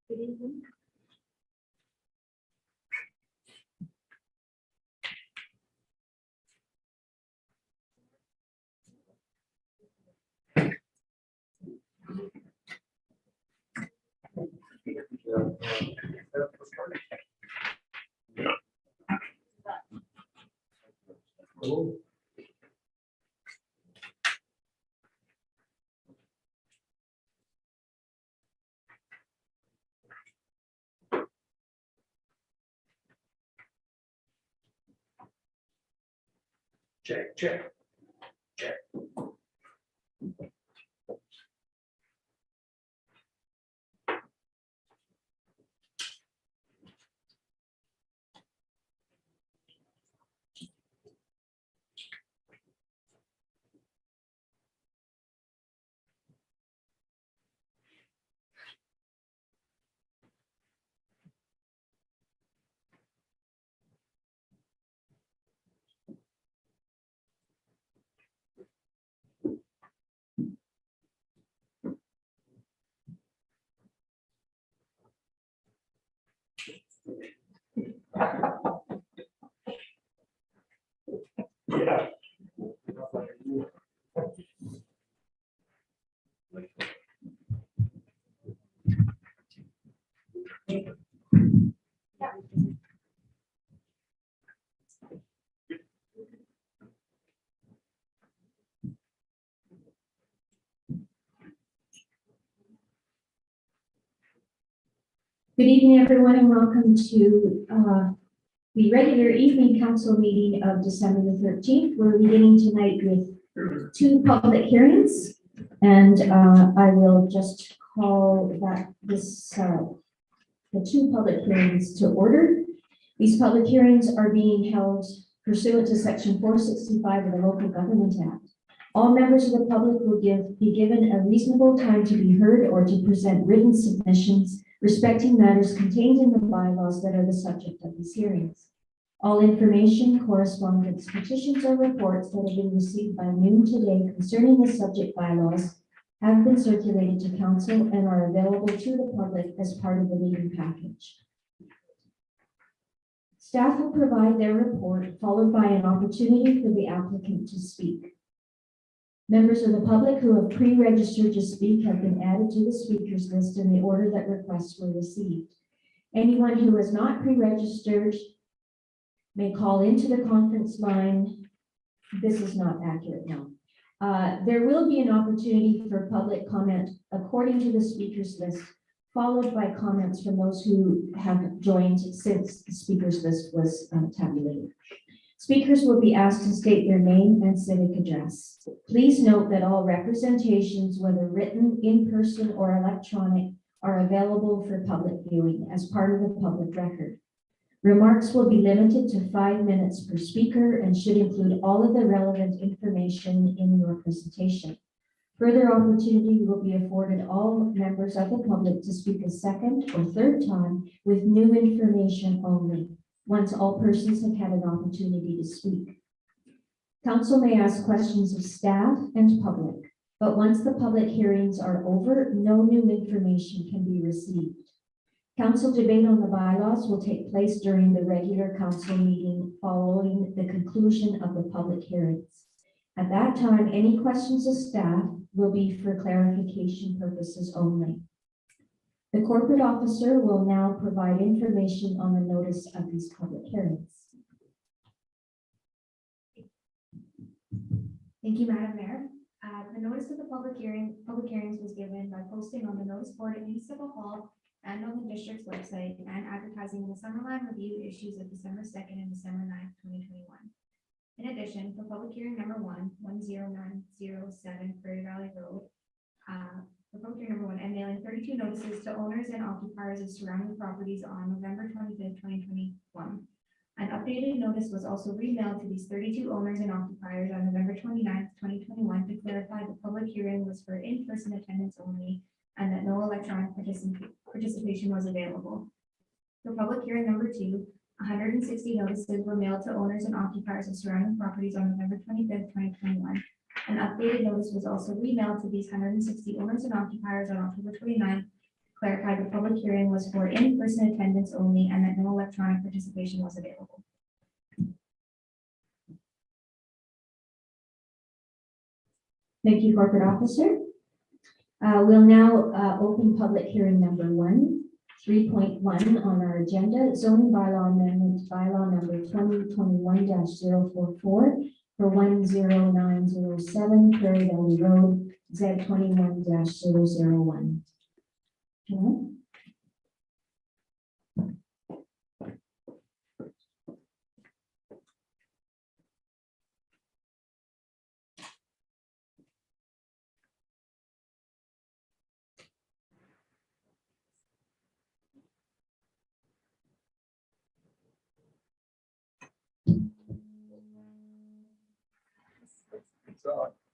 Good evening. Check, check. Yeah. Good evening, everyone, and welcome to the regular evening council meeting of December the 13th. We're beginning tonight with two public hearings, and I will just call the two public hearings to order. These public hearings are being held pursuant to Section 465 of the Local Government Act. All members of the public will be given a reasonable time to be heard or to present written submissions respecting matters contained in the bylaws that are the subject of these hearings. All information, correspondence, petitions, or reports that have been received by noon today concerning the subject bylaws have been circulated to council and are available to the public as part of the meeting package. Staff will provide their report, followed by an opportunity for the applicant to speak. Members of the public who have pre-registered to speak have been added to the speakers list in the order that requests were received. Anyone who has not pre-registered may call into the conference line. This is not accurate now. There will be an opportunity for public comment according to the speakers list, followed by comments from those who have joined since the speakers list was tabulated. Speakers will be asked to state their name and civic address. Please note that all representations, whether written, in person, or electronic, are available for public viewing as part of the public record. Remarks will be limited to 5 minutes per speaker and should include all of the relevant information in your presentation. Further opportunity will be afforded all members of the public to speak a second or third time with new information only, once all persons have had an opportunity to speak. Council may ask questions of staff and public, but once the public hearings are over, no new information can be received. Council debate on the bylaws will take place during the regular council meeting following the conclusion of the public hearings. At that time, any questions of staff will be for clarification purposes only. The corporate officer will now provide information on the notice of these public hearings. Thank you, Madam Mayor. The notice of the public hearings was given by posting on the notice board at Municipal Hall and on the district's website and advertising the Summerland review issues of December 2nd and December 9th, 2021. In addition, for public hearing number 10907 Prairie Valley Road, for public hearing number 1, and mailing 32 notices to owners and occupiers of surrounding properties on November 25th, 2021. An updated notice was also remailed to these 32 owners and occupiers on November 29th, 2021 to clarify the public hearing was for in-person attendance only and that no electronic participation was available. For public hearing number 2, 160 notices were mailed to owners and occupiers of surrounding properties on November 25th, 2021. An updated notice was also remailed to these 160 owners and occupiers on October 29th, clarified the public hearing was for in-person attendance only and that no electronic participation was available. Thank you, Corporate Officer. We'll now open public hearing number 3.1 on our agenda, zoning bylaw amendment bylaw number 2021-044 for 10907 Prairie Valley Road, Z21-001. Joanne?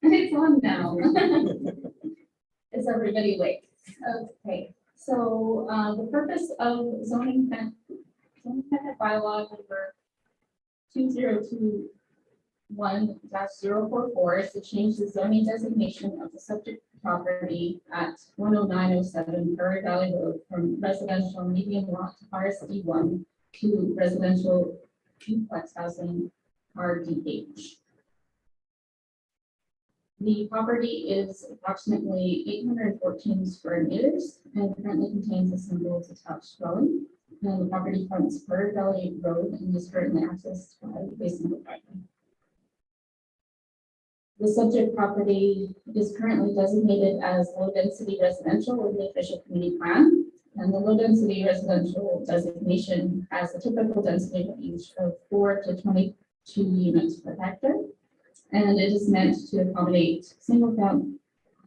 It's on now. Is everybody awake? Okay, so the purpose of zoning amendment bylaw number 2021-044 is to change the zoning designation of the subject property at 10907 Prairie Valley Road from residential medium lot RSD1 to residential duplex housing RDH. The property is approximately 814 square meters and currently contains a single detached dwelling. And the property fronts Prairie Valley Road and is currently accessed by a single driveway. The subject property is currently designated as low-density residential in the official community plan. And the low-density residential designation has a typical density range of 4 to 22 units per hectare. And it is meant to accommodate single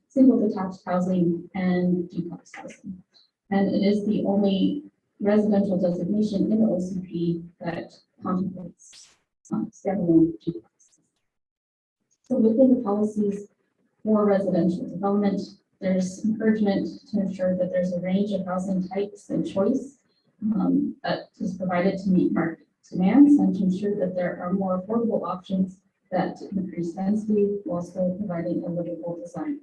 detached housing and duplex housing. And it is the only residential designation in the OCP that contemplates standalone duplexes. So within the policies for residential development, there's encouragement to ensure that there's a range of housing types and choice that is provided to meet market demands and to ensure that there are more affordable options that increase density while still providing a livable design.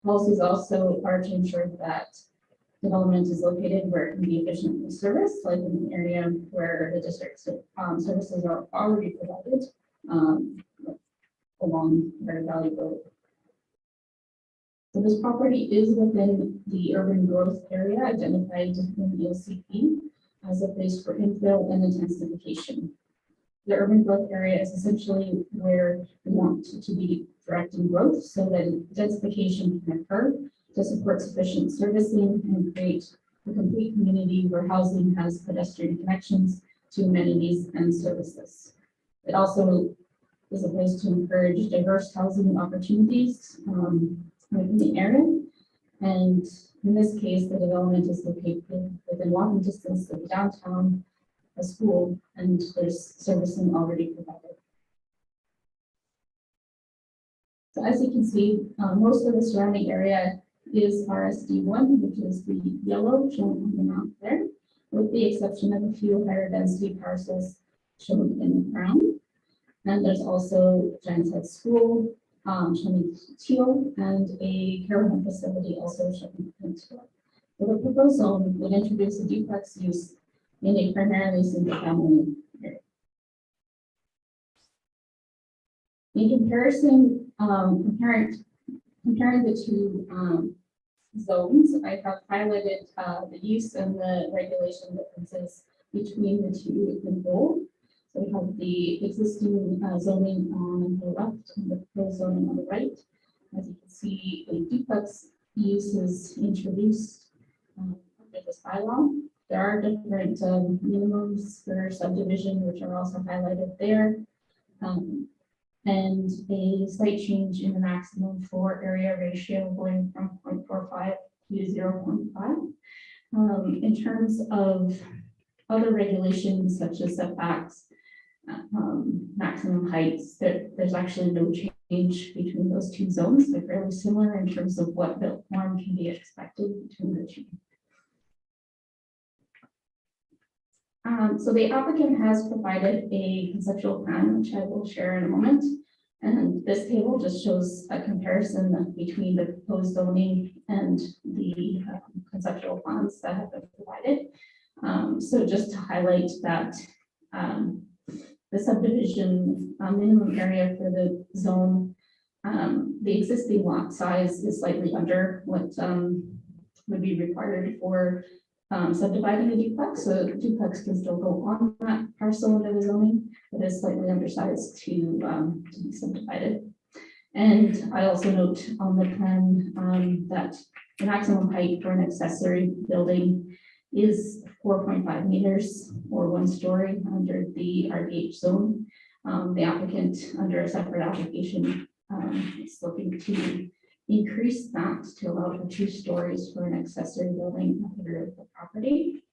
Policies also are to ensure that development is located where it can be efficiently serviced, like in an area where the district services are already provided along Prairie Valley Road. So this property is within the urban growth area identified in the OCP as a place for infill and intensification. The urban growth area is essentially where we want to be directing growth so that densification can occur to support sufficient servicing and create a complete community where housing has pedestrian connections to amenities and services. It also is a place to encourage diverse housing opportunities within the area. And in this case, the development is located within walking distance of downtown, a school, and there's servicing already provided. So as you can see, most of the surrounding area is RSD1, which is the yellow shown on the map there, with the exception of a few higher density parcels shown in brown. And there's also Giants Head School, shown in teal, and a care home facility also shown in teal. So the proposed zone would introduce a duplex use in a primarily single family area. In comparison, comparing the two zones, I have highlighted the use and the regulation differences between the two in bold. So we have the existing zoning on the left and the proposed zoning on the right. As you can see, a duplex use is introduced under this bylaw. There are different minimums for subdivision, which are also highlighted there. And a slight change in the maximum floor area ratio going from 0.45 to 0.5. In terms of other regulations such as setbacks, maximum heights, there's actually no change between those two zones. They're fairly similar in terms of what built form can be expected between the two. So the applicant has provided a conceptual plan, which I will share in a moment. And this table just shows a comparison between the proposed zoning and the conceptual plans that have been provided. So just to highlight that the subdivision minimum area for the zone, the existing lot size is slightly under what would be required for subdividing a duplex. So a duplex can still go on that parcel under the zoning, but is slightly undersized to be subdivided. And I also note on the plan that the maximum height for an accessory building is 4.5 meters or 1 story under the RDH zone. The applicant under a separate application is looking to increase that to allow for 2 stories for an accessory building at the rear of the property.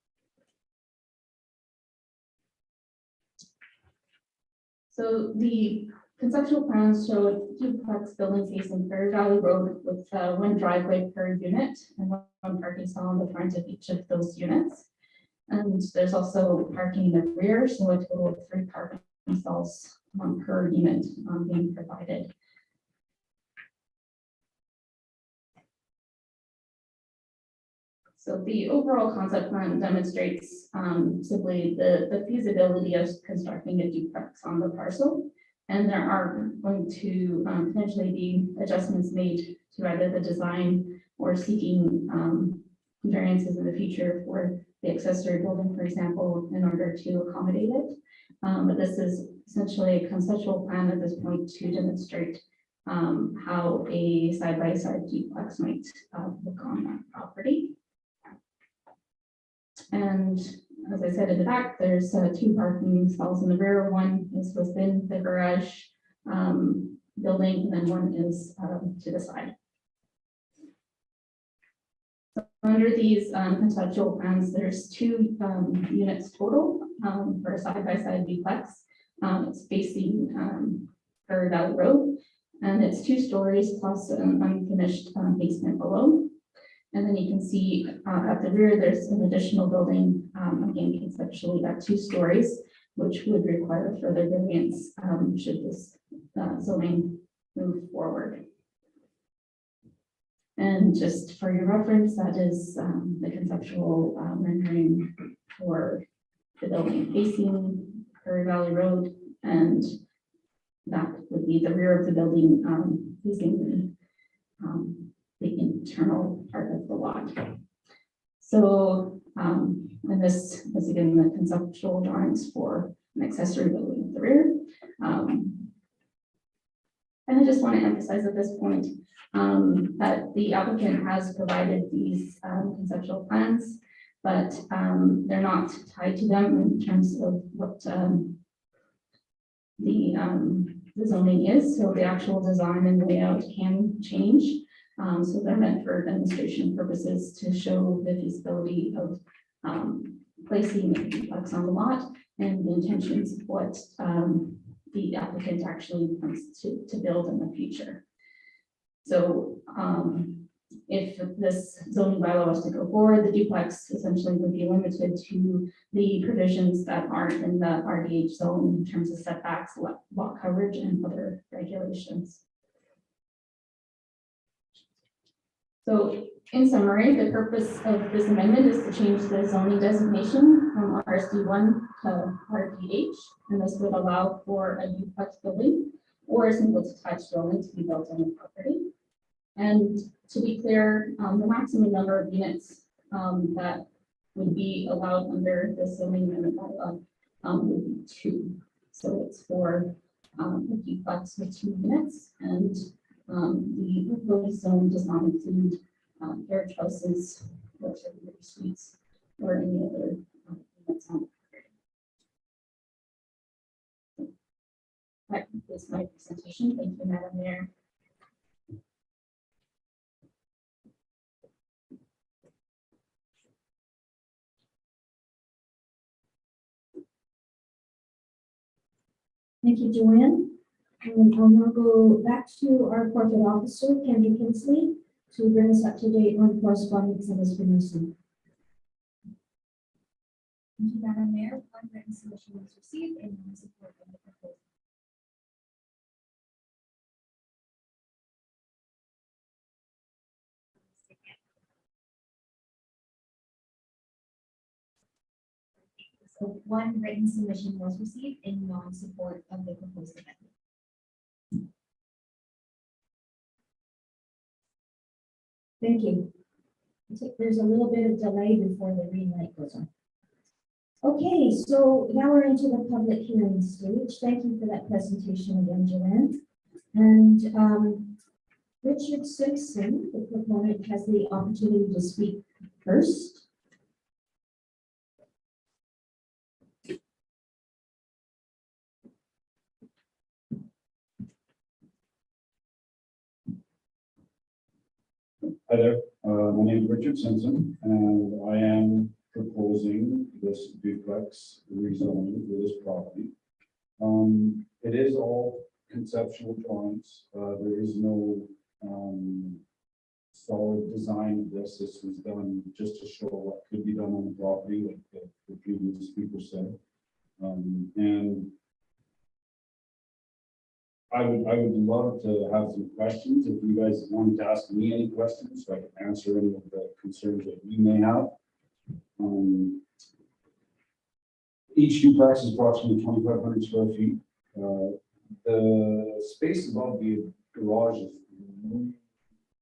So the conceptual plans show a duplex building facing Prairie Valley Road with 1 driveway per unit and 1 parking stall on the front of each of those units. And there's also parking in the rear, so a total of 3 parking stalls per unit being provided. So the overall concept plan demonstrates simply the feasibility of constructing a duplex on the parcel. And there are going to potentially be adjustments made to either the design or seeking variances in the future for the accessory building, for example, in order to accommodate it. But this is essentially a conceptual plan at this point to demonstrate how a side-by-side duplex might look on that property. And as I said in the back, there's 2 parking stalls in the rear. 1 is within the garage building, and then 1 is to the side. So under these conceptual plans, there's 2 units total for a side-by-side duplex. It's facing Prairie Valley Road, and it's 2 stories plus an unfinished basement below. And then you can see at the rear, there's an additional building, again, conceptually at 2 stories, which would require further variance should this zoning move forward. And just for your reference, that is the conceptual rendering for the building facing Prairie Valley Road, and that would be the rear of the building facing the internal part of the lot. So, and this is again the conceptual drawings for an accessory building at the rear. And I just want to emphasize at this point that the applicant has provided these conceptual plans, but they're not tied to them in terms of what the zoning is. So the actual design and layout can change. So they're meant for demonstration purposes to show the feasibility of placing a duplex on the lot and the intentions of what the applicant actually wants to build in the future. So if this zoning bylaw was to go forward, the duplex essentially would be limited to the provisions that aren't in the RDH zone in terms of setbacks, lot coverage, and other regulations. So in summary, the purpose of this amendment is to change the zoning designation from RSD1 to RDH, and this would allow for a duplex building or a single detached dwelling to be built on the property. And to be clear, the maximum number of units that would be allowed under the zoning amendment bylaw would be 2. So it's for a duplex with 2 units, and the proposed zone does not include carriage houses or secondary suites or any other units on the property. That concludes my presentation. Thank you, Madam Mayor. Thank you, Joanne. I'll now go back to our corporate officer, Kendra Kinsley, to bring us up to date on correspondence that has been received. Thank you, Madam Mayor. 1 written submission was received and no support of the proposal. So one written submission was received in non-support of the proposed amendment. Thank you. There's a little bit of delay before the green light goes on. Okay, so now we're into the public hearing stage. Thank you for that presentation again, Joanne. And Richard Simpson, the proponent, has the opportunity to speak first. Hi there, my name is Richard Simpson, and I am proposing this duplex rezoning for this property. It is all conceptual drawings. There is no solid design of this. This was done just to show what could be done on the property, like the previous speaker said. And I would love to have some questions. If you guys wanted to ask me any questions, so I can answer any of the concerns that you may have. Each duplex is approximately 2,500 square feet. The space above the garage is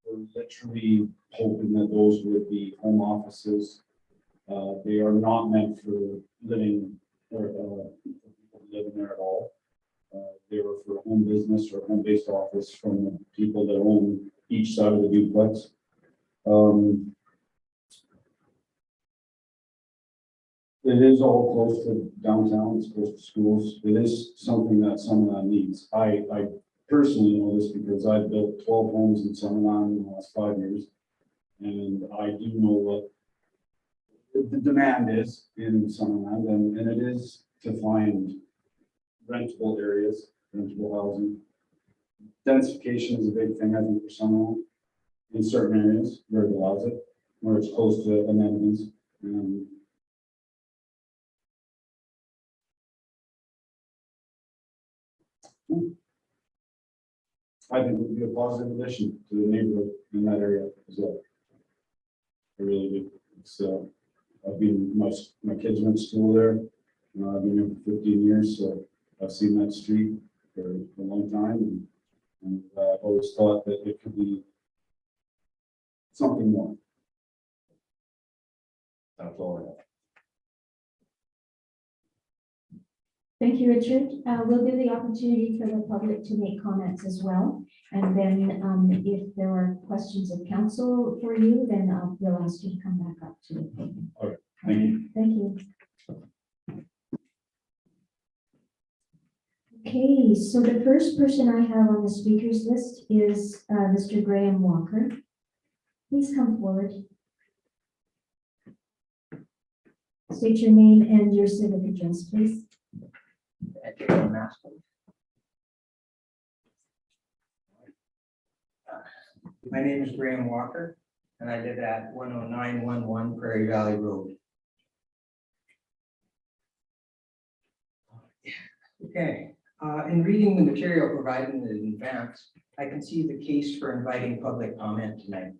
we're literally hoping that those would be home offices. They are not meant for living or people living there at all. They were for home business or home-based office from the people that own each side of the duplex. It is all close to downtown, it's close to schools. It is something that Summerland needs. I personally know this because I've built 12 homes in Summerland in the last 5 years. And I do know what the demand is in Summerland, and it is to find rentable areas, rentable housing. Densification is a big thing, I think, for Summerland in certain areas where it allows it, where it's close to amenities. I think it would be a positive addition to the neighborhood in that area as well. I really do. It's I've been my kids went to school there. I've been here for 15 years, so I've seen that street for a long time, and I've always thought that it could be something more. That's all I have. Thank you, Richard. We'll give the opportunity for the public to make comments as well. And then if there are questions of council for you, then we'll ask you to come back up to the podium. All right, thank you. Thank you. Okay, so the first person I have on the speakers list is Mr. Graham Walker. Please come forward. State your name and your civic address, please. My name is Graham Walker, and I live at 10911 Prairie Valley Road. Okay, in reading the material provided in advance, I can see the case for inviting public comment tonight.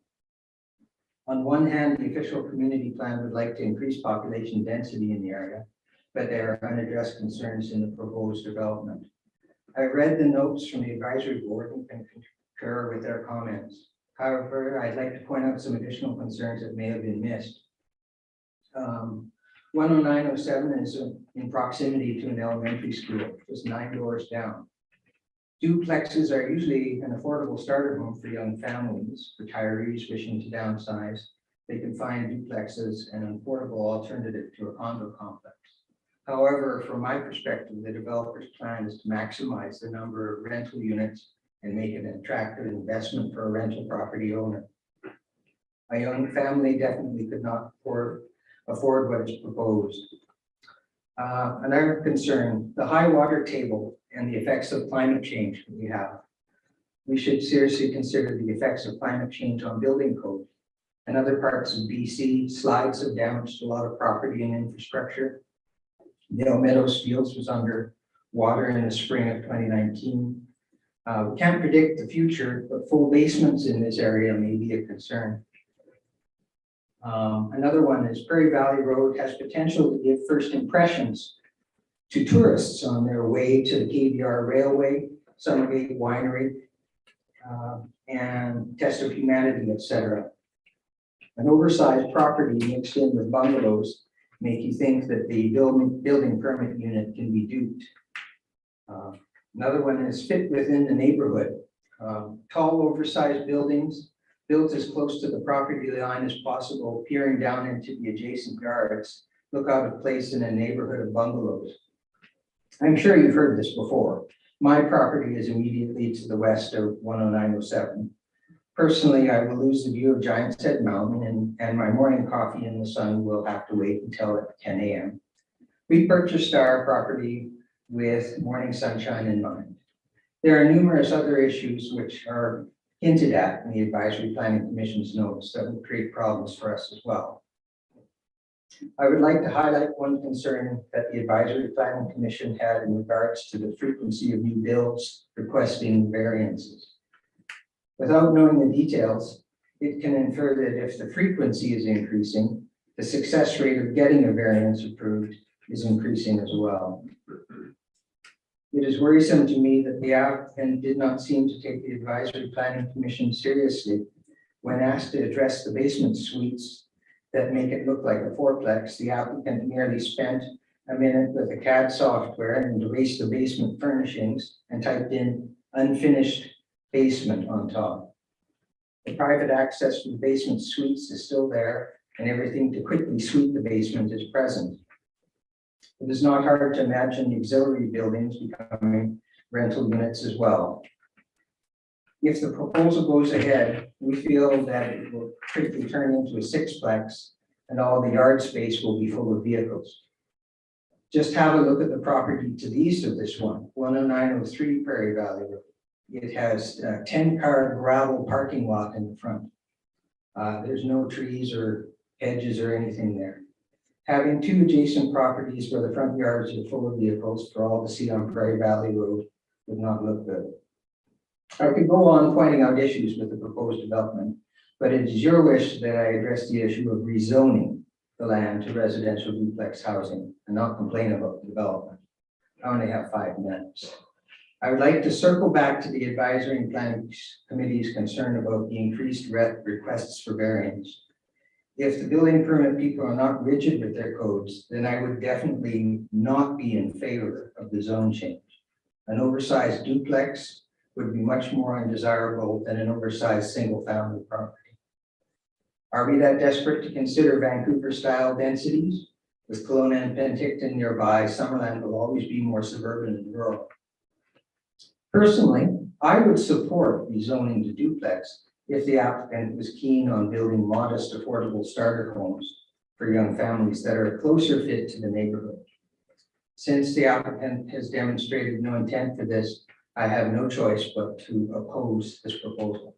On one hand, the official community plan would like to increase population density in the area, but there are unaddressed concerns in the proposed development. I read the notes from the advisory board and can concur with their comments. However, I'd like to point out some additional concerns that may have been missed. 10907 is in proximity to an elementary school, just 9 doors down. Duplexes are usually an affordable starter home for young families, retirees wishing to downsize. They can find duplexes an affordable alternative to a condo complex. However, from my perspective, the developer's plan is to maximize the number of rental units and make it an attractive investment for a rental property owner. A young family definitely could not afford what is proposed. Another concern, the high water table and the effects of climate change that we have. We should seriously consider the effects of climate change on building code. In other parts of BC, slides have damaged a lot of property and infrastructure. Dale Meadows Fields was under water in the spring of 2019. We can't predict the future, but full basements in this area may be a concern. Another one is Prairie Valley Road has potential to give first impressions to tourists on their way to the KVR Railway, Summergate Winery, and Test of Humanity, etc. An oversized property mixed in with bungalows make you think that the building permit unit can be duped. Another one is fit within the neighborhood. Tall, oversized buildings built as close to the property line as possible, peering down into the adjacent yards, look out of place in a neighborhood of bungalows. I'm sure you've heard this before. My property is immediately to the west of 10907. Personally, I will lose the view of Giant's Head Mountain, and my morning coffee in the sun will have to wait until 10 a.m. We purchased our property with morning sunshine in mind. There are numerous other issues which are hinted at in the Advisory Planning Commission's notes that will create problems for us as well. I would like to highlight one concern that the Advisory Planning Commission had in regards to the frequency of new builds requesting variances. Without knowing the details, it can infer that if the frequency is increasing, the success rate of getting a variance approved is increasing as well. It is worrisome to me that the applicant did not seem to take the Advisory Planning Commission seriously when asked to address the basement suites that make it look like a fourplex. The applicant merely spent a minute with the CAD software and erased the basement furnishings and typed in unfinished basement on top. The private access to the basement suites is still there, and everything to quickly sweep the basement is present. It is not hard to imagine auxiliary buildings becoming rental units as well. If the proposal goes ahead, we feel that it will quickly turn into a sixplex and all the yard space will be full of vehicles. Just have a look at the property to the east of this one, 10903 Prairie Valley Road. It has a 10-car gravel parking lot in the front. There's no trees or hedges or anything there. Having two adjacent properties where the front yards are full of vehicles for all to see on Prairie Valley Road would not look good. I could go on pointing out issues with the proposed development, but it is your wish that I address the issue of rezoning the land to residential duplex housing and not complain about the development. I only have 5 minutes. I would like to circle back to the Advisory and Planning Committee's concern about the increased requests for variance. If the building permit people are not rigid with their codes, then I would definitely not be in favor of the zone change. An oversized duplex would be much more undesirable than an oversized single-family property. Are we that desperate to consider Vancouver-style densities? With Kelowna and Penticton nearby, Summerland will always be more suburban and rural. Personally, I would support rezoning to duplex if the applicant was keen on building modest, affordable starter homes for young families that are a closer fit to the neighborhood. Since the applicant has demonstrated no intent for this, I have no choice but to oppose this proposal.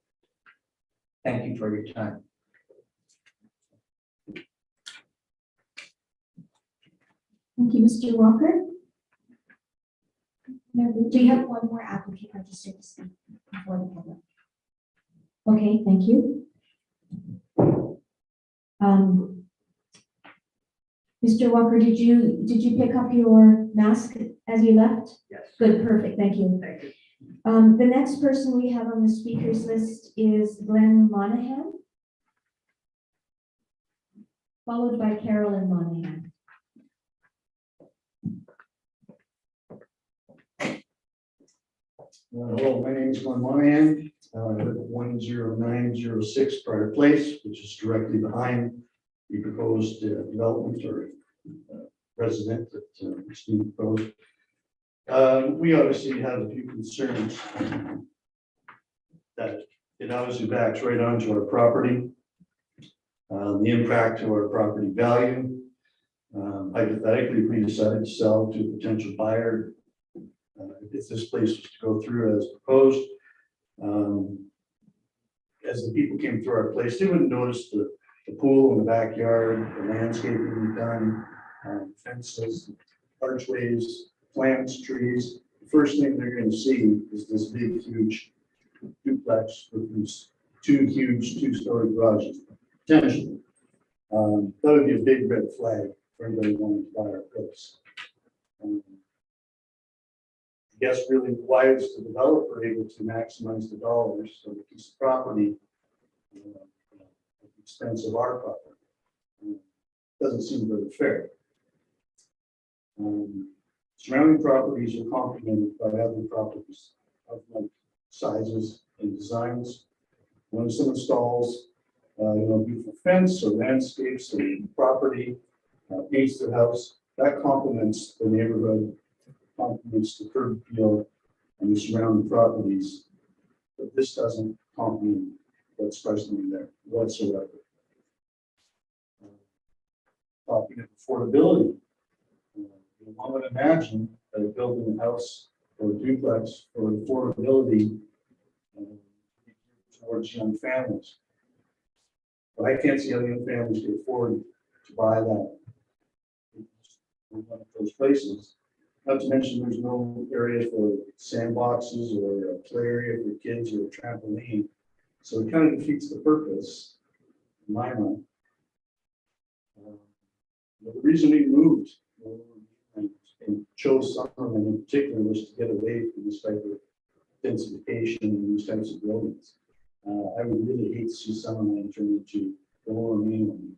Thank you for your time. Thank you, Mr. Walker. Now, do you have one more applicant registered to speak before the public? Okay, thank you. Mr. Walker, did you pick up your mask as you left? Yes. Good, perfect, thank you. Thank you. The next person we have on the speakers list is Glenn Monahan, followed by Carolyn Monahan. Hello, my name is Glenn Monahan. I live at 10906 Prior Place, which is directly behind the proposed development or resident that is being proposed. We obviously have a few concerns that it obviously backs right onto our property, the impact to our property value. Hypothetically, if we decide to sell to a potential buyer, if this place was to go through as proposed, as the people came through our place, they wouldn't notice the pool in the backyard, the landscaping we've done, fences, archways, plants, trees. The first thing they're going to see is this big, huge duplex with these two huge two-story garages, potentially. That would be a big red flag for anybody wanting to buy our place. I guess really why is the developer able to maximize the dollars of a piece of property at the expense of our property? Doesn't seem very fair. Surrounding properties are complemented by other properties of like sizes and designs. When someone installs, beautiful fence or landscapes or property, paints their house, that complements the neighborhood, complements the curb appeal and the surrounding properties. But this doesn't complement what's presently there whatsoever. Talking of affordability, one would imagine that building a house or a duplex for affordability towards young families. But I can't see how young families can afford to buy that in one of those places. Not to mention there's no area for sandboxes or a play area for kids or a trampoline. So it kind of defeats the purpose in my mind. The reason we moved and chose Summerland in particular was to get away from this type of densification and these types of buildings. I would really hate to see Summerland turn into the Lower Mainland.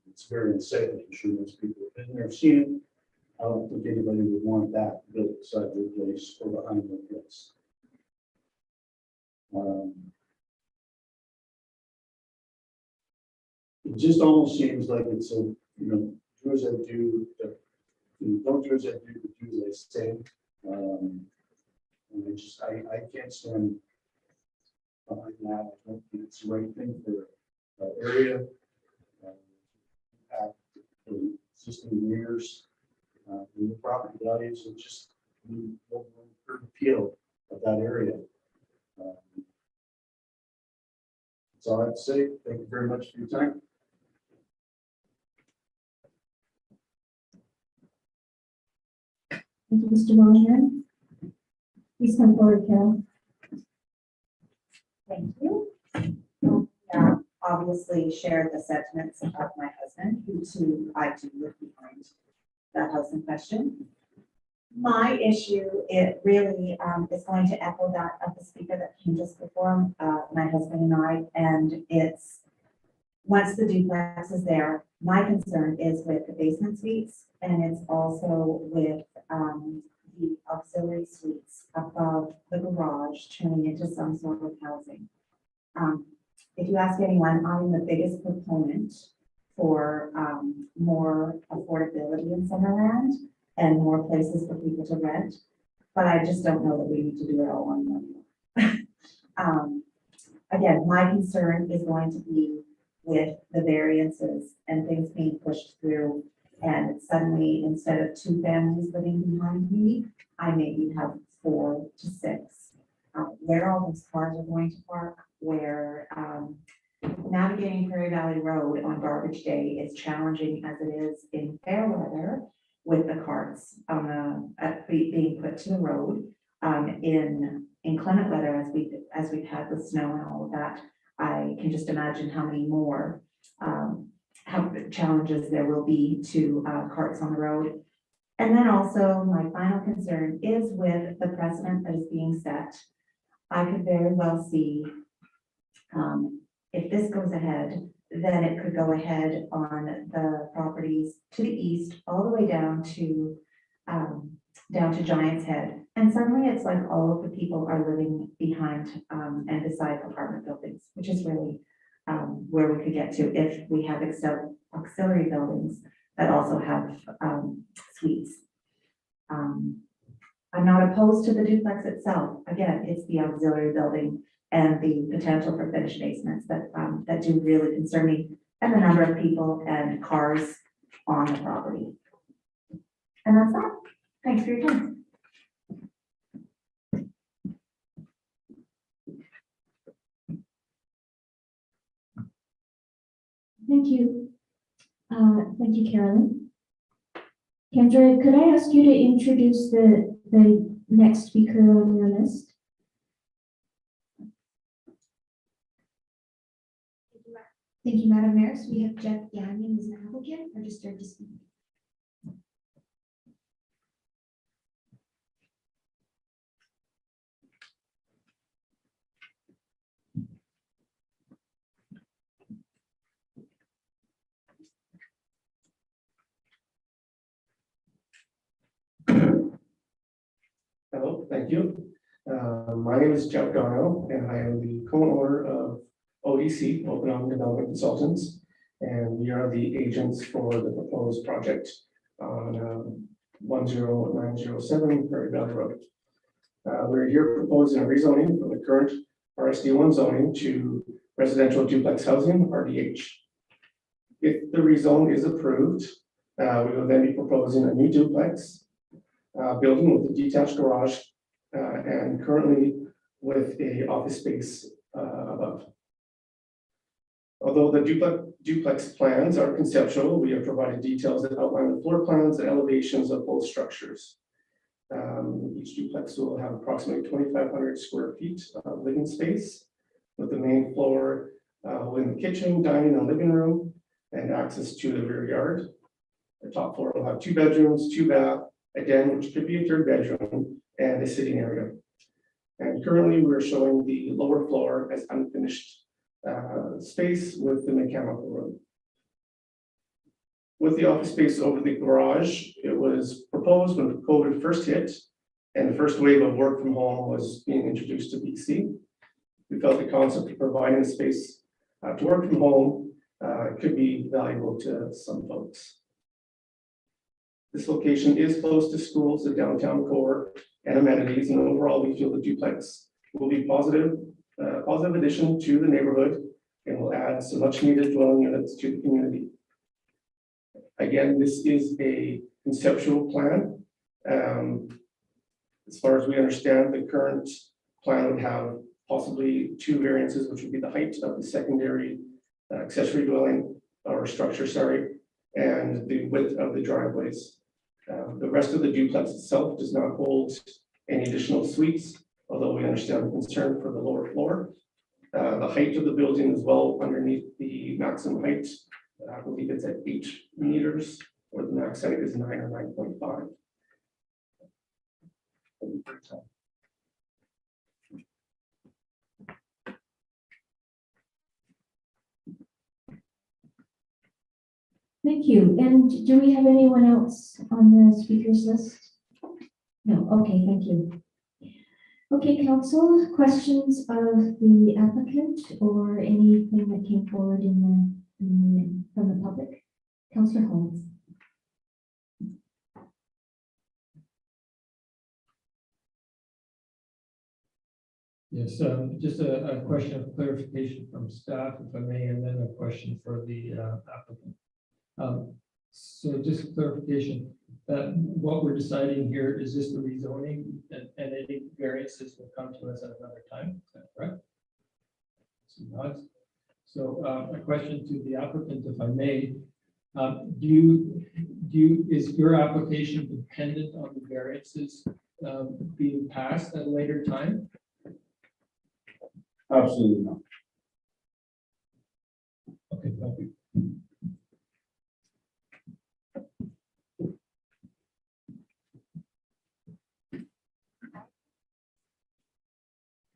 It's very unsettling. I'm sure most people have been there, seen it. I don't think anybody would want that built beside their place or behind their place. It just almost seems like it's a, do as I do, don't do as I do, but do as I say. And I can't stand behind that. I don't think it's the right thing for the area. Impact the existing years, the property values, and just the overall appeal of that area. That's all I have to say. Thank you very much for your time. Thank you, Mr. Monahan. Please come forward, Carol. Thank you. Obviously share the sentiments of my husband, who too I do live behind the house in question. My issue, it really is going to echo that of the speaker that came just before my husband and I, and it's once the duplex is there, my concern is with the basement suites, and it's also with the auxiliary suites above the garage turning into some sort of housing. If you ask anyone, I'm the biggest proponent for more affordability in Summerland and more places for people to rent, but I just don't know that we need to do it all on one. Again, my concern is going to be with the variances and things being pushed through, and suddenly instead of 2 families living behind me, I maybe have 4 to 6. Where all those cars are going to park, where navigating Prairie Valley Road on garbage day is challenging as it is in fair weather with the carts on being put to the road. In inclement weather, as we've had with snow and all of that, I can just imagine how many more how challenges there will be to carts on the road. And then also my final concern is with the precedent that is being set. I could very well see if this goes ahead, then it could go ahead on the properties to the east, all the way down to Giant's Head. And suddenly it's like all of the people are living behind and beside apartment buildings, which is really where we could get to if we have auxiliary buildings that also have suites. I'm not opposed to the duplex itself. Again, it's the auxiliary building and the potential for finished basements that that do really concern me, and the number of people and cars on the property. And that's that. Thanks for your time. Thank you. Thank you, Carolyn. Kendra, could I ask you to introduce the next speaker on your list? Thank you, Madam Mayor. So we have Jeff Gagnon as an applicant registered to speak. Hello, thank you. My name is Jeff Garno, and I am the co-owner of ODC, Open Arm Development Consultants. And we are the agents for the proposed project on 10907 Prairie Valley Road. We're here proposing a rezoning from the current RSD1 zoning to residential duplex housing, RDH. If the rezone is approved, we will then be proposing a new duplex building with a detached garage and currently with a office space above. Although the duplex plans are conceptual, we have provided details that outline the floor plans and elevations of both structures. Each duplex will have approximately 2,500 square feet of living space, with the main floor holding the kitchen, dining, and living room, and access to the rear yard. The top floor will have 2 bedrooms, 2 bath, a den, which could be a 3rd bedroom, and a sitting area. And currently, we're showing the lower floor as unfinished space with the mechanical room. With the office space over the garage, it was proposed when COVID first hit, and the first wave of work from home was being introduced to BC. We felt the concept of providing a space to work from home could be valuable to some folks. This location is close to schools, the downtown core, and amenities, and overall, we feel the duplex will be positive addition to the neighborhood and will add some much needed dwelling units to the community. Again, this is a conceptual plan. As far as we understand, the current plan would have possibly 2 variances, which would be the height of the secondary accessory dwelling or structure, sorry, and the width of the driveways. The rest of the duplex itself does not hold any additional suites, although we understand the concern for the lower floor. The height of the building is well underneath the maximum height. I believe it's at 8 meters, or the max height is 9 or 9.5. Thank you. And do we have anyone else on the speakers list? No, okay, thank you. Okay, council, questions of the applicant or anything that came forward from the public? Councillor Holmes. Yes, just a question of clarification from staff, if I may, and then a question for the applicant. So just clarification, what we're deciding here is just the rezoning and any variances will come to us at another time, is that correct? So a question to the applicant, if I may, is your application dependent on the variances being passed at a later time? Absolutely not. Okay, thank you.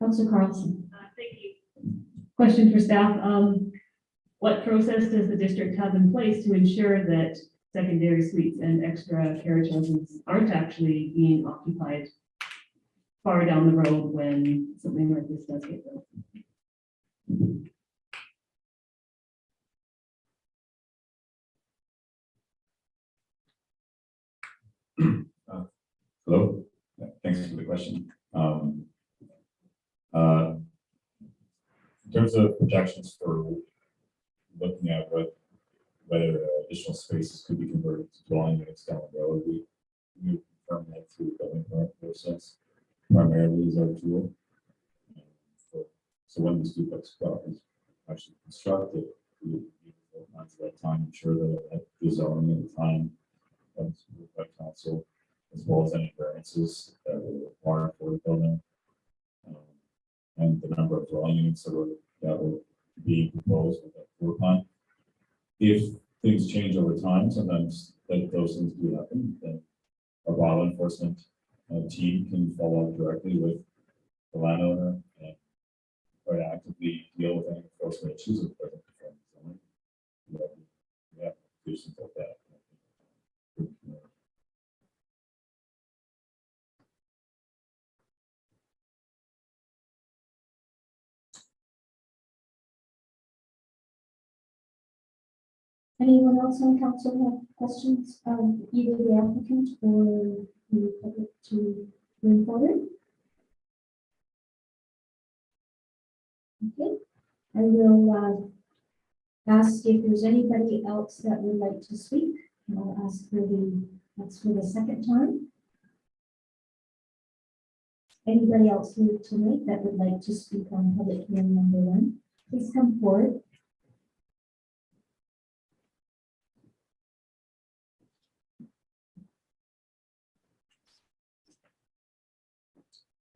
Councillor Carlson. Thank you. Question for staff. What process does the district have in place to ensure that secondary suites and extra carriage houses aren't actually being occupied far down the road when something like this does get built? Hello, thanks for the question. In terms of projections for looking at whether additional spaces could be converted to dwelling units down the road, we confirm that through the building permit process. Primarily is our tool. So when this duplex is actually constructed, we at that time ensure that the zoning at the time that's by council, as well as any variances that were required for the building, and the number of dwelling units that were being proposed with a floor plan. If things change over time, sometimes like those things do happen, then our bylaw enforcement team can follow up directly with the landowner and try to actively deal with any enforcement issues of present conforming zoning. Yeah, solutions like that. Anyone else on council have questions of either the applicant or the public to bring forward? Okay, I will ask if there's anybody else that would like to speak. I'll ask that's for the second time. Anybody else here tonight that would like to speak on public hearing number 1, please come forward.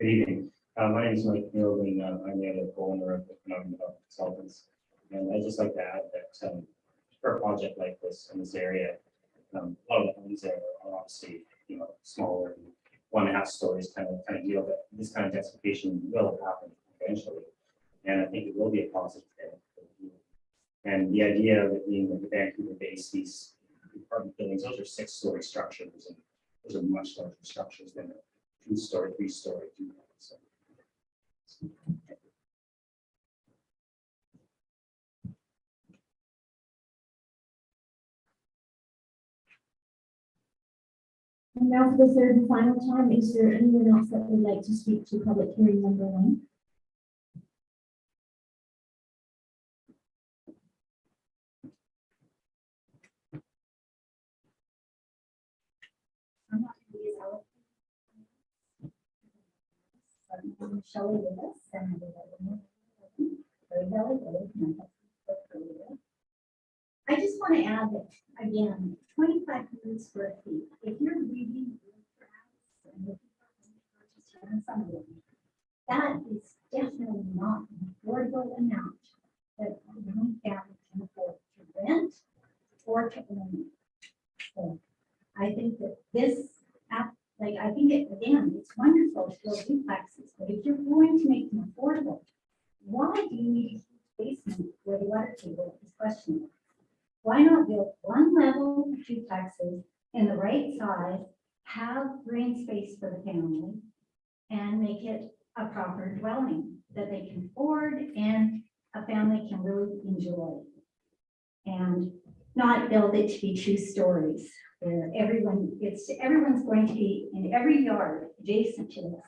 Good evening. My name is Mike Field, and I'm the other co-owner of the Economic Development Consultants. And I'd just like to add that for a project like this in this area, a lot of the homes there are obviously, smaller, 1.5 stories kind of deal, but this kind of densification will happen eventually. And I think it will be a positive thing. And the idea of it being like the Vancouver base, these apartment buildings, those are 6-story structures, and those are much larger structures than a 2-story, 3-story. So. And now for the third and final time, is there anyone else that would like to speak to public hearing number 1? Shelley Davis, and I just want to add that again, 2,500 square feet. If you're reading and looking for something, that is definitely not an affordable amount that a young family can afford to rent or to own. So I think that this I think it's wonderful to build duplexes, but if you're going to make them affordable, why do you need a basement where the water table is questionable? Why not build one level duplexes in the right size, have green space for the family, and make it a proper dwelling that they can afford and a family can really enjoy? And not build it to be 2 stories. Where everyone's going to be in every yard adjacent to this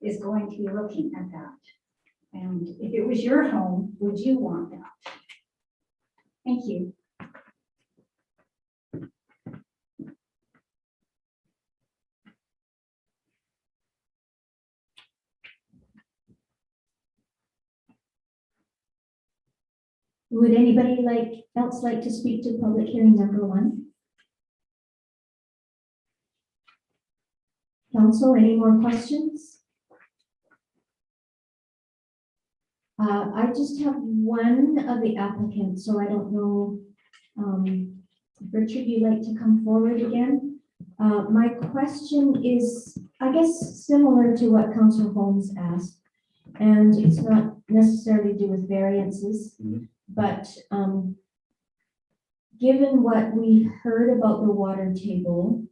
is going to be looking at that. And if it was your home, would you want that? Thank you. Would anybody else like to speak to public hearing number 1? Council, any more questions? I just have one of the applicants, so I don't know. Richard, you'd like to come forward again? My question is, I guess, similar to what Councilor Holmes asked, and it's not necessarily to do with variances, but given what we heard about the water table,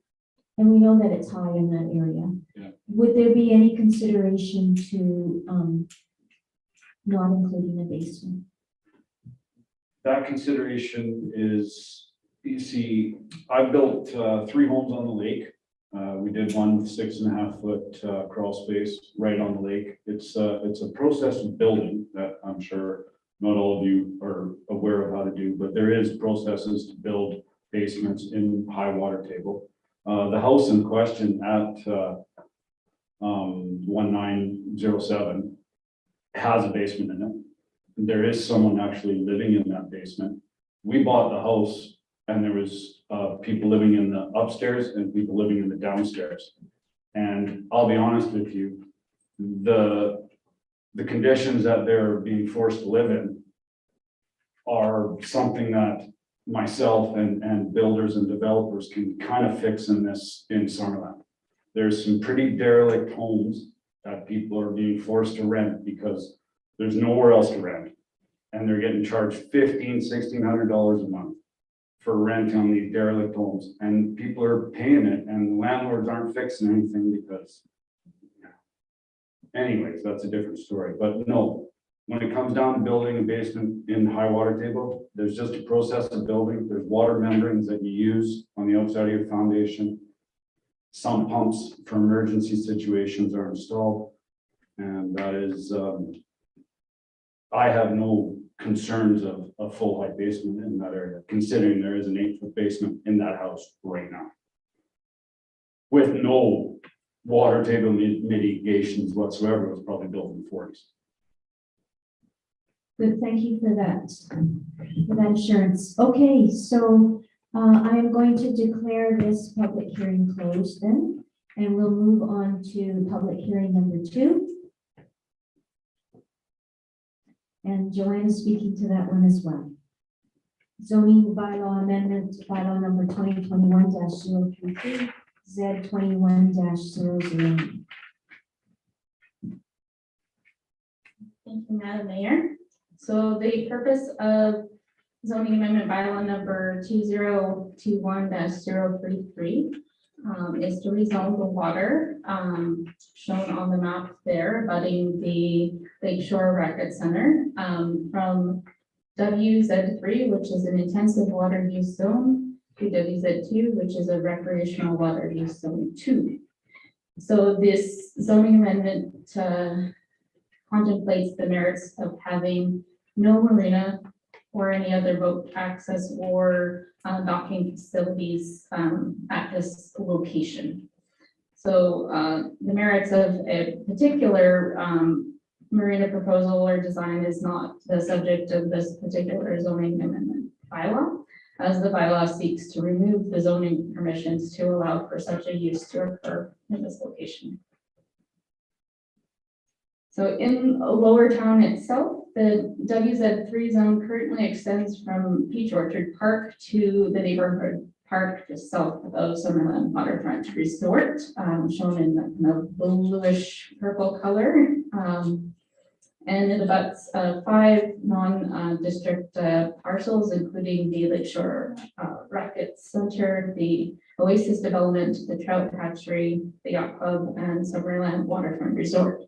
and we know that it's high in that area. Yeah. Would there be any consideration to not including a basement? That consideration is, you see, I built 3 homes on the lake. We did one with 6.5 foot crawl space right on the lake. It's a process of building that I'm sure not all of you are aware of how to do, but there is processes to build basements in high water table. The house in question at 1907 has a basement in it. There is someone actually living in that basement. We bought the house and there was people living in the upstairs and people living in the downstairs. And I'll be honest with you, the conditions that they're being forced to live in are something that myself and builders and developers can kind of fix in Summerland. There's some pretty derelict homes that people are being forced to rent because there's nowhere else to rent. And they're getting charged $1,500–1,600 a month for rent on these derelict homes, and people are paying it, and landlords aren't fixing anything because. Anyways, that's a different story, but no, when it comes down to building a basement in high water table, there's just a process of building. There's water membranes that you use on the outside of your foundation. Some pumps for emergency situations are installed, and that is, I have no concerns of a full height basement in that area, considering there is an 8-foot basement in that house right now. With no water table mitigations whatsoever. It was probably built in the 40s. Good, thank you for that assurance. Okay, so I am going to declare this public hearing closed then, and we'll move on to public hearing number 2. And Joanne is speaking to that one as well. Zoning bylaw amendment, bylaw number 2021-033, Z21-009. Thank you, Madam Mayor. So the purpose of zoning amendment bylaw number 2021-033 is to rezone the water shown on the map there, abutting the Lakeshore Racket Center from WZ3, which is an intensive water use zone, to WZ2, which is a recreational water use zone 2. So this zoning amendment contemplates the merits of having no marina or any other boat access or docking facilities at this location. So the merits of a particular marina proposal or design is not the subject of this particular zoning amendment bylaw, as the bylaw seeks to remove the zoning permissions to allow for such a use to occur in this location. So in Lower Town itself, the WZ3 zone currently extends from Peach Orchard Park to the neighborhood park just south of Summerland Waterfront Resort, shown in the kind of bluish purple color. And it abuts 5 non-district parcels, including the Lakeshore Racket Center, the Oasis Development, the Trout Hatchery, the Yacht Club, and Summerland Waterfront Resort.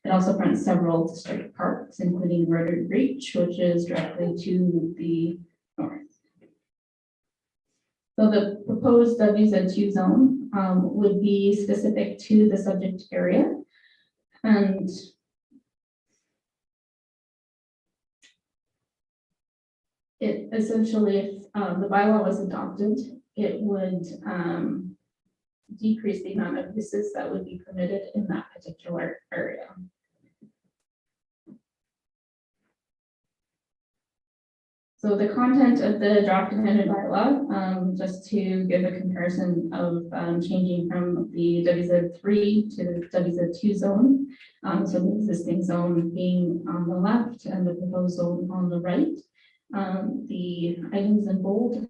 It also fronts several district parks, including Rotary Beach, which is directly to the north. So the proposed WZ2 zone would be specific to the subject area. And it essentially, if the bylaw was adopted, it would decrease the amount of uses that would be permitted in that particular area. So the content of the draft amended bylaw, just to give a comparison of changing from the WZ3 to the WZ2 zone. So the existing zone being on the left and the proposed zone on the right. The items in bold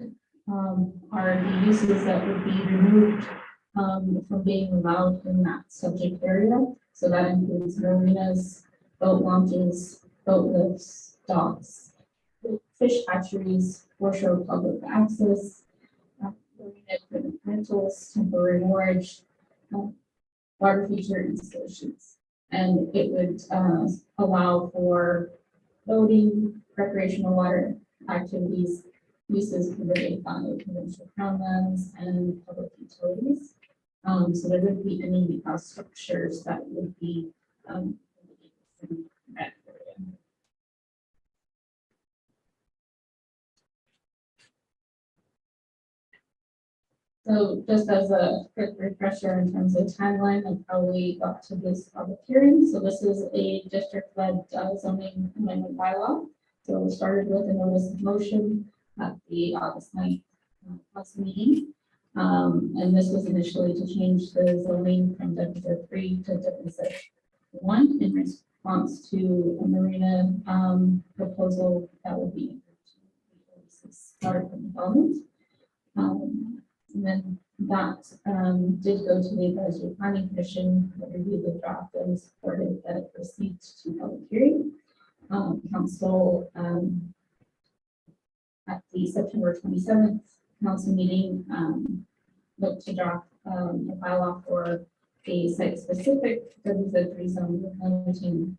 are the uses that would be removed from being allowed in that subject area. So that includes marinas, boat launches, boat lifts, docks, fish hatcheries, foreshore public access, marina equipment rentals, temporary moorage, water feature installations. And it would allow for boating, recreational water activities, uses permitted by provincial crown lands and public utilities. So there wouldn't be any structures that would be in that area. So just as a quick refresher in terms of timeline of how we got to this public hearing. So this is a district-led zoning amendment bylaw. So we started with a notice of motion at the August 9th council meeting. And this was initially to change the zoning from WZ3 to WZ1 in response to a marina proposal that would be waterfront development. And then that did go to the advisory planning commission, that reviewed the draft and supported that it proceed to public hearing. Council at the September 27th council meeting looked to draft a bylaw for a site-specific WZ3 zone implementing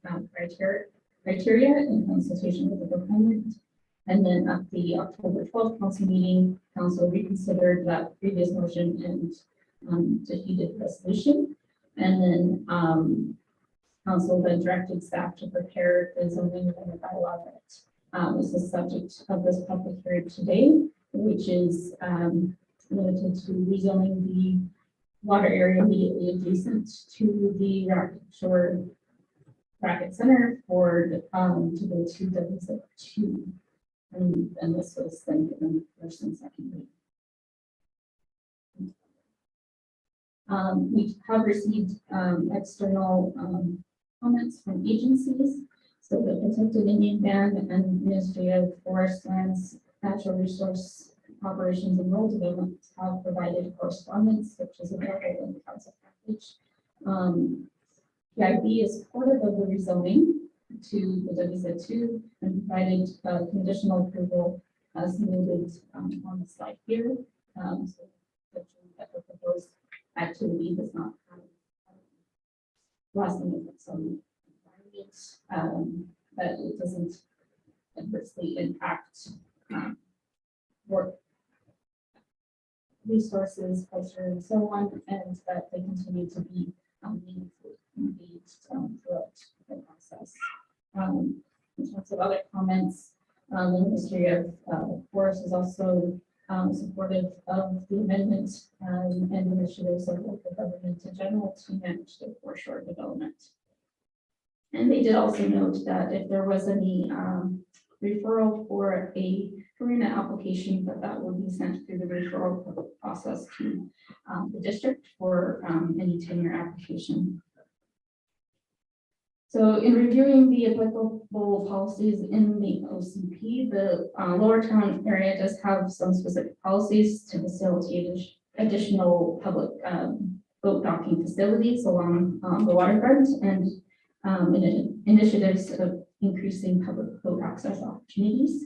criteria in consultation with the proponent. And then at the October 12th council meeting, council reconsidered that previous motion and defeated the resolution. And then council then directed staff to prepare the zoning amendment bylaw that is the subject of this public hearing today, which is limited to rezoning the water area immediately adjacent to the Shore Bracket Center for to go to WZ2. And this was then given first and second reading. We have received external comments from agencies. So the Protected Indian Band and Ministry of Forest Lands, Natural Resource Operations and Rural Development have provided correspondence, which is available in the council package. PIB is supportive of the rezoning to the WZ2 and provided conditional approval as noted on the slide here. So that the proposed activity does not have lasting effects on environment, that it doesn't adversely impact work resources, culture, and so on, and that they continue to be meaningfully engaged throughout the process. In terms of other comments, the Ministry of Forest is also supportive of the amendment and initiatives of local government in general to manage the foreshore development. And they did also note that if there was any referral for a marina application, that would be sent through the referral process to the district for any tenure application. So in reviewing the applicable policies in the OCP, the Lower Town area does have some specific policies to facilitate additional public boat docking facilities along the waterfront and initiatives of increasing public boat access opportunities.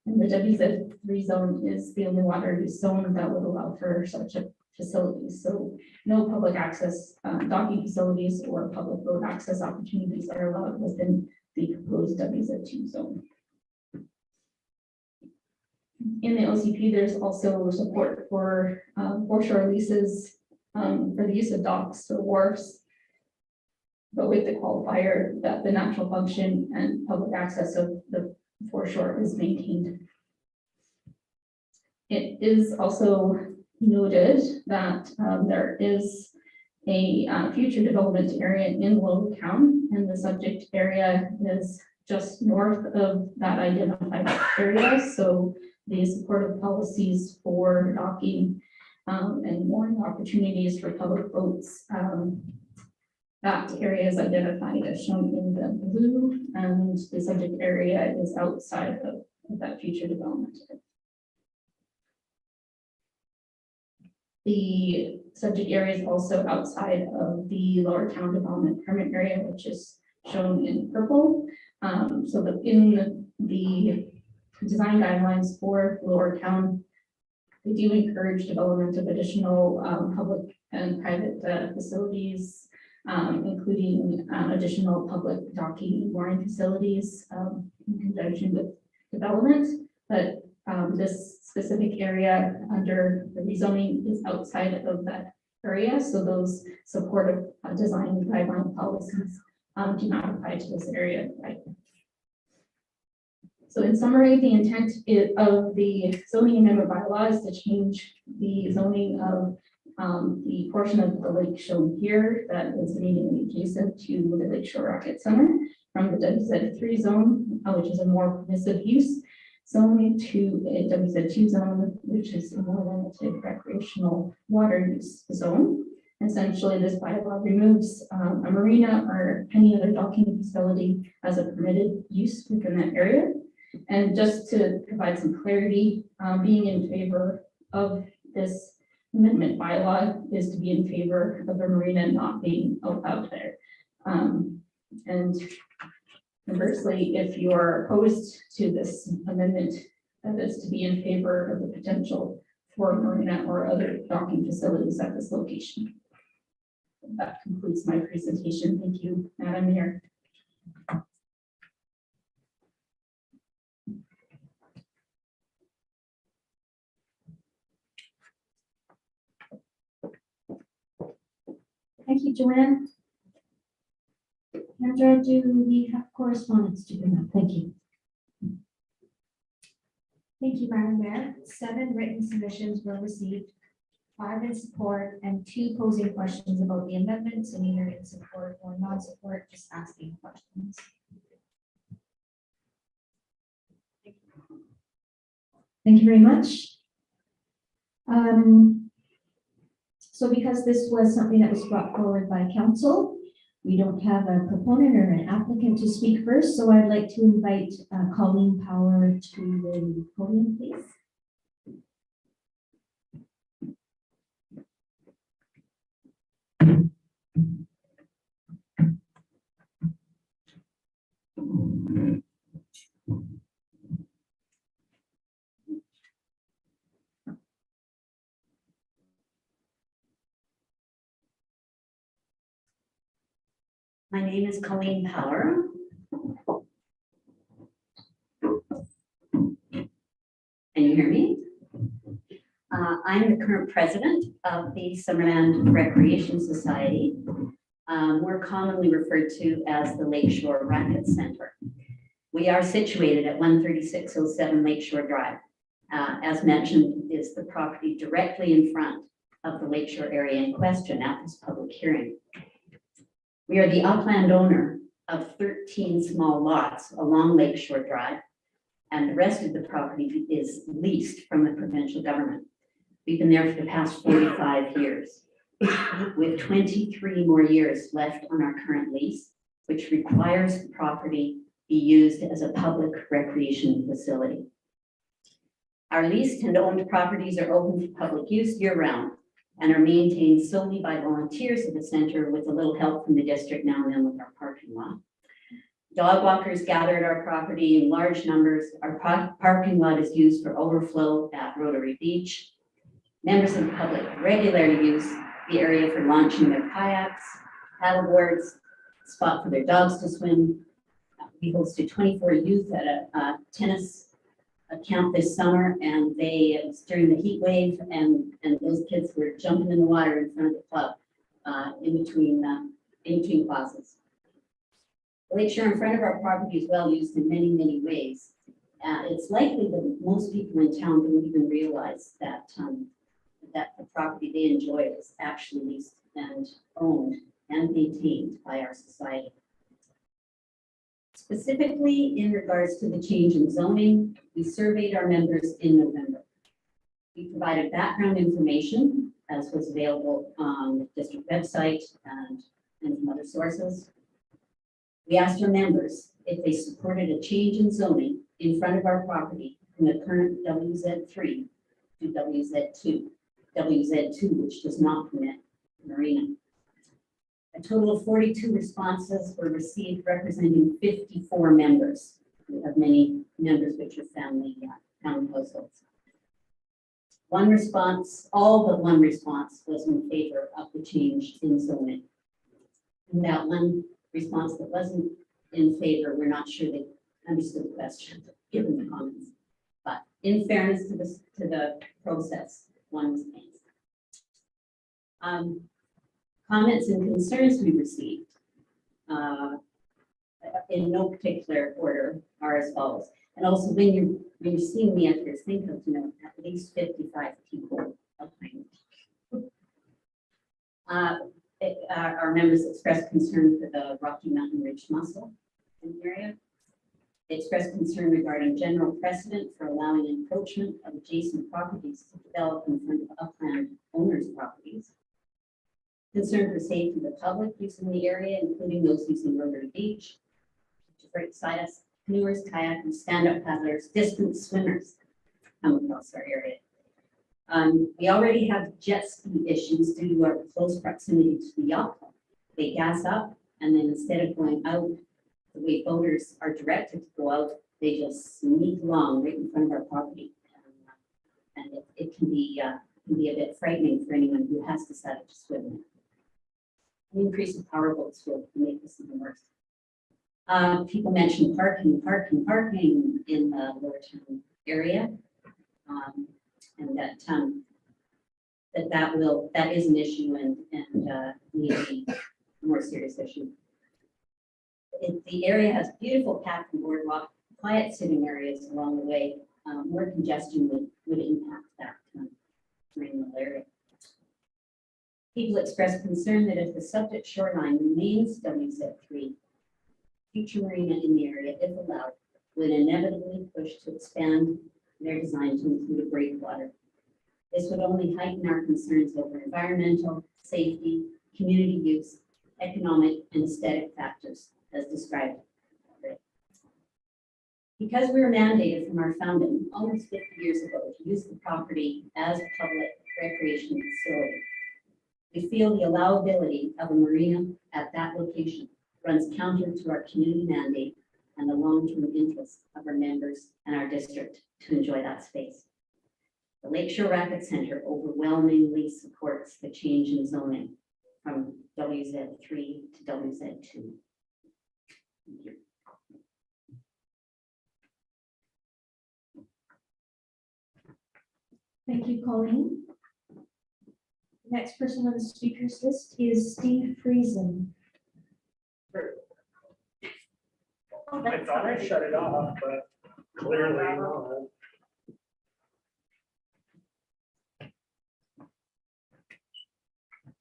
And the WZ3 zone is the only water use zone that would allow for such a facility. So no public access docking facilities or public boat access opportunities are allowed within the proposed WZ2 zone. In the OCP, there's also support for foreshore leases for the use of docks or wharfs, but with the qualifier that the natural function and public access of the foreshore is maintained. It is also noted that there is a future development area in Low Town, and the subject area is just north of that identified area. So the supportive policies for docking and mooring opportunities for public boats, that area is identified as shown in the blue, and the subject area is outside of that future development. The subject area is also outside of the Lower Town development permit area, which is shown in purple. So that in the design guidelines for Lower Town, they do encourage development of additional public and private facilities, including additional public docking and mooring facilities in conjunction with development. But this specific area under the rezoning is outside of that area. So those supportive design guideline policies do not apply to this area. Right? So in summary, the intent of the zoning amendment bylaw is to change the zoning of the portion of the lake shown here that is immediately adjacent to the Lakeshore Rocket Center from the WZ3 zone, which is a more permissive use zone, to a WZ2 zone, which is a more limited recreational water use zone. Essentially, this bylaw removes a marina or any other docking facility as a permitted use within that area. And just to provide some clarity, being in favor of this amendment bylaw is to be in favor of a marina not being out there. And conversely, if you are opposed to this amendment, that is to be in favor of the potential for a marina or other docking facilities at this location. That concludes my presentation. Thank you, Madam Mayor. Thank you, Joanne. Kendra, do we have correspondence to bring up? Thank you. Thank you, Madam Mayor. 7 written submissions were received, 5 in support and 2 posing questions about the amendments, and either in support or non-support, just asking questions. Thank you very much. So because this was something that was brought forward by council, we don't have a proponent or an applicant to speak first, so I'd like to invite Colleen Power to the podium, please. My name is Colleen Power. Can you hear me? I'm the current president of the Summerland Recreation Society. We're commonly referred to as the Lakeshore Racket Center. We are situated at 13607 Lakeshore Drive. As mentioned, is the property directly in front of the Lakeshore area in question at this public hearing. We are the upland owner of 13 small lots along Lakeshore Drive, and the rest of the property is leased from the provincial government. We've been there for the past 45 years, with 23 more years left on our current lease, which requires the property be used as a public recreation facility. Our leased and owned properties are open to public use year-round and are maintained solely by volunteers of the center with a little help from the district now and then with our parking lot. Dog walkers gather at our property in large numbers. Our parking lot is used for overflow at Rotary Beach. Members of the public regularly use the area for launching their kayaks, paddleboards, spot for their dogs to swim. We hosted 24 youth at a tennis camp this summer, and it was during the heat wave, and those kids were jumping in the water in front of the club in between classes. The lakeshore in front of our property is well used in many, many ways. It's likely that most people in town don't even realize that that the property they enjoy is actually leased and owned and maintained by our society. Specifically, in regards to the change in zoning, we surveyed our members in November. We provided background information as was available on the district website and from other sources. We asked our members if they supported a change in zoning in front of our property from the current WZ3 to WZ2, which does not permit marina. A total of 42 responses were received, representing 54 members. We have many members which are family households. One response, all but one response, was in favor of the change in zoning. And that one response that wasn't in favor, we're not sure they understood the question, given the comments. But in fairness to the process, one was made. Comments and concerns we received in no particular order are as follows. And also when you're seeing the entries, think of at least 55 people applying. Our members expressed concern for the Rocky Mountain Ridge mussel in the area. They expressed concern regarding general precedent for allowing encroachment of adjacent properties to develop in front of upland owners' properties. Concern for safety of the public using the area, including those using Rotary Beach, which is right beside us, canoers, kayakers, stand-up paddlers, distance swimmers come across our area. We already have jet ski issues due to our close proximity to the yacht club. They gas up, and then instead of going out the way boaters are directed to go out, they just sneak along right in front of our property. And it can be a bit frightening for anyone who has decided to swim. An increase of power boats will make this even worse. People mentioned parking in the Lower Town area. And that is an issue and maybe a more serious issue. The area has beautiful path and boardwalk, quiet sitting areas along the way. More congestion would impact that marine area. People expressed concern that if the subject shoreline remains WZ3, future marina in the area, if allowed, would inevitably push to expand their design to include a breakwater. This would only heighten our concerns over environmental, safety, community use, economic, and aesthetic factors, as described. Because we were mandated from our founding almost 50 years ago to use the property as a public recreation facility, we feel the allowability of a marina at that location runs counter to our community mandate and the long-term interests of our members and our district to enjoy that space. The Lakeshore Rapid Center overwhelmingly supports the change in zoning from WZ3 to WZ2. Thank you. Thank you, Colleen. Next person on the speakers list is Steve Friesen. I thought I shut it off, but clearly not.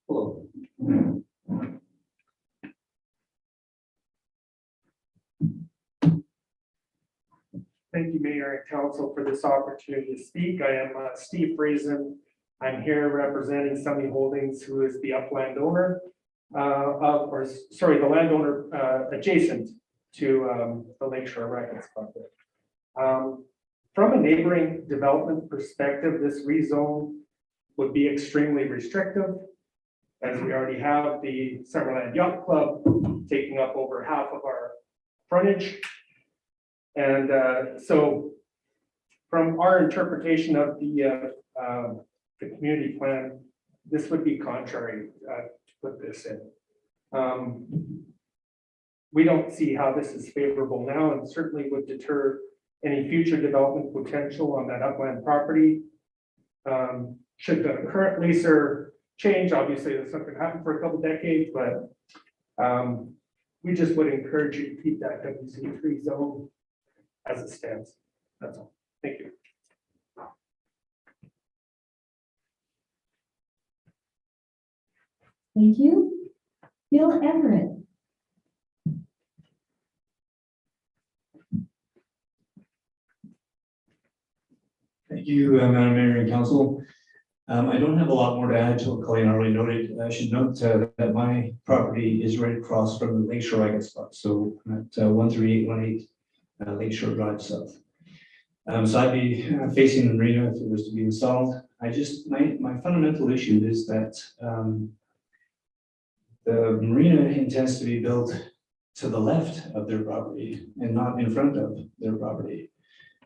Hello. Thank you, Mayor and Council, for this opportunity to speak. I am Steve Friesen. I'm here representing Summit Holdings, who is the upland owner the landowner adjacent to the Lakeshore Rapids project. From a neighboring development perspective, this rezone would be extremely restrictive, as we already have the Summerland Yacht Club taking up over half of our frontage. And so from our interpretation of the community plan, this would be contrary to put this in. We don't see how this is favorable now and certainly would deter any future development potential on that upland property. Should the current leaser change, obviously that's not going to happen for a couple decades, but we just would encourage you to keep that WZ3 zone as it stands. That's all. Thank you. Thank you. Bill Everett. Thank you, Madam Mayor and Council. I don't have a lot more to add to what Colleen already noted. I should note that my property is right across from the Lakeshore Racket Spot, so at 13818 Lakeshore Drive South. So I'd be facing the marina if it was to be installed. My fundamental issue is that the marina intends to be built to the left of their property and not in front of their property.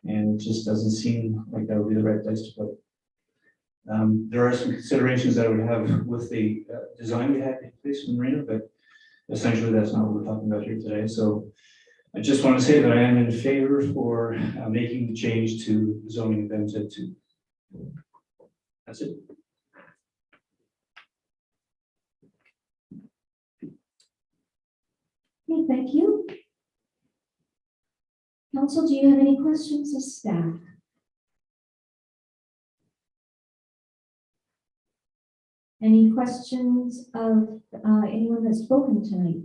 And it just doesn't seem like that would be the right place to put it. There are some considerations that I would have with the design we had in place for the marina, but essentially that's not what we're talking about here today. So I just want to say that I am in favor for making the change to zoning of MZ2. That's it. Okay, thank you. Council, do you have any questions of staff? Any questions of anyone that's spoken tonight?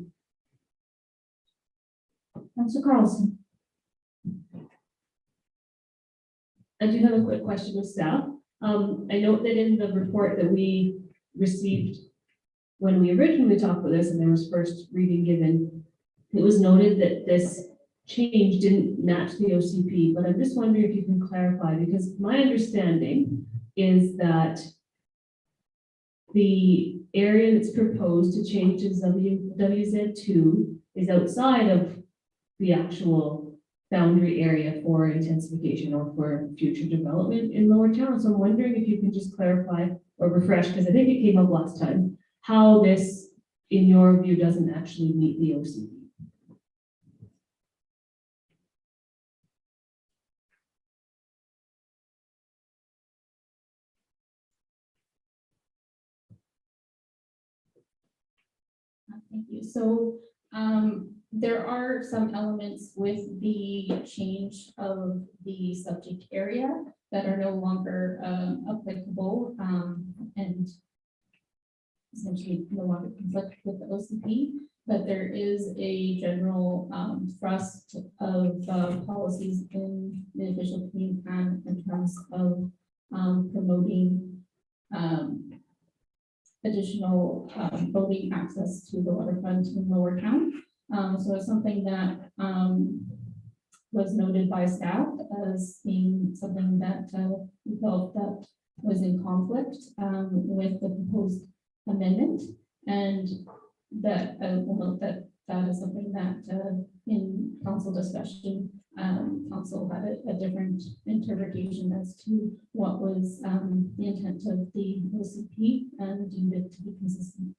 Council Carlson. I do have a quick question of staff. I note that in the report that we received when we originally talked about this and there was first reading given, it was noted that this change didn't match the OCP, but I'm just wondering if you can clarify, because my understanding is that the area that's proposed to change to WZ2 is outside of the actual boundary area for intensification or for future development in Lower Town. So I'm wondering if you can just clarify or refresh, because I think it came up last time, how this, in your view, doesn't actually meet the OCP. Thank you. So there are some elements with the change of the subject area that are no longer applicable and essentially no longer conflict with the OCP, but there is a general thrust of policies in the official community plan in terms of promoting additional boating access to the waterfront in Lower Town. So it's something that was noted by staff as being something that we felt that was in conflict with the proposed amendment, and that we'll note that that is something that in council discussion, council had a different interpretation as to what was the intent of the OCP and deemed it to be consistent.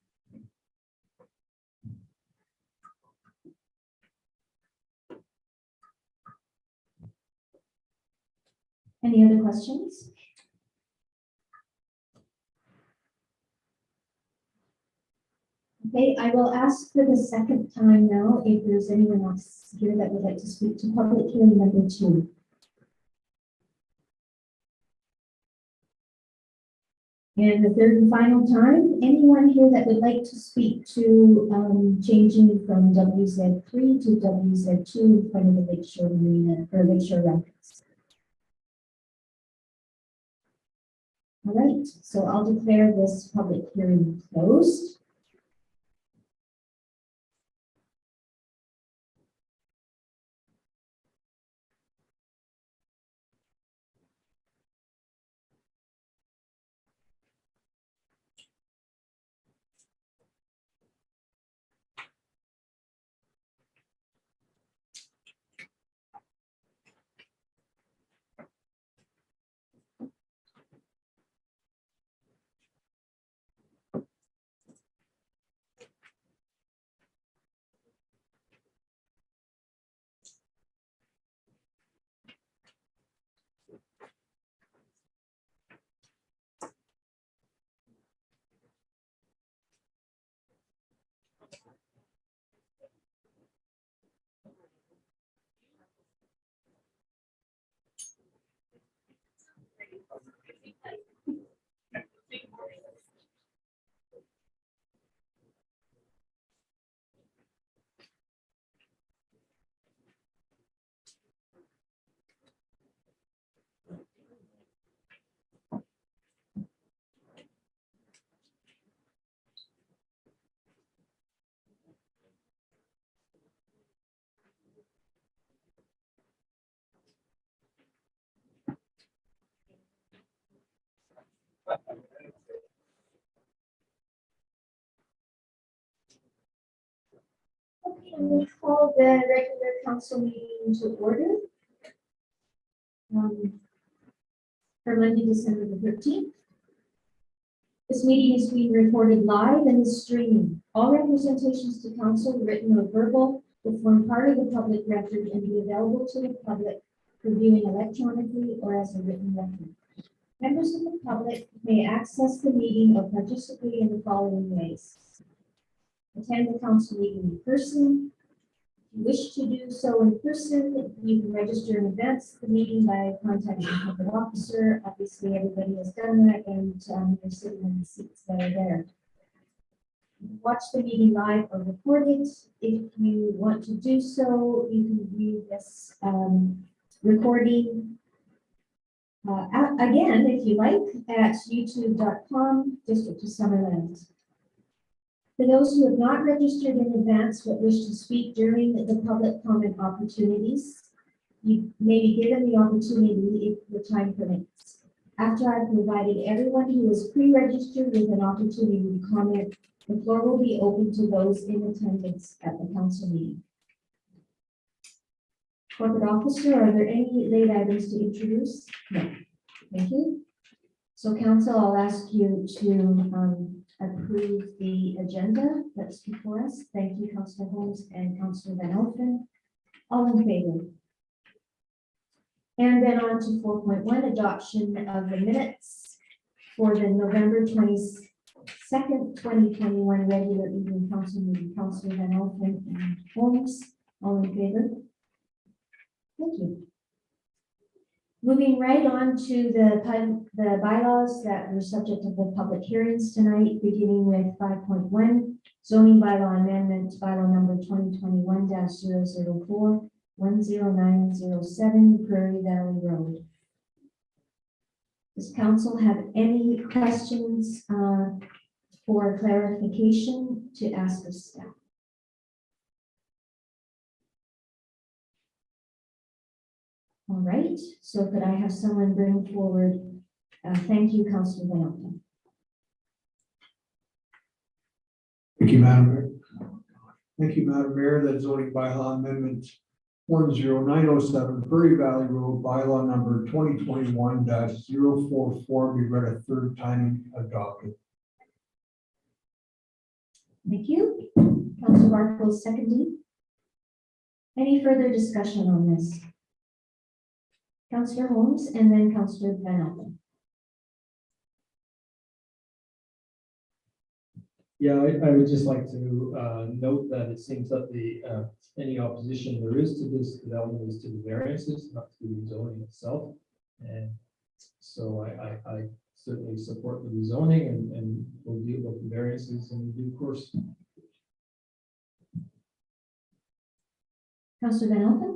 Any other questions? Okay, I will ask for the second time now if there's anyone else here that would like to speak to public hearing number 2. And the third and final time, anyone here that would like to speak to changing from WZ3 to WZ2 in front of the Lakeshore Marina or Lakeshore Rapids? All right, so I'll declare this public hearing closed. Okay, I'm going to call the regular council meeting to order. For Monday, December the 13th. This meeting is being recorded live and is streaming. All representations to council, written or verbal, will form part of the public record and be available to the public for viewing electronically or as a written record. Members of the public may access the meeting or participate in the following ways. Attend the council meeting in person. If you wish to do so in person, you can register in advance of the meeting by contacting the public officer. Obviously, everybody has done that, and they're sitting in the seats that are there. Watch the meeting live or record it. If you want to do so, you can view this recording again, if you like, at youtube.com, District of Summerland. For those who have not registered in advance but wish to speak during the public comment opportunities, you may be given the opportunity if the time permits. After I've provided everyone who is pre-registered with an opportunity to comment, the floor will be open to those in attendance at the council meeting. Corporate officer, are there any late items to introduce? No. Thank you. So council, I'll ask you to approve the agenda that's before us. Thank you, Councillor Holmes and Councillor Van Elfen. All in favor? And then on to 4.1, adoption of the minutes for the November 22nd, 2021 regular evening council meeting. Councillor Van Elfen and Holmes, all in favor? Thank you. Moving right on to the bylaws that were subject of the public hearings tonight, beginning with 5.1, zoning bylaw amendment, bylaw number 2021-004, 10907 Prairie Valley Road. Does council have any questions for clarification to ask of staff? All right, so could I have someone bring forward, thank you, Councillor Van Elfen. Thank you, Madam Mayor. Thank you, Madam Mayor. That zoning bylaw amendment 10907 Prairie Valley Road, bylaw number 2021-044 be read a third time and adopted. Thank you. Councillor Barco seconding. Any further discussion on this? Councillor Holmes and then Councillor Van Elfen. Yeah, I would just like to note that it seems that the any opposition there is to this development is to the variances, not to the zoning itself. And so I certainly support the rezoning and will deal with the variances in due course. Councillor Van Elfen.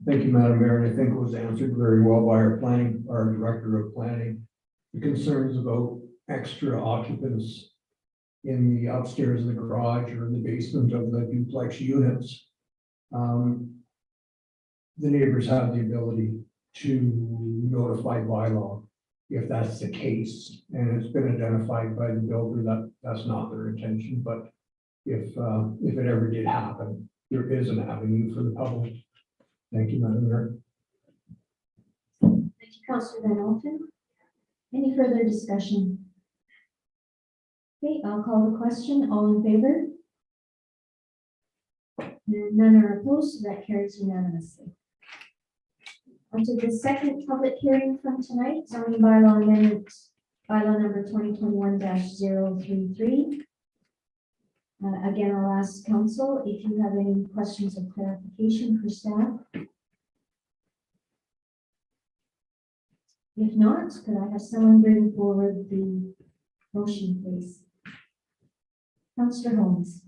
Thank you, Madam Mayor. And I think it was answered very well by our director of planning. The concerns about extra occupants in the upstairs of the garage or in the basement of the duplex units. The neighbors have the ability to notify bylaw if that's the case, and it's been identified by the builder that that's not their intention, but if it ever did happen, there is an avenue for the public. Thank you, Madam Mayor. Thank you, Councillor Van Elfen. Any further discussion? Okay, I'll call the question. All in favor? And none are opposed, so that carries unanimously. On to the second public hearing from tonight, zoning bylaw amendment, bylaw number 2021-033. Again, I'll ask council if you have any questions of clarification for staff. If not, could I have someone bring forward the motion, please? Councillor Holmes.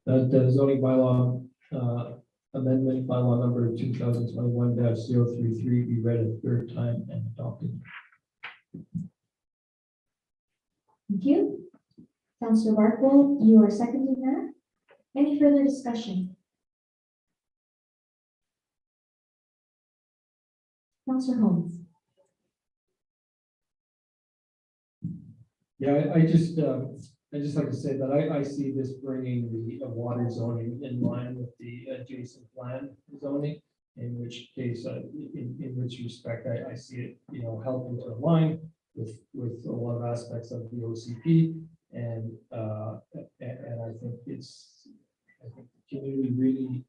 The zoning bylaw amendment, bylaw number 2021-033 be read a third time and adopted. Thank you. Councillor Barco, you are seconding that. Any further discussion? Councillor Holmes. Yeah, I just like to say that I see this bringing the water zoning in line with the adjacent land zoning, in which case, in which respect I see it, helping to align with a lot of aspects of the OCP, and I think the community really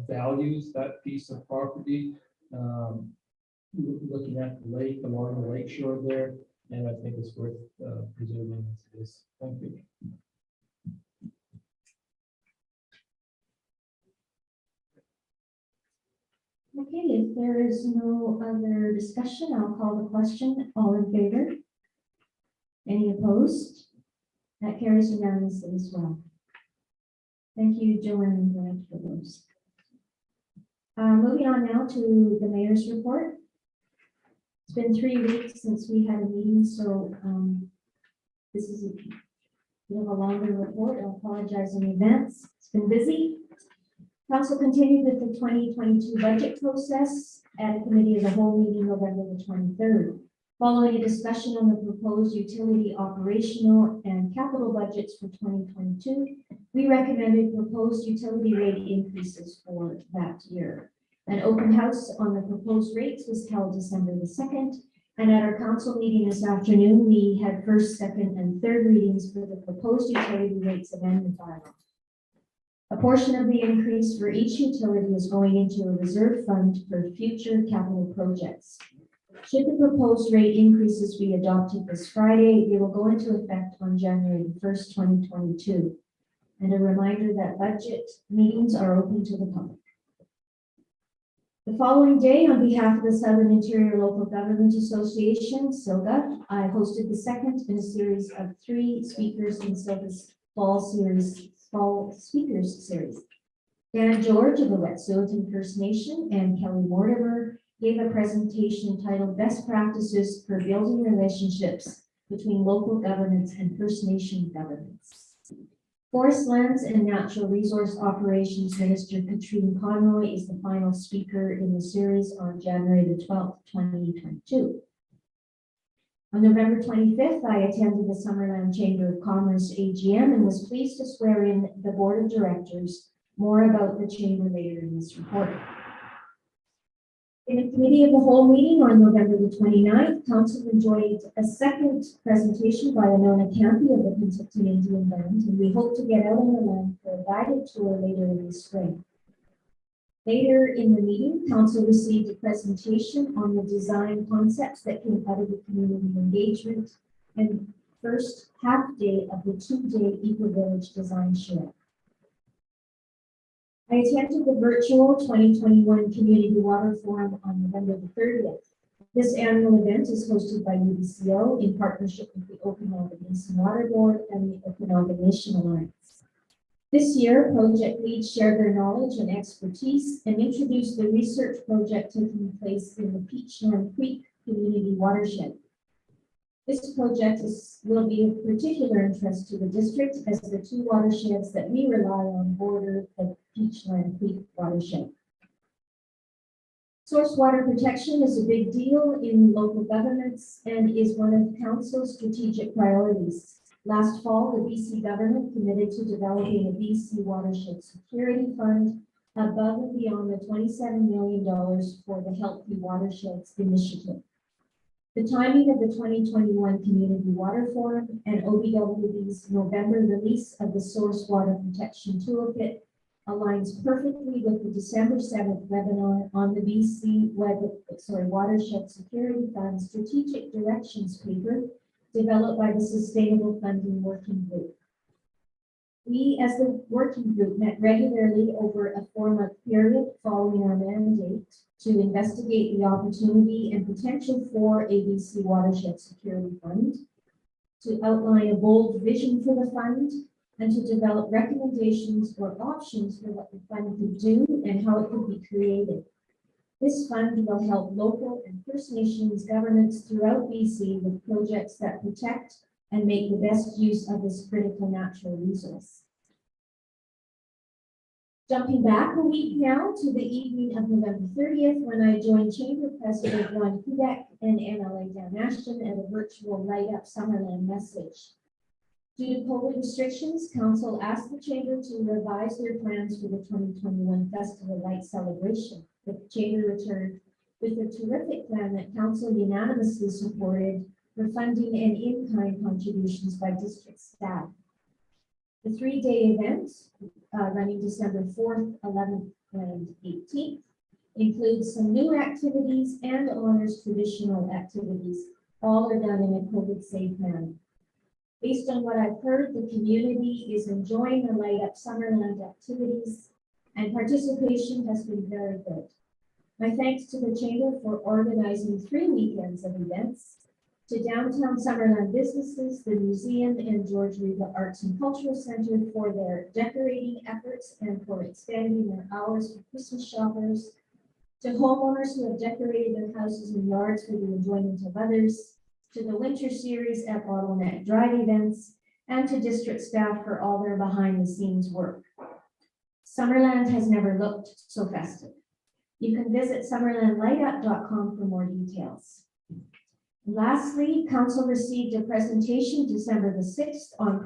values that piece of property. Looking at the lake, along the lake shore there, and I think it's worth preserving as it is. Thank you. Okay, if there is no other discussion, I'll call the question. All in favor? Any opposed? That carries unanimously as well. Thank you, Joanne and Grant, for those. Moving on now to the mayor's report. It's been 3 weeks since we had a meeting, so This is a little longer report. I apologize in advance. It's been busy. Council continued with the 2022 budget process at a committee of the whole meeting November the 23rd. Following a discussion on the proposed utility operational and capital budgets for 2022, we recommended proposed utility rate increases for that year. An open house on the proposed rates was held December the 2nd, and at our council meeting this afternoon, we had first, second, and third readings for the proposed utility rates amendment bylaw. A portion of the increase for each utility is going into a reserve fund for future capital projects. Should the proposed rate increases be adopted this Friday, they will go into effect on January 1st, 2022. And a reminder that budget meetings are open to the public. The following day, on behalf of the Southern Interior Local Government Association, SILGA, I hosted the second in a series of 3 speakers in SILGA's fall speakers series. Dana George of the Wet'suwet'en First Nation and Kelly Mortimer gave a presentation titled Best Practices for Building Relationships Between Local Governments and First Nation Governments. Forest Lands and Natural Resource Operations Minister Katrine Conroy is the final speaker in the series on January the 12th, 2022. On November 25th, I attended the Summerland Chamber of Commerce AGM and was pleased to swear in the board of directors. More about the chamber later in this report. In a committee of the whole meeting on November the 29th, council enjoyed a second presentation by Anona Campi of the Penticton Indian Band, and we hope to get out on the land for a guided tour later in the spring. Later in the meeting, council received a presentation on the design concepts that came out of the community engagement and first half day of the 2-day Eco Village Design Show. I attended the virtual 2021 Community Water Forum on November the 30th. This annual event is hosted by UBCO in partnership with the Okanagan Basin Water Board and the Okanagan Nation Alliance. This year, project leads shared their knowledge and expertise and introduced the research project taking place in the Peachland Creek Community Watershed. This project will be of particular interest to the district as the 2 watersheds that we rely on border the Peachland Creek watershed. Source water protection is a big deal in local governments and is one of council's strategic priorities. Last fall, the BC government committed to developing a BC watershed security fund above and beyond the $27 million for the Healthy Watersheds initiative. The timing of the 2021 Community Water Forum and OBWB's November release of the Source Water Protection Toolkit aligns perfectly with the December 7th webinar on the BC Watershed Security Fund Strategic Directions paper developed by the Sustainable Funding Working Group. We, as the working group, met regularly over a 4-month period following our mandate to investigate the opportunity and potential for ABC Watershed Security Fund, to outline a bold vision for the fund, and to develop recommendations or options for what the fund could do and how it could be created. This fund will help local and First Nations governments throughout BC with projects that protect and make the best use of this critical natural resource. Jumping back a week now to the evening of November 30th, when I joined Chamber President Ron Kubek and MLA Dan Ashton at a virtual Light Up Summerland message. Due to COVID restrictions, Council asked the Chamber to revise their plans for the 2021 Festival Light celebration. The Chamber returned with a terrific plan that Council unanimously supported for funding and in-kind contributions by district staff. The 3-day event, running December 4th, 11th, and 18th, includes some new activities and honors traditional activities. All are done in a COVID-safe manner. Based on what I've heard, the community is enjoying the Light Up Summerland activities, and participation has been very good. My thanks to the Chamber for organizing 3 weekends of events, to Downtown Summerland businesses, the museum, and George Riva Arts and Cultural Center for their decorating efforts and for expanding their hours for Christmas shoppers, to homeowners who have decorated their houses and yards for the enjoyment of others, to the winter series at Bottleneck Drive events, and to district staff for all their behind-the-scenes work. Summerland has never looked so festive. You can visit summerlandlightup.com for more details. Lastly, council received a presentation December the 6th on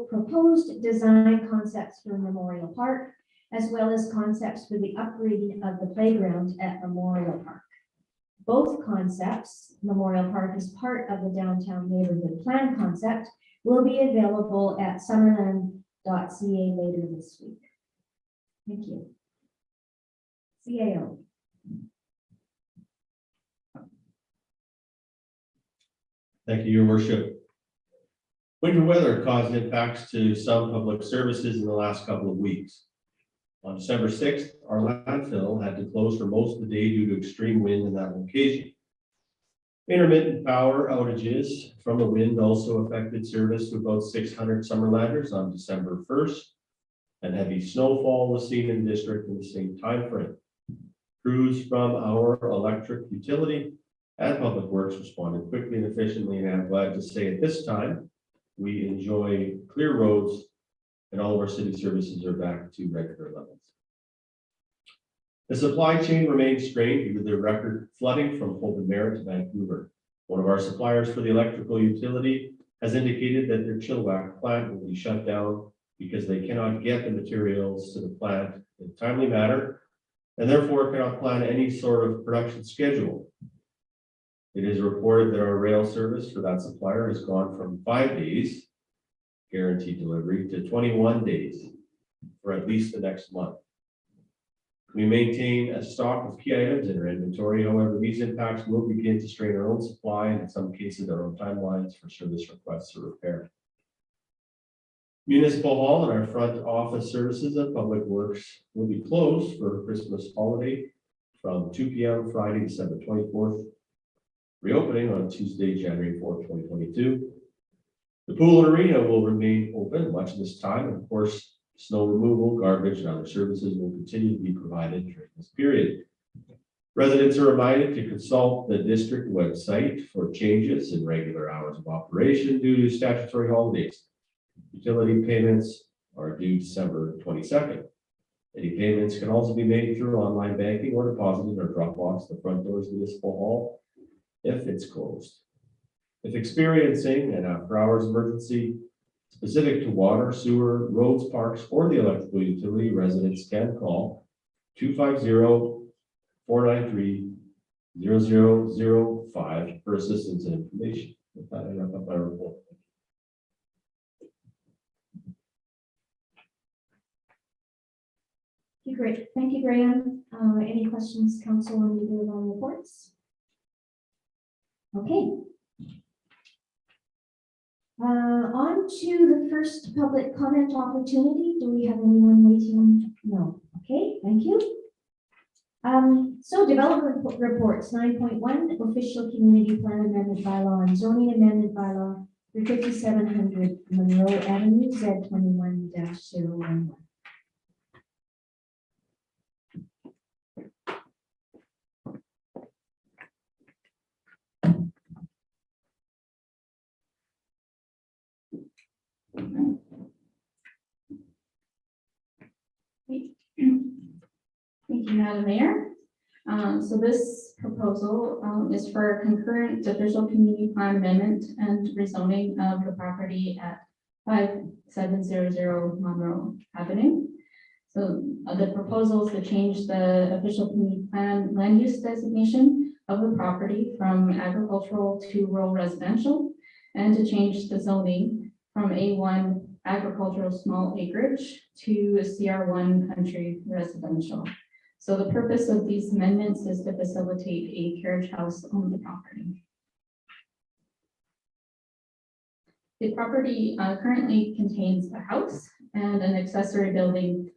proposed design concepts for Memorial Park, as well as concepts for the upgrading of the playground at Memorial Park. Both concepts, Memorial Park is part of the downtown neighborhood plan concept, will be available at summerland.ca later this week. Thank you. CAO. Thank you, Your Worship. Winter weather caused impacts to some public services in the last couple of weeks. On December 6th, our landfill had to close for most of the day due to extreme wind in that location. Intermittent power outages from the wind also affected service to about 600 Summerlanders on December 1st, and heavy snowfall was seen in the district in the same time frame. Crews from our electric utility and Public Works responded quickly and efficiently, and I'm glad to say at this time, we enjoy clear roads and all of our city services are back to regular levels. The supply chain remains strained due to the record flooding from Holden Merritt to Vancouver. One of our suppliers for the electrical utility has indicated that their Chilliwack plant will be shut down because they cannot get the materials to the plant in a timely manner and therefore cannot plan any sort of production schedule. It is reported that our rail service for that supplier has gone from 5 days guaranteed delivery to 21 days for at least the next month. We maintain a stock of key items in our inventory. However, these impacts will begin to strain our own supply and in some cases our own timelines for service requests or repair. Municipal Hall and our front office services at Public Works will be closed for Christmas holiday from 2 p.m. Friday, December 24th, reopening on Tuesday, January 4th, 2022. The pool and arena will remain open much of this time, and of course, snow removal, garbage, and other services will continue to be provided during this period. Residents are reminded to consult the district website for changes in regular hours of operation due to statutory holidays. Utility payments are due December 22nd. Any payments can also be made through online banking or deposited or dropped off the front doors of the Municipal Hall if it's closed. If experiencing an after-hours emergency specific to water, sewer, roads, parks, or the electrical utility, residents can call 250-493-0005 for assistance and information. With that, I wrap up my report. Great. Thank you, Graham. Any questions, council, on either of our reports? Okay. On to the first public comment opportunity. Do we have anyone waiting? No. Okay, thank you. So development reports 9.1 official community plan amendment bylaw and zoning amendment bylaw for 5700 Monroe Avenue, Z21-011. Thank you, Madam Mayor. So this proposal is for a concurrent official community plan amendment and rezoning of the property at 5700 Monroe Avenue. So the proposal is to change the official community plan land use designation of the property from agricultural to rural residential, and to change the zoning from A1 agricultural small acreage to CR1 country residential. So the purpose of these amendments is to facilitate a carriage house on the property. The property currently contains a house and an accessory building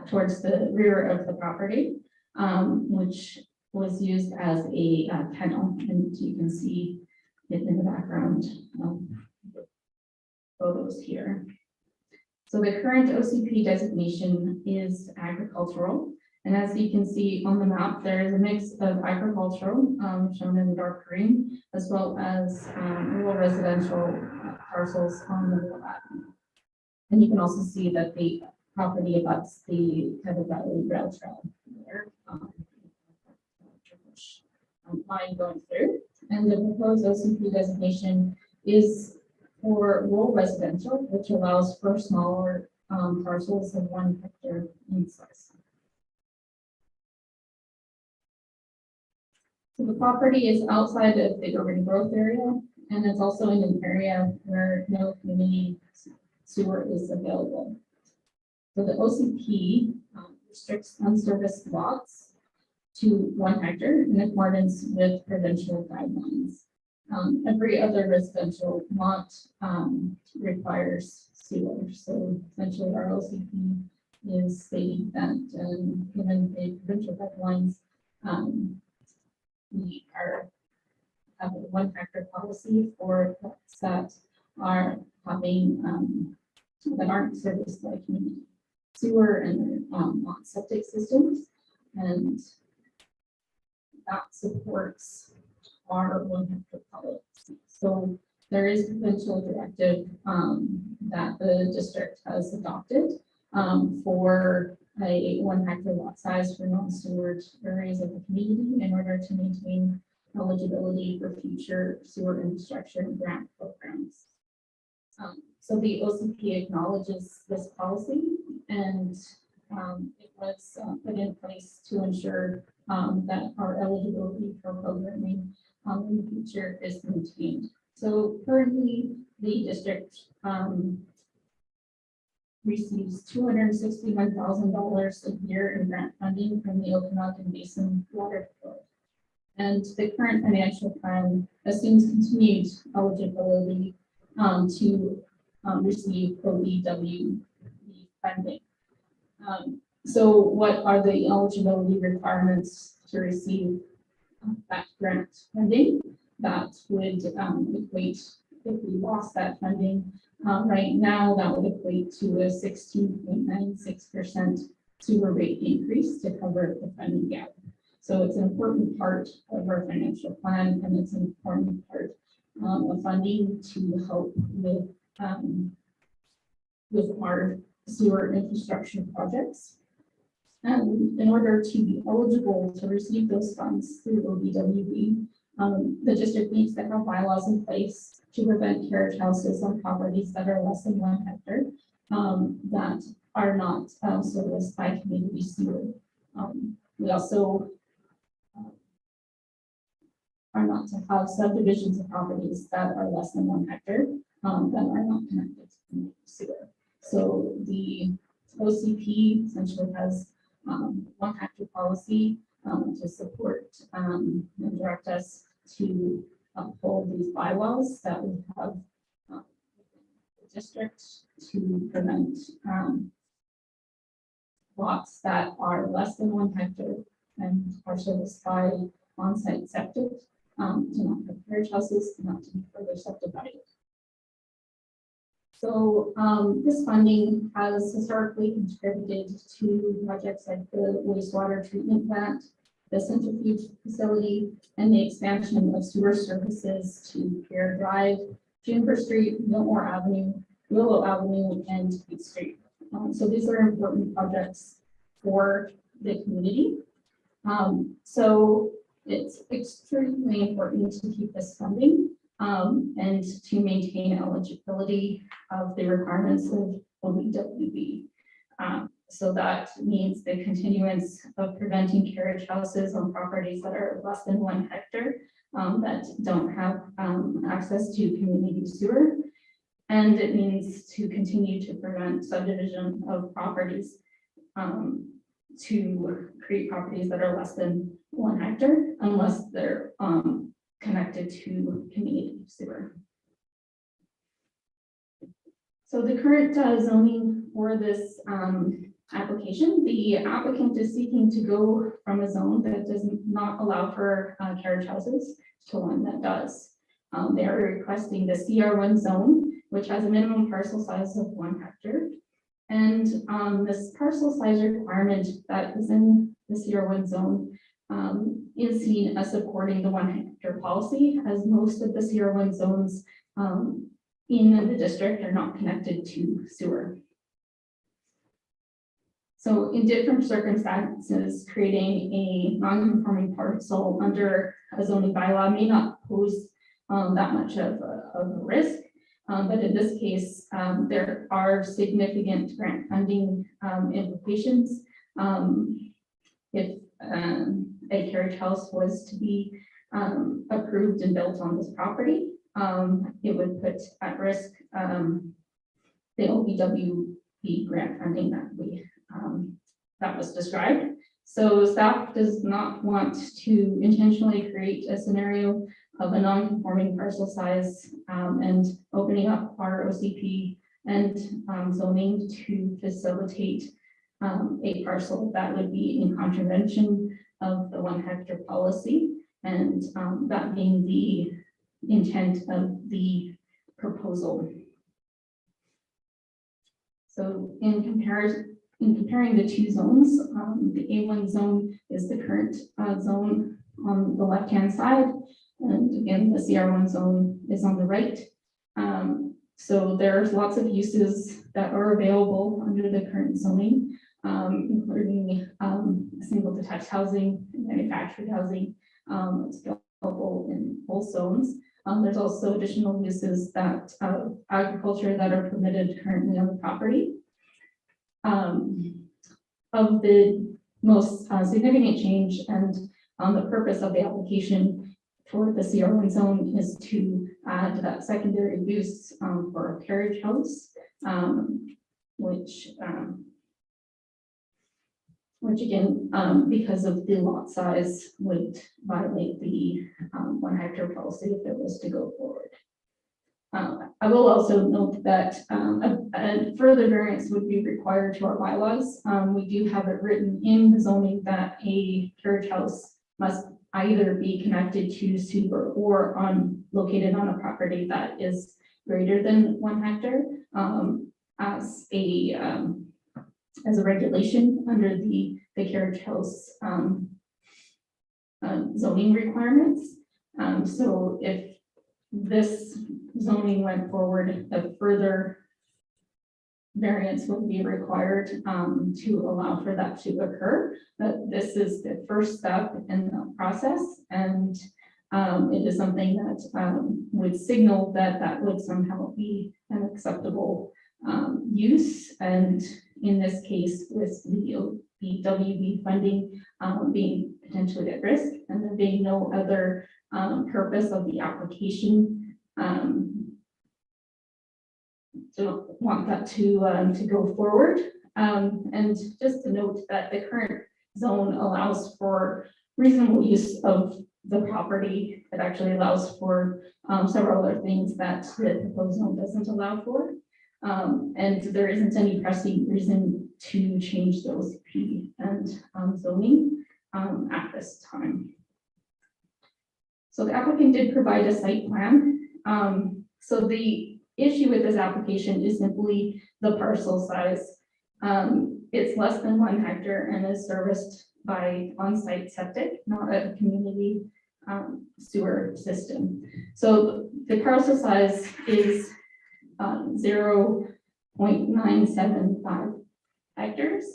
towards the rear of the property, which was used as a kennel, and you can see it in the background photos here. So the current OCP designation is agricultural, And as you can see on the map, there is a mix of agricultural, shown in the dark green, as well as rural residential parcels on the Middle Avenue. And you can also see that the property abuts the Kettle Valley Rail Trail there. Line going through, and the proposed OCP designation is for rural residential, which allows for smaller parcels of 1 hectare in size. So the property is outside of the urban growth area, and it's also in an area where no community sewer is available. So the OCP restricts unserviced lots to 1 hectare in accordance with provincial guidelines. Every other residential lot requires sewer. So essentially our OCP is stating that given the provincial guidelines, we have a 1 hectare policy for lots that are having that aren't serviced by community sewer and not septic systems, and that supports our 1 hectare policy. So there is provincial directive that the district has adopted for a 1 hectare lot size for non-sewered areas of the community in order to maintain eligibility for future sewer infrastructure and grant programs. So the OCP acknowledges this policy, and it was put in place to ensure that our eligibility for programming in the future is maintained. So currently, the district receives $261,000 a year in grant funding from the Okanagan Basin Water Board. And the current financial plan assumes continued eligibility to receive OEW funding. So what are the eligibility requirements to receive that grant funding? That would equate, if we lost that funding, right now, that would equate to a 16.96% sewer rate increase to cover the funding gap. So it's an important part of our financial plan, and it's an important part of funding to help with our sewer infrastructure projects. And in order to be eligible to receive those funds through OBWB, the district needs to have bylaws in place to prevent carriage houses on properties that are less than 1 hectare that are not serviced by community sewer. We also are not to have subdivisions of properties that are less than 1 hectare that are not connected to community sewer. So the OCP essentially has 1 hectare policy to support and direct us to uphold these bylaws that we have the district to prevent lots that are less than 1 hectare and are serviced by on-site septic to not have carriage houses, not to be further subdivided. So this funding has historically contributed to projects like the wastewater treatment plant, the centrifuge facility, and the expansion of sewer services to Pierre Drive, Juniper Street, Millmore Avenue, Willow Avenue, and Peach Street. So these are important projects for the community. So it's extremely important to keep this funding and to maintain eligibility of the requirements of OBWB. So that means the continuance of preventing carriage houses on properties that are less than 1 hectare that don't have access to community sewer. And it means to continue to prevent subdivision of properties to create properties that are less than 1 hectare unless they're connected to community sewer. So the current zoning for this application, the applicant is seeking to go from a zone that does not allow for carriage houses to one that does. They are requesting the CR1 zone, which has a minimum parcel size of 1 hectare. And this parcel size requirement that is in the CR1 zone is seen as supporting the 1 hectare policy, as most of the CR1 zones in the district are not connected to sewer. So in different circumstances, creating a non-conforming parcel under a zoning bylaw may not pose that much of a risk. But in this case, there are significant grant funding implications. If a carriage house was to be approved and built on this property, it would put at risk the OBWB grant funding that was described. So staff does not want to intentionally create a scenario of a non-conforming parcel size and opening up our OCP and zoning to facilitate a parcel that would be in contravention of the 1 hectare policy, and that being the intent of the proposal. So in comparing the two zones, the A1 zone is the current zone on the left-hand side, and again, the CR1 zone is on the right. So there's lots of uses that are available under the current zoning, including single detached housing, manufactured housing. It's available in both zones. There's also additional uses that agriculture that are permitted currently on the property. Of the most significant change and the purpose of the application for the CR1 zone is to add that secondary use for a carriage house, which again, because of the lot size, would violate the 1 hectare policy if it was to go forward. I will also note that a further variance would be required to our bylaws. We do have it written in the zoning that a carriage house must either be connected to sewer or located on a property that is greater than 1 hectare as a regulation under the carriage house zoning requirements. So if this zoning went forward, a further variance would be required to allow for that to occur. But this is the first step in the process, and it is something that would signal that that would somehow be an acceptable use. And in this case, with the WB funding being potentially at risk, and there being no other purpose of the application, don't want that to go forward. And just to note that the current zone allows for reasonable use of the property. It actually allows for several other things that the proposed zone doesn't allow for. And there isn't any pressing reason to change the OCP and zoning at this time. So the applicant did provide a site plan. So the issue with this application is simply the parcel size. It's less than 1 hectare and is serviced by on-site septic, not a community sewer system. So the parcel size is 0.975 hectares.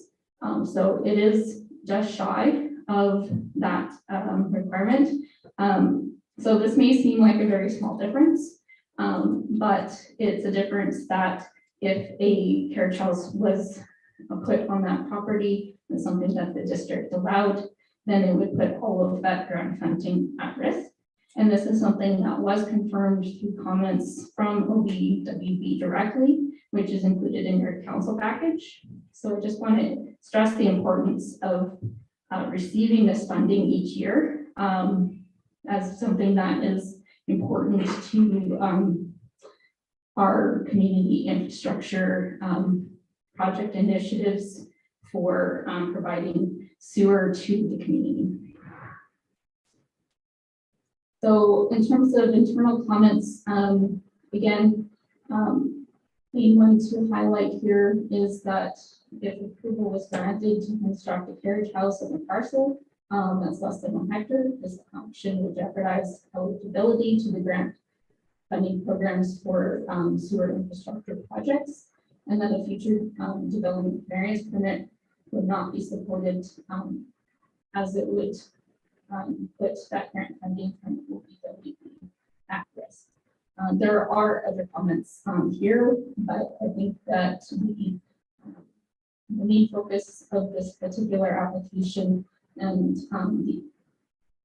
So it is just shy of that requirement. So this may seem like a very small difference, but it's a difference that if a carriage house was put on that property and something that the district allowed, then it would put all of that grant funding at risk. And this is something that was confirmed through comments from OBWB directly, which is included in your council package. So I just want to stress the importance of receiving this funding each year as something that is important to our community infrastructure project initiatives for providing sewer to the community. So in terms of internal comments, again, main one to highlight here is that if approval was granted to construct a carriage house on a parcel that's less than 1 hectare, this option would jeopardize eligibility to the grant funding programs for sewer infrastructure projects, and that a future development variance permit would not be supported as it would put that grant funding from OPWP at risk. There are other comments here, but I think that the main focus of this particular application and the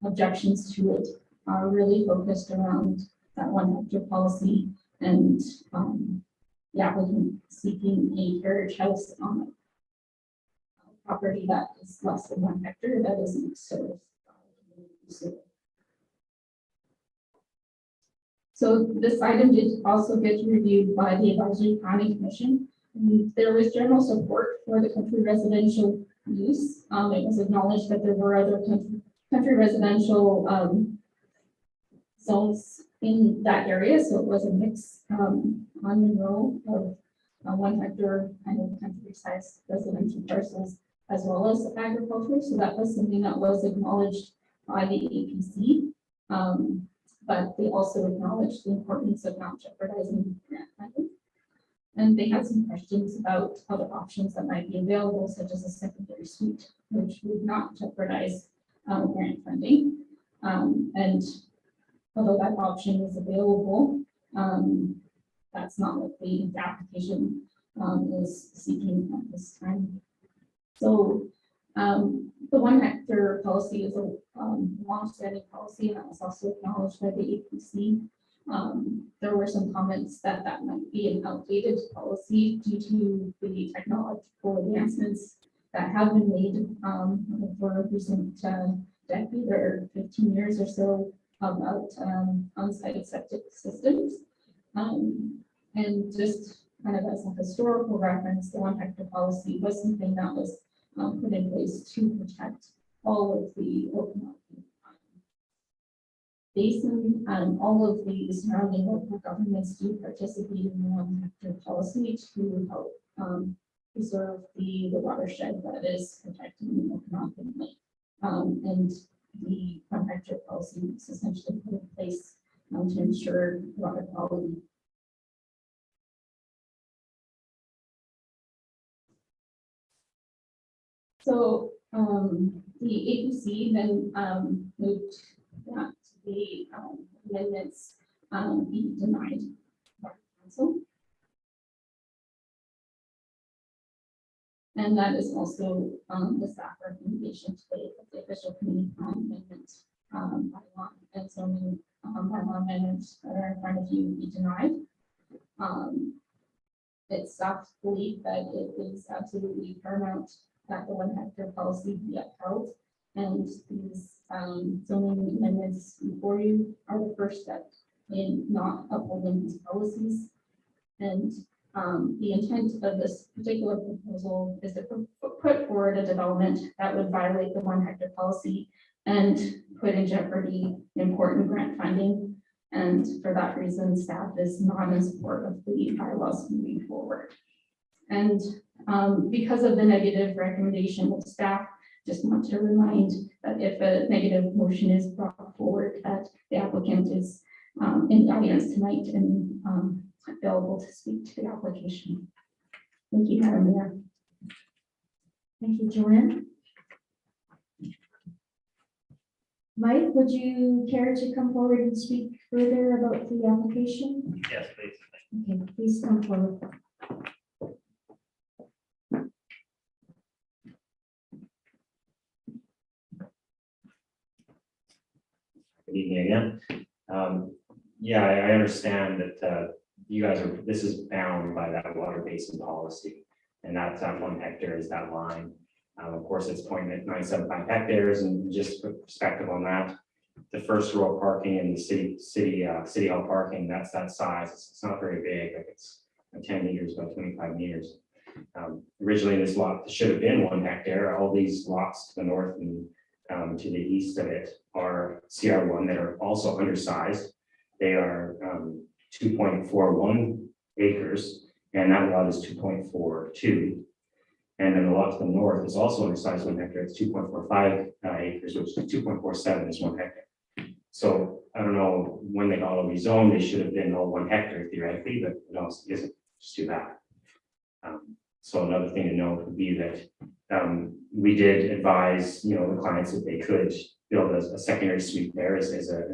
objections to it are really focused around that 1 hectare policy and the applicant seeking a carriage house on a property that is less than 1 hectare that isn't served. So this item did also get reviewed by the Advisory Planning Commission. There was general support for the country residential use. It was acknowledged that there were other country residential zones in that area, so it was a mix on Monroe of 1 hectare kind of country-sized residential parcels as well as agriculture. So that was something that was acknowledged by the APC. But they also acknowledged the importance of not jeopardizing grant funding. And they had some questions about other options that might be available, such as a secondary suite, which would not jeopardize grant funding. And although that option is available, that's not what the application is seeking at this time. So the 1 hectare policy is a long-standing policy, and that was also acknowledged by the APC. There were some comments that that might be an outdated policy due to the technological advancements that have been made over recent decade or 15 years or so about on-site septic systems. And just kind of as a historical reference, the 1 hectare policy was something that was put in place to protect all of the Okanagan basin, and all of the surrounding local governments do participate in the 1 hectare policy to help preserve the watershed that is protecting the Okanagan Lake. And the 1 hectare policy is essentially put in place to ensure water quality. So the APC then moved that the amendments be denied by council. And that is also the staff recommendation today of the official community plan amendment bylaw and zoning bylaw amendments that are in front of you be denied. It's staff's belief that it is absolutely paramount that the 1 hectare policy be upheld, and these zoning amendments before you are the first step in not upholding these policies. And the intent of this particular proposal is to put forward a development that would violate the 1 hectare policy and put in jeopardy important grant funding. And for that reason, staff is not in support of the bylaws moving forward. And because of the negative recommendation of staff, just want to remind that if a negative motion is brought forward, that the applicant is in the audience tonight and available to speak to the application. Thank you, Madam Mayor. Thank you, Joanne. Mike, would you care to come forward and speak further about the application? Yes, please. Okay, please come forward. Good evening again. Yeah, I understand that you guys are, this is bound by that water basin policy. And that's that 1 hectare is that line. Of course, it's 0.975 hectares, and just for perspective on that, the first row of parking in the city hall parking, that's that size. It's not very big, like it's 10 meters, about 25 meters. Originally, this lot should have been 1 hectare. All these lots to the north and to the east of it are CR1 that are also undersized. They are 2.41 acres, and that lot is 2.42. And then the lot to the north is also undersized 1 hectare, it's 2.45 acres, which is 2.47 is 1 hectare. So I don't know when they got all rezoned, they should have been all 1 hectare theoretically, but no, it isn't, just too bad. So another thing to note would be that we did advise, the clients that they could build a secondary suite there as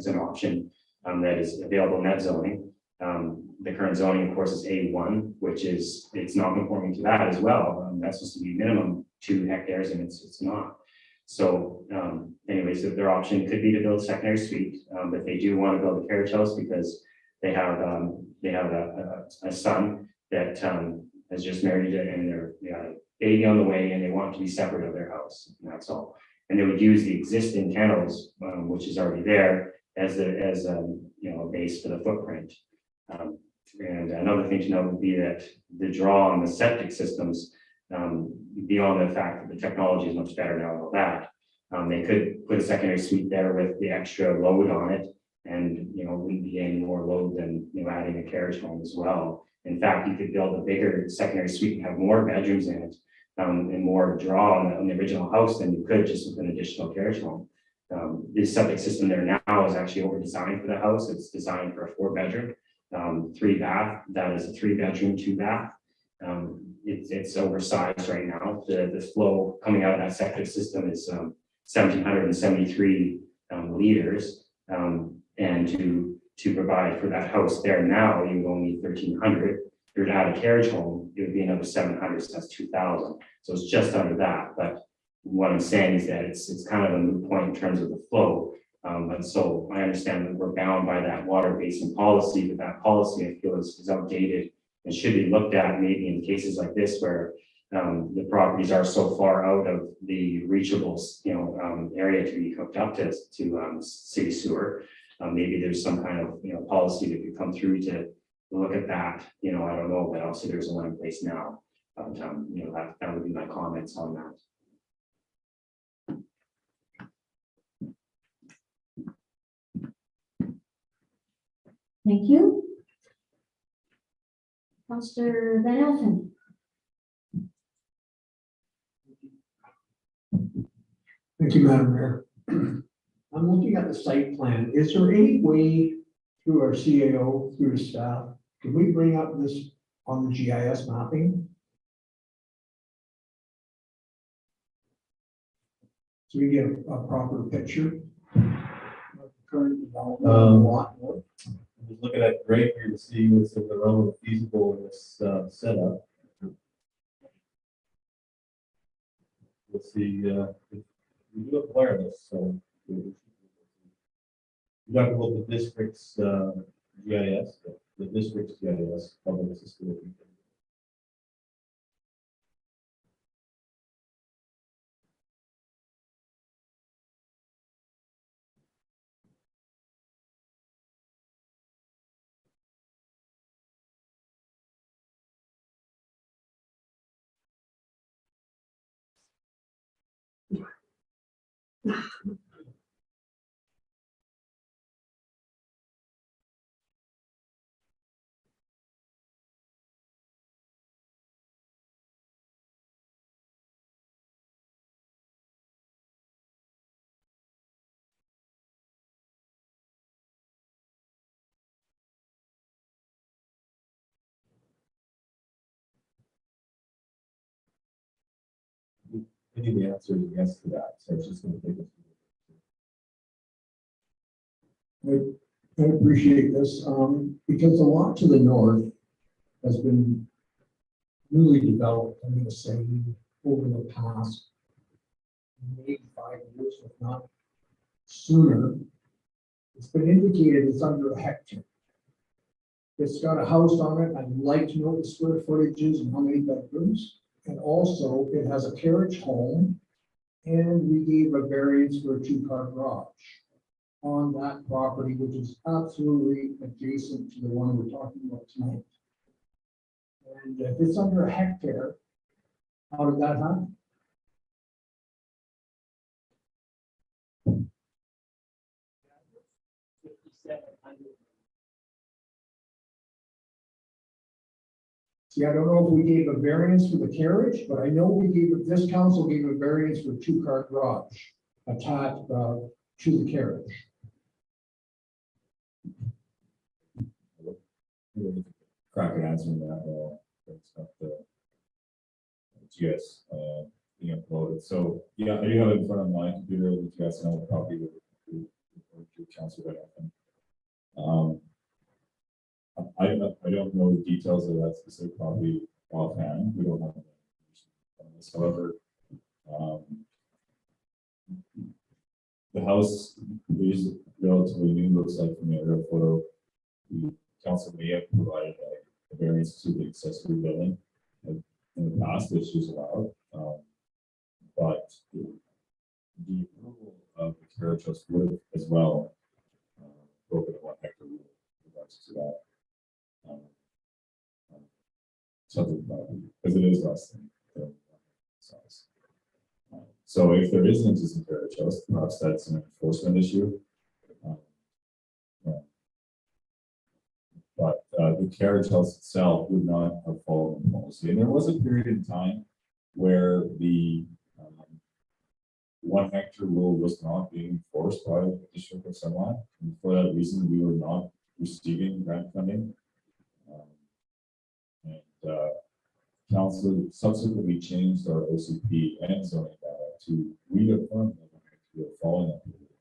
an option that is available in that zoning. The current zoning, of course, is A1, which is, it's not conforming to that as well. That's supposed to be minimum 2 hectares and it's not. So anyways, their option could be to build a secondary suite, but they do want to build a carriage house because they have a son that has just married and they got a baby on the way and they want to be separate of their house. And that's all. And they would use the existing kennels, which is already there, as a base for the footprint. And another thing to note would be that the draw on the septic systems, beyond the fact that the technology is much better now and all that, they could put a secondary suite there with the extra load on it, and wouldn't be any more load than adding a carriage home as well. In fact, you could build a bigger secondary suite and have more bedrooms in it, and more draw on the original house than you could just with an additional carriage home. The septic system there now is actually over designed for the house. It's designed for a 4-bedroom, 3-bath. That is a 3-bedroom, 2-bath. It's oversized right now. The flow coming out of that septic system is 1,773 liters, and to provide for that house there now, you would only need 1,300. If you were to add a carriage home, it would be another 700, so that's 2,000. So it's just under that. But what I'm saying is that it's kind of a moot point in terms of the flow. But so I understand that we're bound by that water basin policy, but that policy I feel is outdated and should be looked at maybe in cases like this where the properties are so far out of the reachable, area to be hooked up to city sewer. Maybe there's some kind of, policy that could come through to look at that. I don't know, but obviously there's one in place now. But that would be my comments on that. Thank you. Councillor Van Elfen. Thank you, Madam Mayor. I'm looking at the site plan. Is there any way through our CAO, through the staff, can we bring up this on the GIS mapping? So we get a proper picture of the current development of the lot. I'm just looking at right here to see what's in the realm of feasible in this setup. Let's see, we do have wireless, so you got to look at the district's GIS, the district's GIS, public assisted. I think the answer is yes to that, so it's just going to take us. I appreciate this, because the lot to the north has been really developed, I'm going to say, over the past maybe 5 years, if not sooner. It's been indicated it's under a hectare. It's got a house on it. I'd like to know what the square footage is and how many bedrooms. And also it has a carriage home, and we gave a variance for a 2-car garage on that property, which is absolutely adjacent to the one we're talking about tonight. And if it's under a hectare, how did that happen? See, I don't know if we gave a variance for the carriage, but I know we gave, this council gave a variance for two-car garage attached to the carriage. Crack at answering that, it's not the GS, being uploaded. So, yeah, I do have it in front of my computer, the GS, and I'll copy to council that happen. I don't know the details of that specific property offhand. We don't have that information on this. However, the house is relatively new, looks like from the aerial photo. The council may have provided a variance to the accessory building in the past, which is allowed. But the approval of the carriage house would have as well broken the 1 hectare rule in regards to that. Subject property, because it is less than the size. So if there is an existing carriage house, perhaps that's an enforcement issue. But the carriage house itself would not have followed the policy. And there was a period in time where the 1 hectare rule was not being enforced by the District of Summerland. And for that reason, we were not receiving grant funding. Council subsequently changed our OCP and zoning data to reaffirm the 1 hectare rule following that period.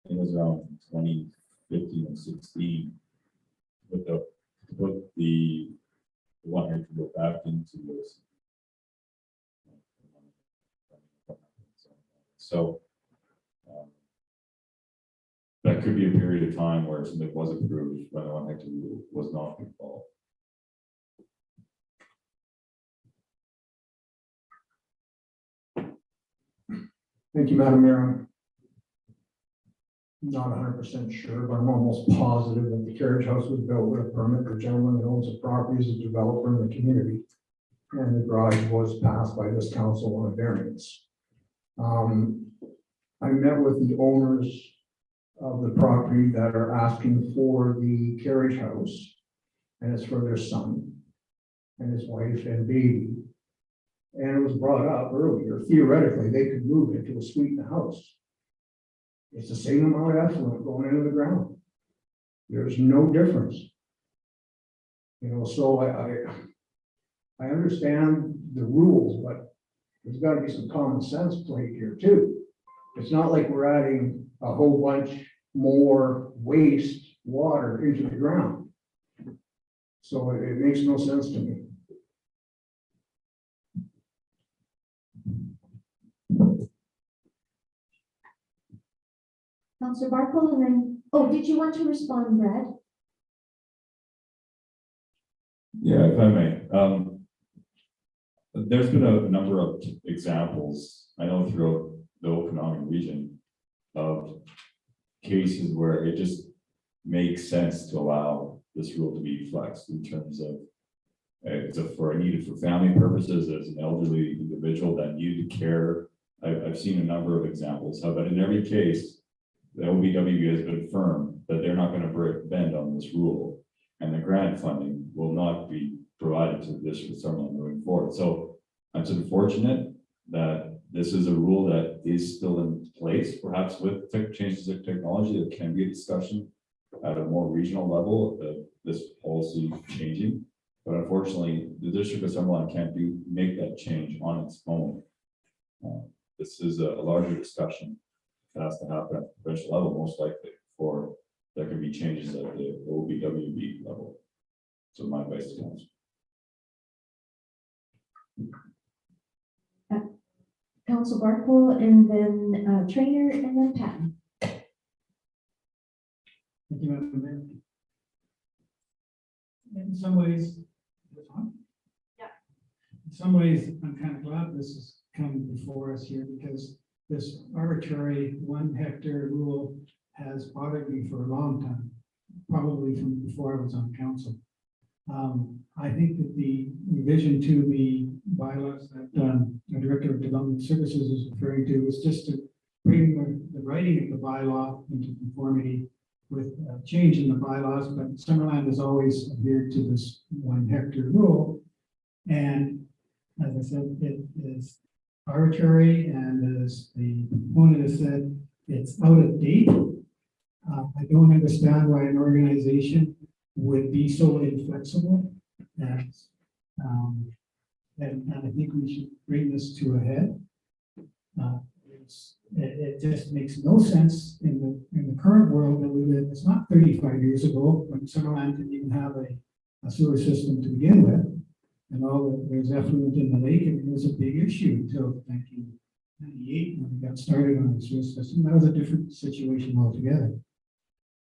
It was around 2015 and 16. Put the 1 hectare rule back into this. So that could be a period of time where something was approved when the 1 hectare rule was not being followed. Thank you, Madam Mayor. I'm not 100% sure, but I'm almost positive that the carriage house was built with a permit. The gentleman that owns the property is a developer in the community. And the garage was passed by this council on a variance. I met with the owners of the property that are asking for the carriage house. And it's for their son and his wife and baby. And it was brought up earlier, theoretically, they could move into a suite in the house. It's the same amount of effluent going into the ground. There's no difference. You know, so I understand the rules, but there's got to be some common sense played here too. It's not like we're adding a whole bunch more waste water into the ground. So it makes no sense to me. Councillor Barkle, and then, oh, did you want to respond, Brad? Yeah, if I may. There's been a number of examples, I know throughout the Okanagan region, of cases where it just makes sense to allow this rule to be flexed in terms of it's needed for family purposes, as an elderly individual that needed care. I've seen a number of examples how that in every case, the OBW has been firm that they're not going to bend on this rule, and the grant funding will not be provided to the District of Summerland moving forward. So I'm sort of fortunate that this is a rule that is still in place, perhaps with changes of technology. There can be a discussion at a more regional level of this policy changing. But unfortunately, the District of Summerland can't make that change on its own. This is a larger discussion that has to happen at the provincial level, most likely, before there can be changes at the OBWB level. So my advice to council. Council Barkle, and then Trainer, and then Patton. Thank you, Madam Mayor. In some ways, in some ways, I'm kind of glad this has come before us here, because this arbitrary 1 hectare rule has bothered me for a long time, probably from before I was on council. I think that the revision to the bylaws that the Director of Development Services is referring to is just to bring the writing of the bylaw into conformity with change in the bylaws, but Summerland has always adhered to this 1 hectare rule. And as I said, it is arbitrary, and as the opponent has said, it's out of date. I don't understand why an organization would be so inflexible. And, and I think we should bring this to a head. It just makes no sense in the current world that we live. It's not 35 years ago when Summerland didn't even have a sewer system to begin with. And all that there's effluent in the lake, and it was a big issue until 1998 when we got started on the sewer system. That was a different situation altogether.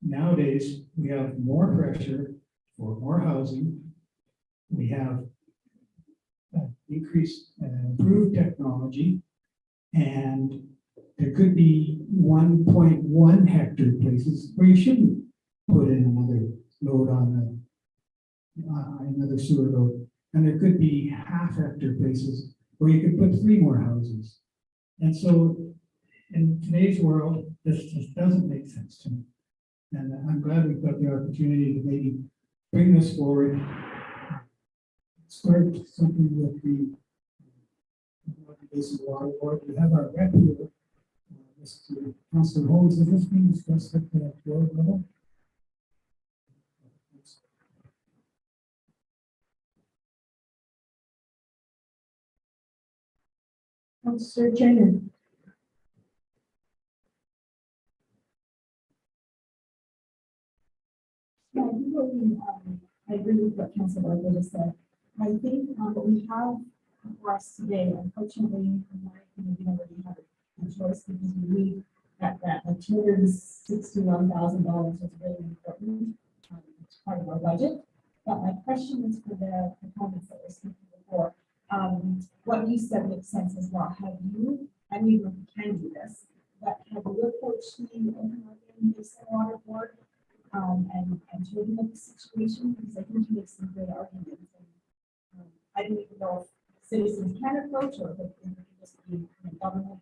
Nowadays, we have more pressure for more housing. We have increased and improved technology, and there could be 1.1 hectare places where you shouldn't put in another load on another sewer load. And there could be half hectare places where you could put 3 more houses. And so in today's world, this just doesn't make sense to me. And I'm glad we've got the opportunity to maybe bring this forward, start something with the Basin Water Board. We have our rep here, Mr. Councilor Holmes. Is this being discussed at the board level? Councillor Jenner. Yeah, I agree with what Councilor Bartlett just said. I think what we have for us today, unfortunately, in my opinion, we don't really have a choice because we read that $261,000 is really important. It's part of our budget. But my question is for the comments that were speaking before. What you said makes sense as well. Have you, I mean, we can do this, but have you approached the Okanagan Basin Water Board and told them of the situation? Because I think you make some good arguments. And, I don't even know if citizens can approach or if it can just be government.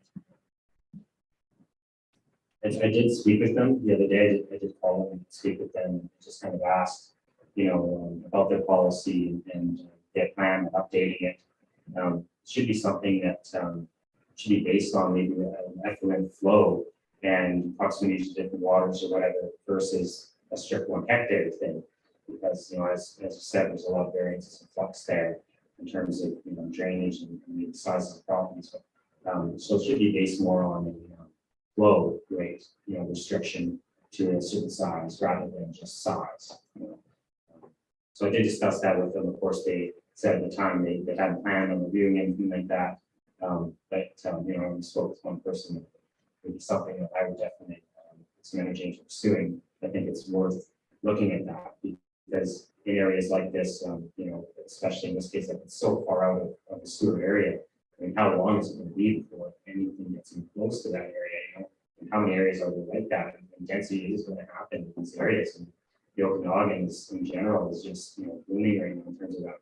I did speak with them the other day. I did call them and speak with them and just kind of asked, about their policy and their plan of updating it. Should be something that should be based on maybe an effluent flow and proximity to different waters or whatever versus a strict 1 hectare thing. Because, as you said, there's a lot of variances and flux there in terms of, drainage and the size of the properties. So it should be based more on the flow rate, restriction to a certain size rather than just size. So I did discuss that with them. Of course, they said at the time they hadn't planned on reviewing anything like that. But I only spoke with one person. It would be something that I would definitely put some energy into pursuing. I think it's worth looking at that because in areas like this, especially in this case, like it's so far out of the sewer area. I mean, how long is it going to be before anything gets even close to that area? And how many areas are there like that? And density is going to happen in these areas. And the Okanagans in general is just booming right now in terms of that.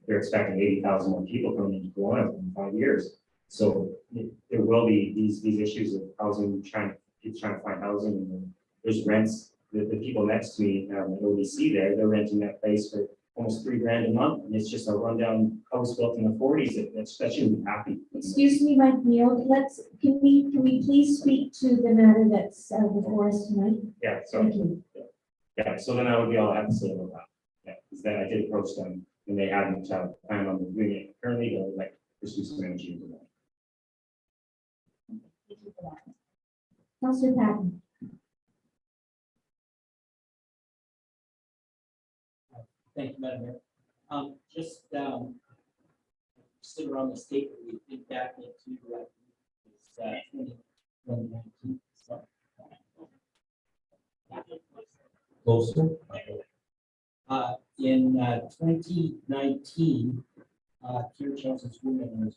They're expecting 80,000 more people coming into Kelowna in 5 years. So there will be these issues of housing, trying to find housing. And there's rents. The people next to me at ODC there, they're renting that place for almost $3,000 a month, and it's just a rundown house built in the 40s. That shouldn't be happy. Excuse me, Mike Neal, can we please speak to the matter that's before us tonight? Yeah, sorry. Thank you. Yeah, so then that would be all I have to say about that. Yeah, because then I did approach them and they hadn't planned on doing it currently, but I would like to pursue some energy into that. Thank you for that. Councillor Patton. Thank you, Madam Mayor. Just sit around the state, we think back into 2019. So, Closer. In 2019, Carriage House is women.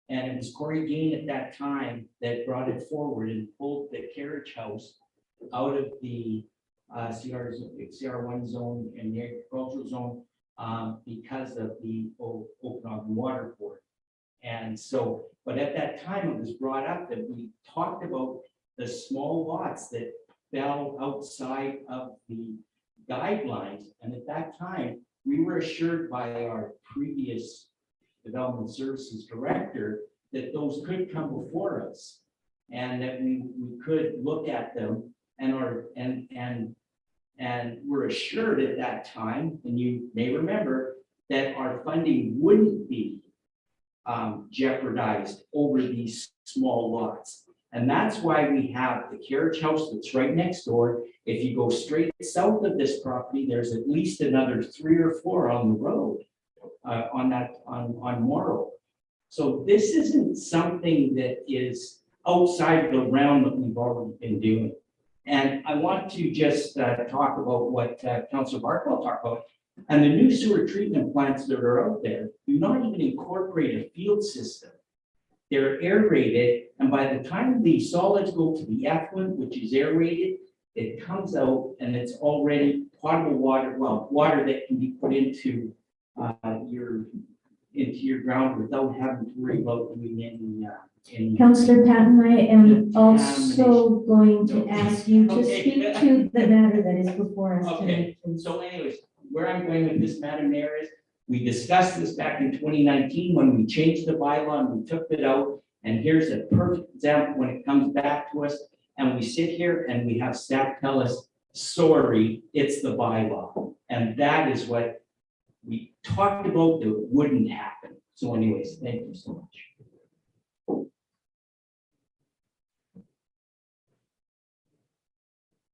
And it was Corey Gain at that time that brought it forward and pulled the Carriage House out of the CR1 zone and the agricultural zone because of the Okanagan Water Board. And so, but at that time it was brought up that we talked about the small lots that fell outside of the guidelines. And at that time, we were assured by our previous development services director that those could come before us and that we could look at them and we're assured at that time, and you may remember, that our funding wouldn't be jeopardized over these small lots. And that's why we have the carriage house that's right next door. If you go straight south of this property, there's at least another 3 or 4 on the road on Morrow. So this isn't something that is outside the realm that we've already been doing. And I want to just talk about what Councillor Barkwell talked about. And the new sewer treatment plants that are out there do not even incorporate a field system. They're aerated, and by the time the solids go to the effluent, which is aerated, it comes out and it's already potable water, well, water that can be put into your ground without having to worry about doing any. Councillor Patton, I am also going to ask you to Okay. speak to the matter that is before us Okay, tonight, please. so anyways, where I'm going with this, Madam Mayor, is we discussed this back in 2019 when we changed the bylaw and we took it out. And here's a perfect example when it comes back to us and we sit here and we have staff tell us, sorry, it's the bylaw. And that is what we talked about that wouldn't happen. So anyways, thank you so much.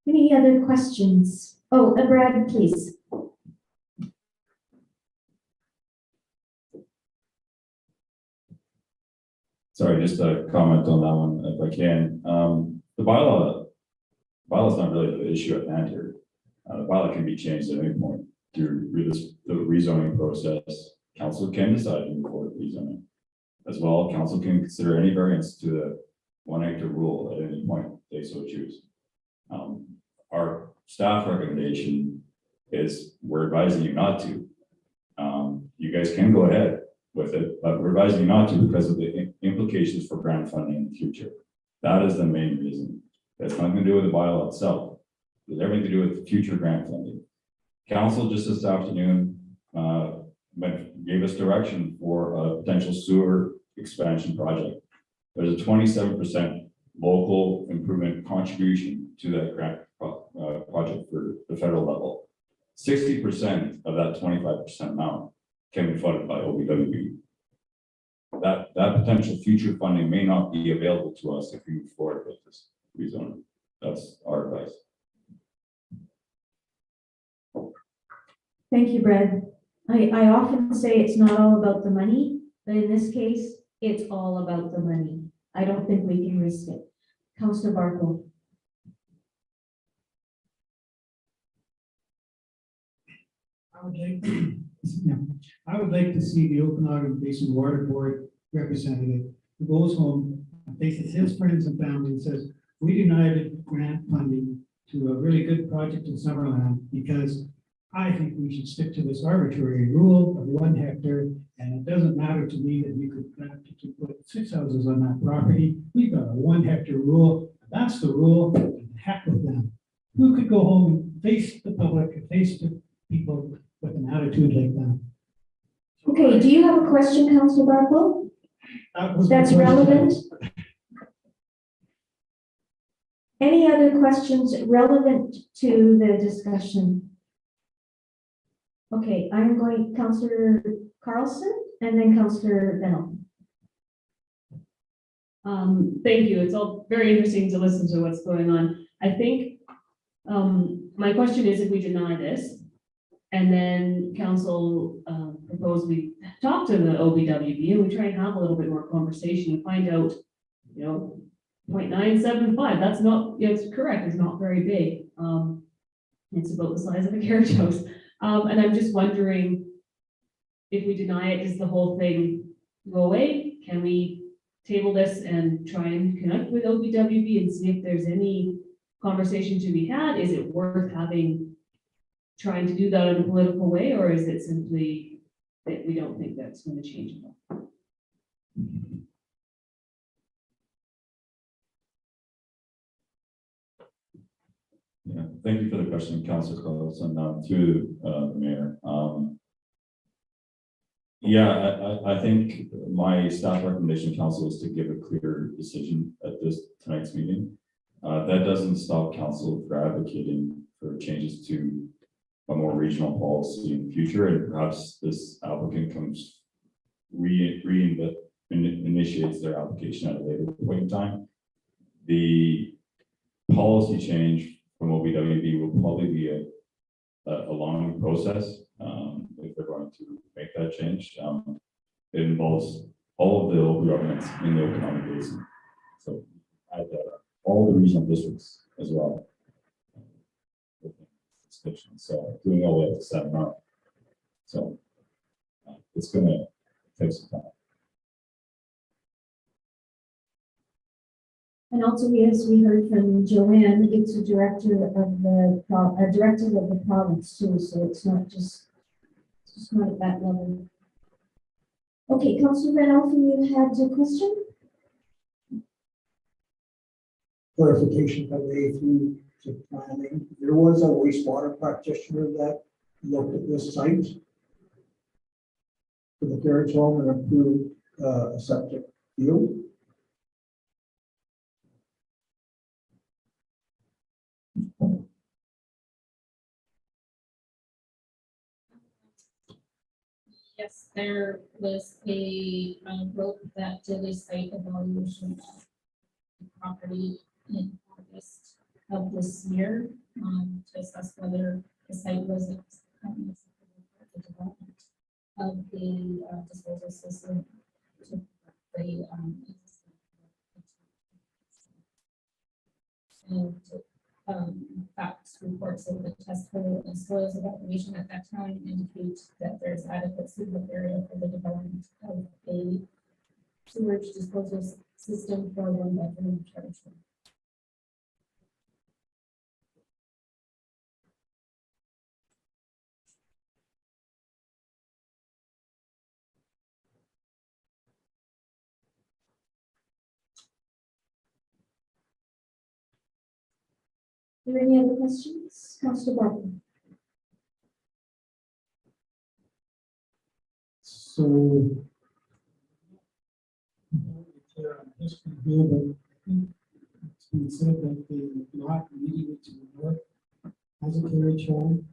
Any other questions? Oh, Brad, please. Sorry, just a comment on that one, if I can. The bylaw's not really the issue at hand here. The bylaw can be changed at any point through the rezoning process. Council can decide to move forward with rezoning. As well, council can consider any variance to the 1 hectare rule at any point they so choose. Our staff recommendation is we're advising you not to. You guys can go ahead with it, but we're advising you not to because of the implications for grant funding in the future. That is the main reason. That's nothing to do with the bylaw itself. It has everything to do with future grant funding. Council just this afternoon gave us direction for a potential sewer expansion project. There's a 27% local improvement contribution to that grant project for the federal level. 60% of that 25% amount can be funded by OBWB. That potential future funding may not be available to us if we move forward with this rezoning. That's our advice. Thank you, Brad. I often say it's not all about the money, but in this case, it's all about the money. I don't think we can risk it. Councillor Barkle. I would like to see the Okanagan Basin Water Board representative who goes home and faces his friends and family and says, we denied grant funding to a really good project in Summerland because I think we should stick to this arbitrary rule of 1 hectare. And it doesn't matter to me that you could put 6 houses on that property. We've got a 1 hectare rule. That's the rule. And heck with them. Who could go home and face the public and face the people with an attitude like that? Okay, do you have a question, Councillor Barkle? That's relevant? Any other questions relevant to the discussion? Okay, I'm going Councillor Carlson and then Councillor Bennell. Thank you. It's all very interesting to listen to what's going on. I think my question is if we deny this and then council propose we talk to the OBWB and we try and have a little bit more conversation and find out, 0.975, that's not, it's correct, it's not very big. It's about the size of a carriage house. And I'm just wondering if we deny it, does the whole thing go away? Can we table this and try and connect with OBWB and see if there's any conversation to be had? Is it worth trying to do that in a political way, or is it simply that we don't think that's going to change at all? Yeah, thank you for the question, Councillor Carlson, to the mayor. Yeah, I think my staff recommendation, council, is to give a clear decision at tonight's meeting. That doesn't stop council for advocating for changes to a more regional policy in the future, and perhaps this applicant comes initiates their application at a later point in time. The policy change from OBWB will probably be a long process if they're going to make that change. It involves all of the local governments in the Okanagan Basin. So add all the regional districts as well. So doing all the way up to 7 up. So it's going to take some time. And also, as we heard from Joanne, it's a directive of the province too, so it's not not at that level. Okay, Councilor Van Alphen, you had a question? Clarification if I may through to planning. There was a wastewater practitioner that looked at this site for the carriage home and approved a septic field. Yes, there was a group that did a site evaluation of the property in August of this year to assess whether the site was acceptable for the development of the disposal system to the and facts reports of the test hole and soils evaluation at that time indicate that there's adequate suitable area for the development of a sewage disposal system for 1-bedroom carriage home. Are there any other questions? Councilor Barton. So. History here, but I think it's been said that the lot immediately to the north has a carriage home,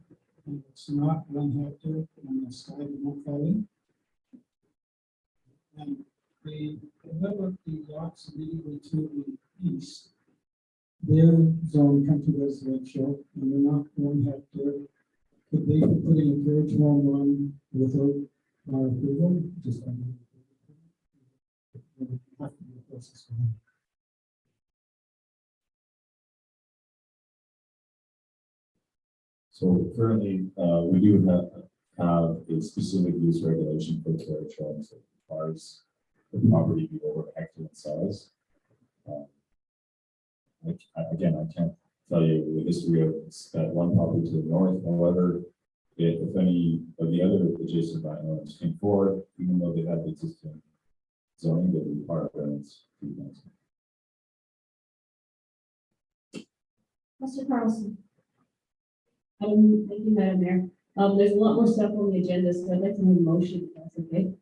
and it's not 1 hectare on the side of Mount Valley. And whoever the lots immediately to the east, their zone country residential, and they're not 1 hectare. Could they be putting a carriage home on without our approval? Just have to be a process for them. So currently, we do have a specific use regulation for carriage homes that requires the property to be over a hectare in size. Again, I can't tell you the history of that one property to the north. However, if any of the other adjacent landowners came forward, even though they had the existing zoning, they would require variance. Mr. Carlson. Thank you, Madam Mayor. There's a lot more stuff on the agenda, so I'd like to move a motion, if that's okay.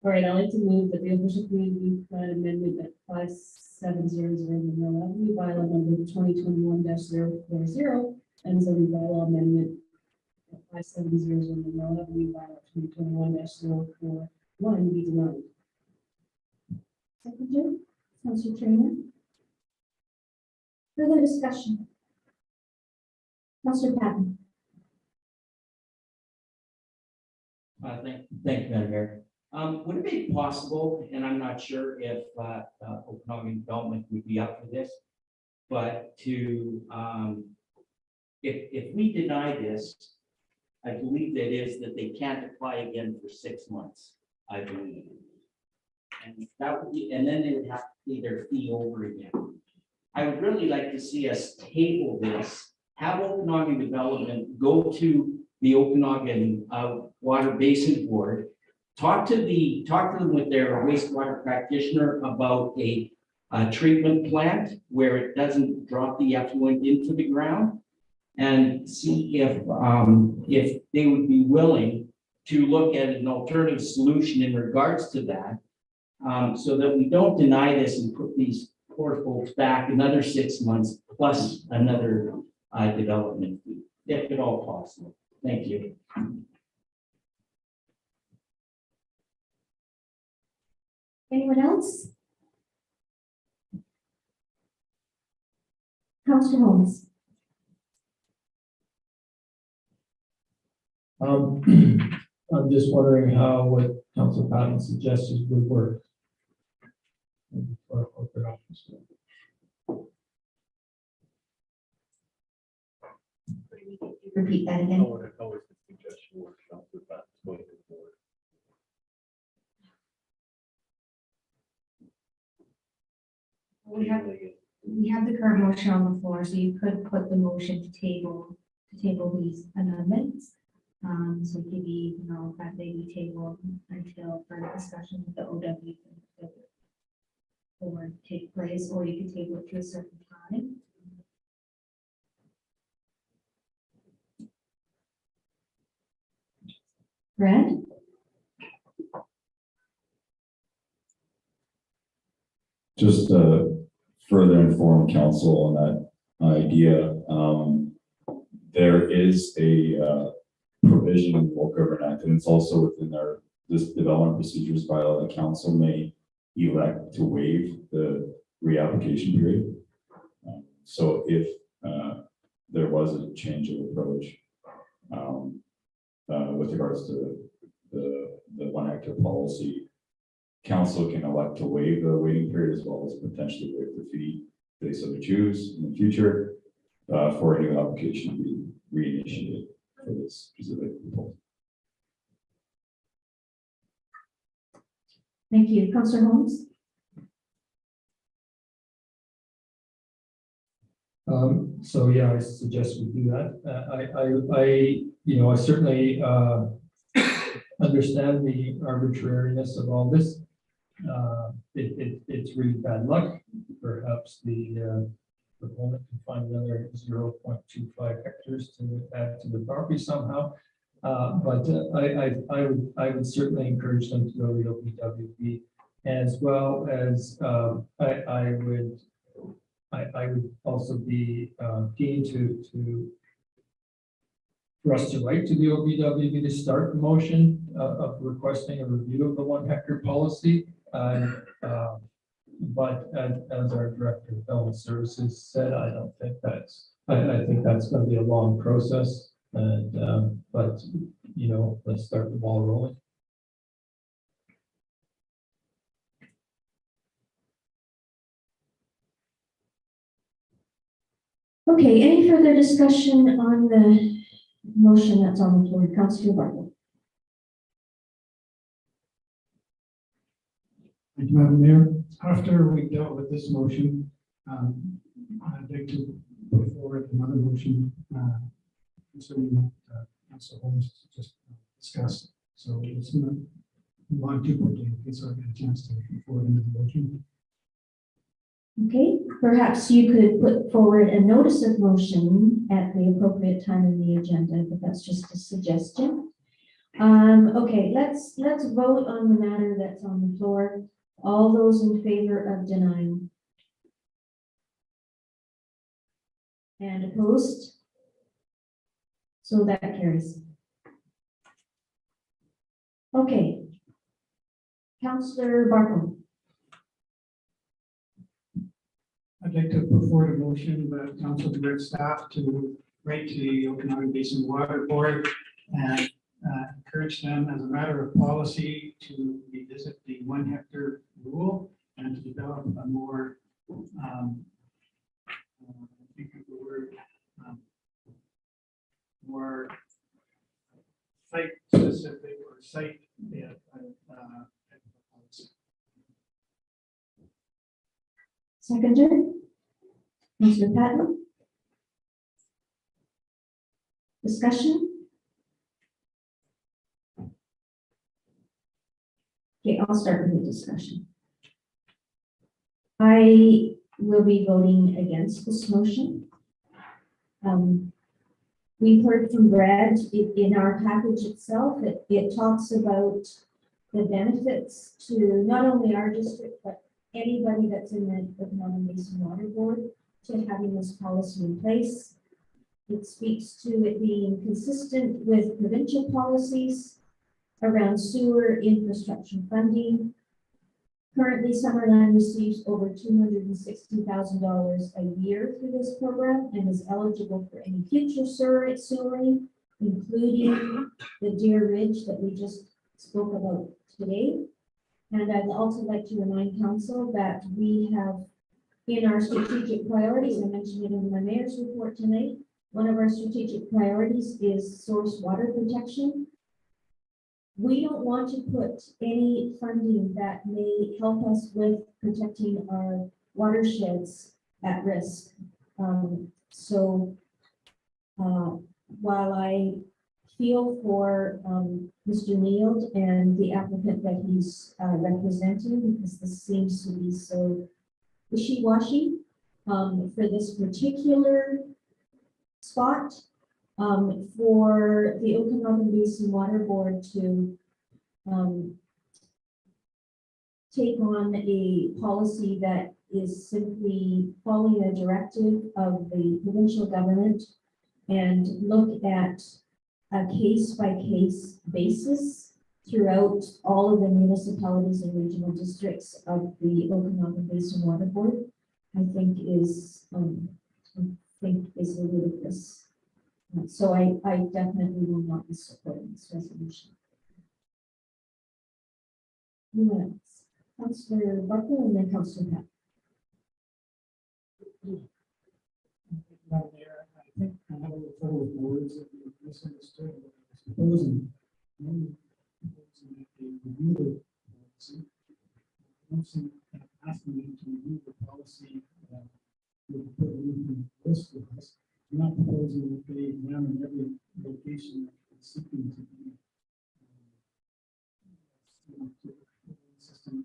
All right, I'd like to move that the official community plan amendment at 5700 Mill Avenue, bylaw number 2021-040, and zoning bylaw amendment at 5700 Mill Avenue, bylaw 2021-041 be denied. Secretary, Councilor Trainer. Further discussion. Councilor Patton. Thank you, Madam Mayor. Would it be possible, and I'm not sure if Okanagan Development would be up for this, but to, if we deny this, I believe that is that they can't apply again for 6 months, I believe. And that would be, and then they would have to pay their fee over again. I would really like to see us table this, have Okanagan Development go to the Okanagan Water Basin Board, talk to them with their wastewater practitioner about a treatment plant where it doesn't drop the effluent into the ground, and see if they would be willing to look at an alternative solution in regards to that. So that we don't deny this and put these poor folks back another 6 months plus another development fee, if at all possible. Thank you. Anyone else? Councillor Holmes. I'm just wondering how what Council Patton suggested would work. For our corporate office. Repeat that again. How is the suggestion workshop with that going to the board? We have the current motion on the floor, so you could put the motion to table these amendments. So it could be, that they be tabled until further discussion with the OW or take place, or you could table it to a certain time. Brad? Just to further inform council on that idea, there is a provision in the Local Government Act, and it's also within this development procedures bylaw that council may elect to waive the reapplication period. So if there was a change of approach with regards to the 1 hectare policy, council can elect to waive the waiting period as well as potentially waive the fee if they so choose in the future for a new application to be reinitiated for this specific proposal. Thank you. Councillor Holmes? So yeah, I suggest we do that. I certainly understand the arbitrariness of all this. It's really bad luck. Perhaps the proponent can find another 0.25 hectares to add to the property somehow. But I would certainly encourage them to go to the OPWB, as well as I would also be keen for us to write to the OPWB to start the motion of requesting a review of the 1 hectare policy. But as our Director of Development Services said, I don't think I think that's going to be a long process. And but let's start the ball rolling. Okay, any further discussion on the motion that's on the floor? Councillor Bartlett. Thank you, Madam Mayor. After we dealt with this motion, I'd like to put forward another motion concerning what Council Holmes just discussed. So it's not move on too quickly in case I get a chance to put forward another motion. Okay, perhaps you could put forward a notice of motion at the appropriate time in the agenda, but that's just a suggestion. Okay, let's vote on the matter that's on the floor. All those in favor of denying? And opposed? So that carries. Okay. Councillor Barkle. I'd like to put forward a motion that council direct staff to write to the Okanagan Basin Water Board and encourage them as a matter of policy to revisit the 1 hectare rule and to develop a more, more site specific or site. Seconder. Councillor Patton. Discussion? Okay, I'll start with the discussion. I will be voting against this motion. We heard from Brad in our package itself, it talks about the benefits to not only our district, but anybody that's in the Northern Basin Water Board to having this policy in place. It speaks to it being consistent with provincial policies around sewer infrastructure funding. Currently, Summerland receives over $260,000 a year through this program and is eligible for any future sewering, including the Deer Ridge that we just spoke about today. And I'd also like to remind council that we have in our strategic priorities, I mentioned it in my mayor's report tonight, one of our strategic priorities is source water protection. We don't want to put any funding that may help us with protecting our watersheds at risk. While I feel for Mr. Neild and the applicant that he's representing, because this seems to be so wishy-washy for this particular spot, for the Okanagan Basin Water Board to take on a policy that is simply following a directive of the provincial government and look at a case-by-case basis throughout all of the municipalities and regional districts of the Okanagan Basin Water Board, I think is ludicrous. So I definitely will not be supporting this resolution. Who else? Councillor Barker and then Councillor Pat. Madam Mayor, I think I have a little trouble with the words that you misunderstood what I was proposing. I'm proposing that they review the policy. I'm also asking them to review the policy with the list with us. I'm not proposing that they examine every location that is seeking to be system.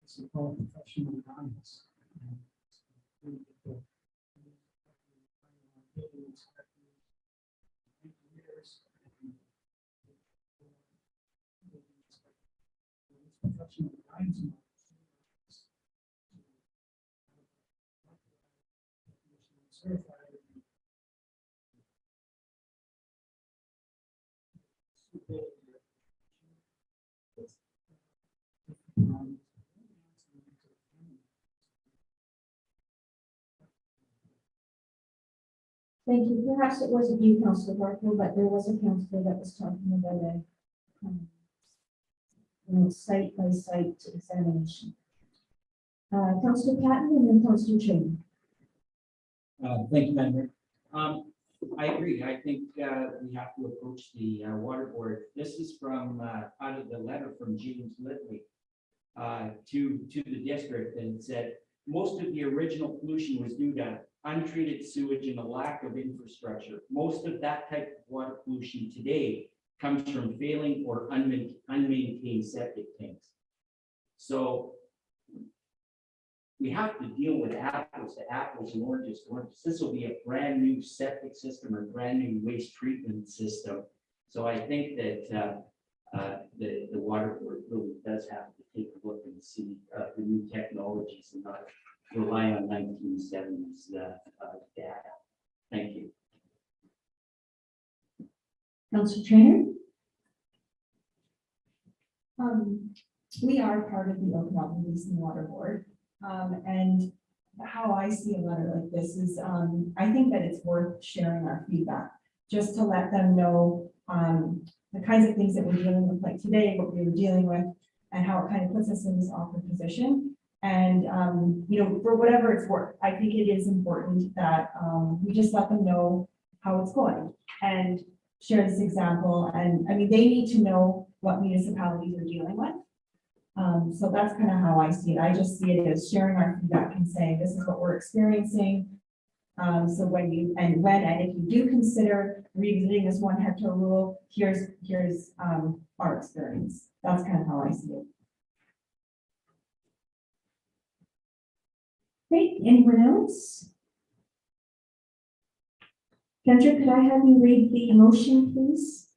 It's a called professional guidance. Professional guidance. Certified. Thank you. Perhaps it wasn't you, Councillor Barker, but there was a councillor that was talking about a site-by-site examination. Councillor Patton and then Councillor Train. Thank you, Madam Mayor. I agree. I think we have to approach the water board. This is from out of the letter from James Lidley to the district, and said most of the original pollution was due to untreated sewage and a lack of infrastructure. Most of that type of water pollution today comes from failing or unmaintained septic tanks. So we have to deal with apples to apples and oranges to oranges. This will be a brand new septic system or brand new waste treatment system. So I think that the water board really does have to take a look and see the new technologies and not rely on 1970s data. Thank you. Councillor Trainer. We are part of the Okanagan Basin Water Board. And how I see a letter like this is, I think that it's worth sharing our feedback, just to let them know the kinds of things that we're dealing with, like today, what we were dealing with, and how it kind of puts us in this awkward position. And, you know, for whatever it's worth, I think it is important that we just let them know how it's going and share this example. And I mean, they need to know what municipalities are dealing with. So that's kind of how I see it. I just see it as sharing our feedback and saying, this is what we're experiencing. So when and if you do consider revisiting this 1 hectare rule, here's our experience. That's kind of how I see it. Great. Anyone else? Kendra, could I have you read the motion, please?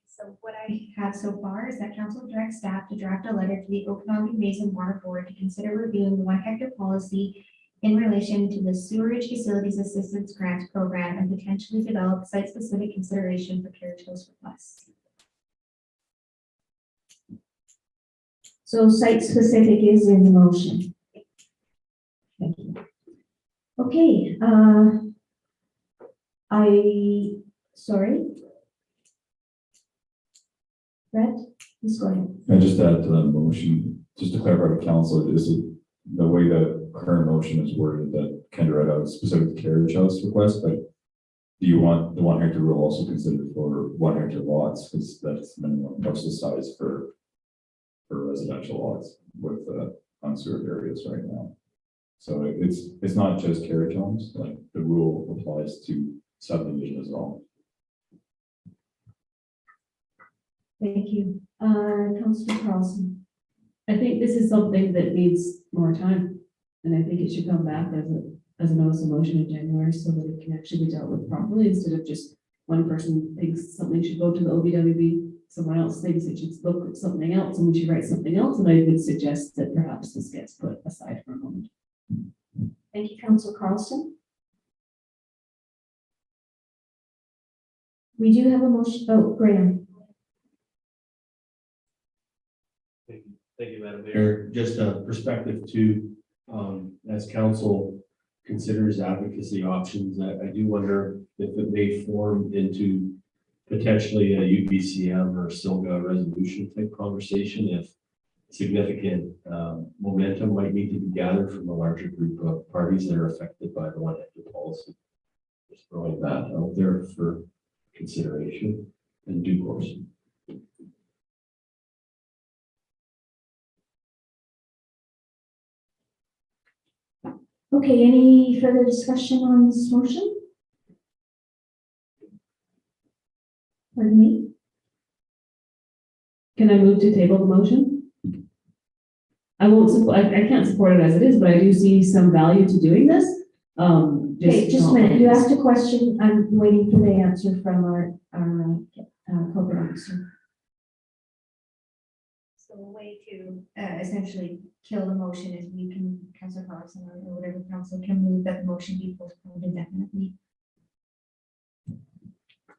So what I have so far is that council directs staff to draft a letter to the Okanagan Basin Water Board to consider reviewing the 1 hectare policy in relation to the sewerage facilities assistance grant program and potentially develop site-specific consideration for carriage host requests. So site-specific is in the motion. Thank you. Okay, sorry. Brett, please go ahead. I just add to that motion, just to clarify to council, is it the way that current motion is worded that Kendra read out specific carriage house request, but do you want the 1 hectare rule also considered for 1 hectare lots? Because that's minimum parcel size for residential lots with unserved areas right now. So it's not just carriage homes, like the rule applies to subdivision as well. Thank you. Councilor Carlson. I think this is something that needs more time, and I think it should come back as a notice of motion in January so that it can actually be dealt with properly instead of just one person thinks something should go to the OBWB, someone else thinks it should look at something else, and we should write something else, and I would suggest that perhaps this gets put aside for a moment. Thank you, Councilor Carlson. We do have a motion. Oh, Graham. Thank you, Madam Mayor. Just a perspective to, as council considers advocacy options, I do wonder if it may form into potentially a UBCM or SILGA resolution type conversation if significant momentum might need to be gathered from a larger group of parties that are affected by the 1 hectare policy. Just throwing that out there for consideration in due course. Okay, any further discussion on this motion? Pardon me? Can I move to table the motion? I won't support, I can't support it as it is, but I do see some value to doing this. Okay, just a minute. You asked a question. I'm waiting for the answer from our corporate officer. So a way to essentially kill the motion is we can, Councilor Carlson or whatever council can move that the motion be postponed indefinitely.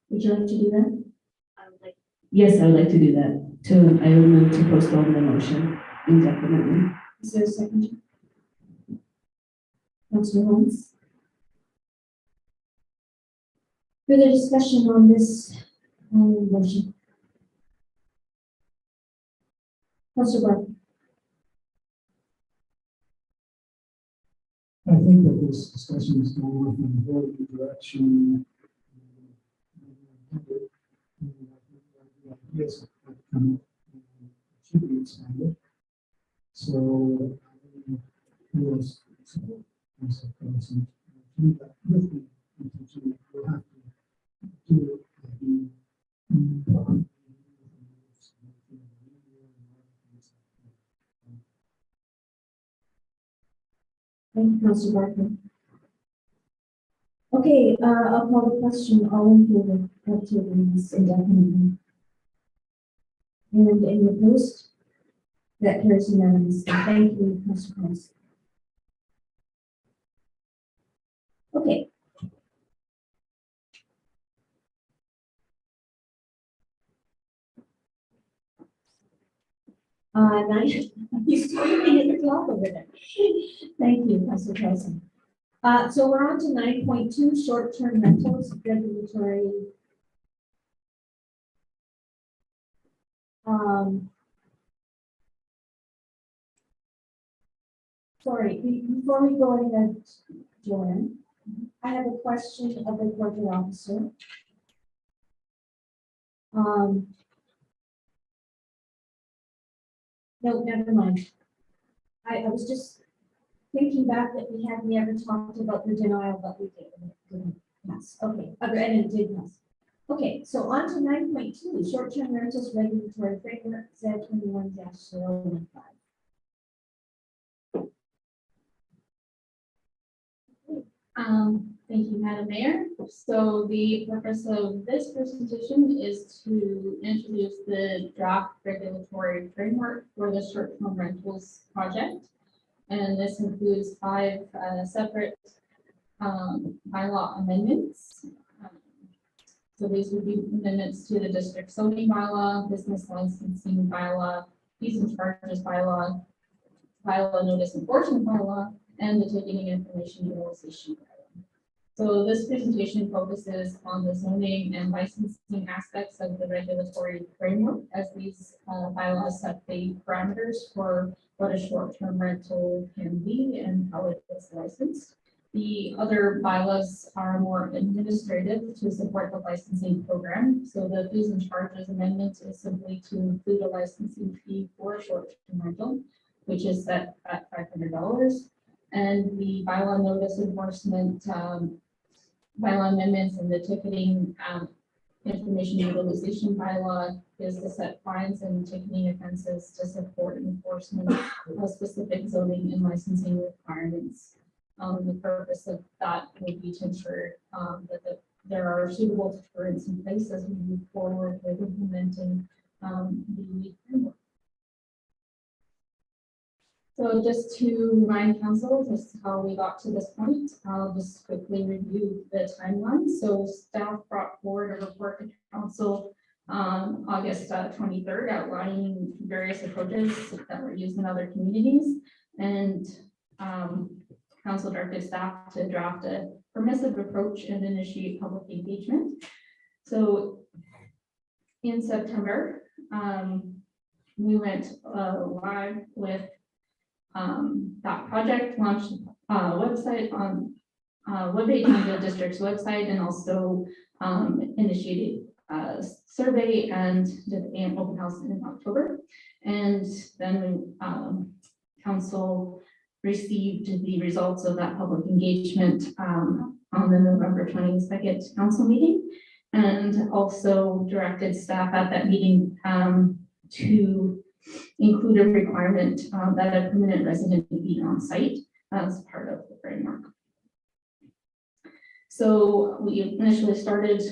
Would you like to do that? Yes, I would like to do that. I would move to postpone the motion indefinitely. Is there a second? Councilor Holmes? Further discussion on this motion? Councilor Barton? I think that this discussion is going off in a very good direction. Yes, should be expanded. So, yes, support Councilor Carlson to do that with the intention that we'll have to do it. Thank you, Councilor Barton. Okay, I'll call the question. All in favor of tabling this indefinitely? And any opposed? That carries unanimously. Thank you, Councilor Carlson. Okay. Nice. You started looking at the clock over there. Thank you, Councilor Carlson. So we're on to 9.2, short-term rentals, regulatory. Sorry, before we go ahead, Joanne, I have a question of the corporate officer. No, never mind. I was just thinking back that we hadn't ever talked about the denial, but we did, and it didn't pass. Okay, and it did pass. Okay, so on to 9.2, short-term rentals regulatory framework, Z 21-015. Thank you, Madam Mayor. So the purpose of this presentation is to introduce the draft regulatory framework for the short-term rentals project. And this includes 5 separate bylaw amendments. So these would be amendments to the district zoning bylaw, business licensing bylaw, fees and charges bylaw, bylaw notice enforcement bylaw, and the ticketing information utilization bylaw. So this presentation focuses on the zoning and licensing aspects of the regulatory framework, as these bylaws set the parameters for what a short-term rental can be and how it is licensed. The other bylaws are more administrative to support the licensing program. So the fees and charges amendment is simply to include a licensing fee for a short-term rental, which is set at $500. And the bylaw notice enforcement bylaw amendments and the ticketing information utilization bylaw is to set fines and ticketing offenses to support enforcement of specific zoning and licensing requirements. The purpose of that would be to ensure that there are suitable deterrents in place as we move forward with implementing the framework. So just to remind council, just how we got to this point, I'll just quickly review the timeline. So staff brought forward a report to council on August 23rd, outlining various approaches that were used in other communities. And council directed staff to draft a permissive approach and initiate public engagement. So in September, we went live with that project, launched website on webpage on the district's website, and also initiated a survey and did an open house in October. And then council received the results of that public engagement on the November 22nd council meeting, and also directed staff at that meeting to include a requirement that a permanent resident be on site as part of the framework. So we initially started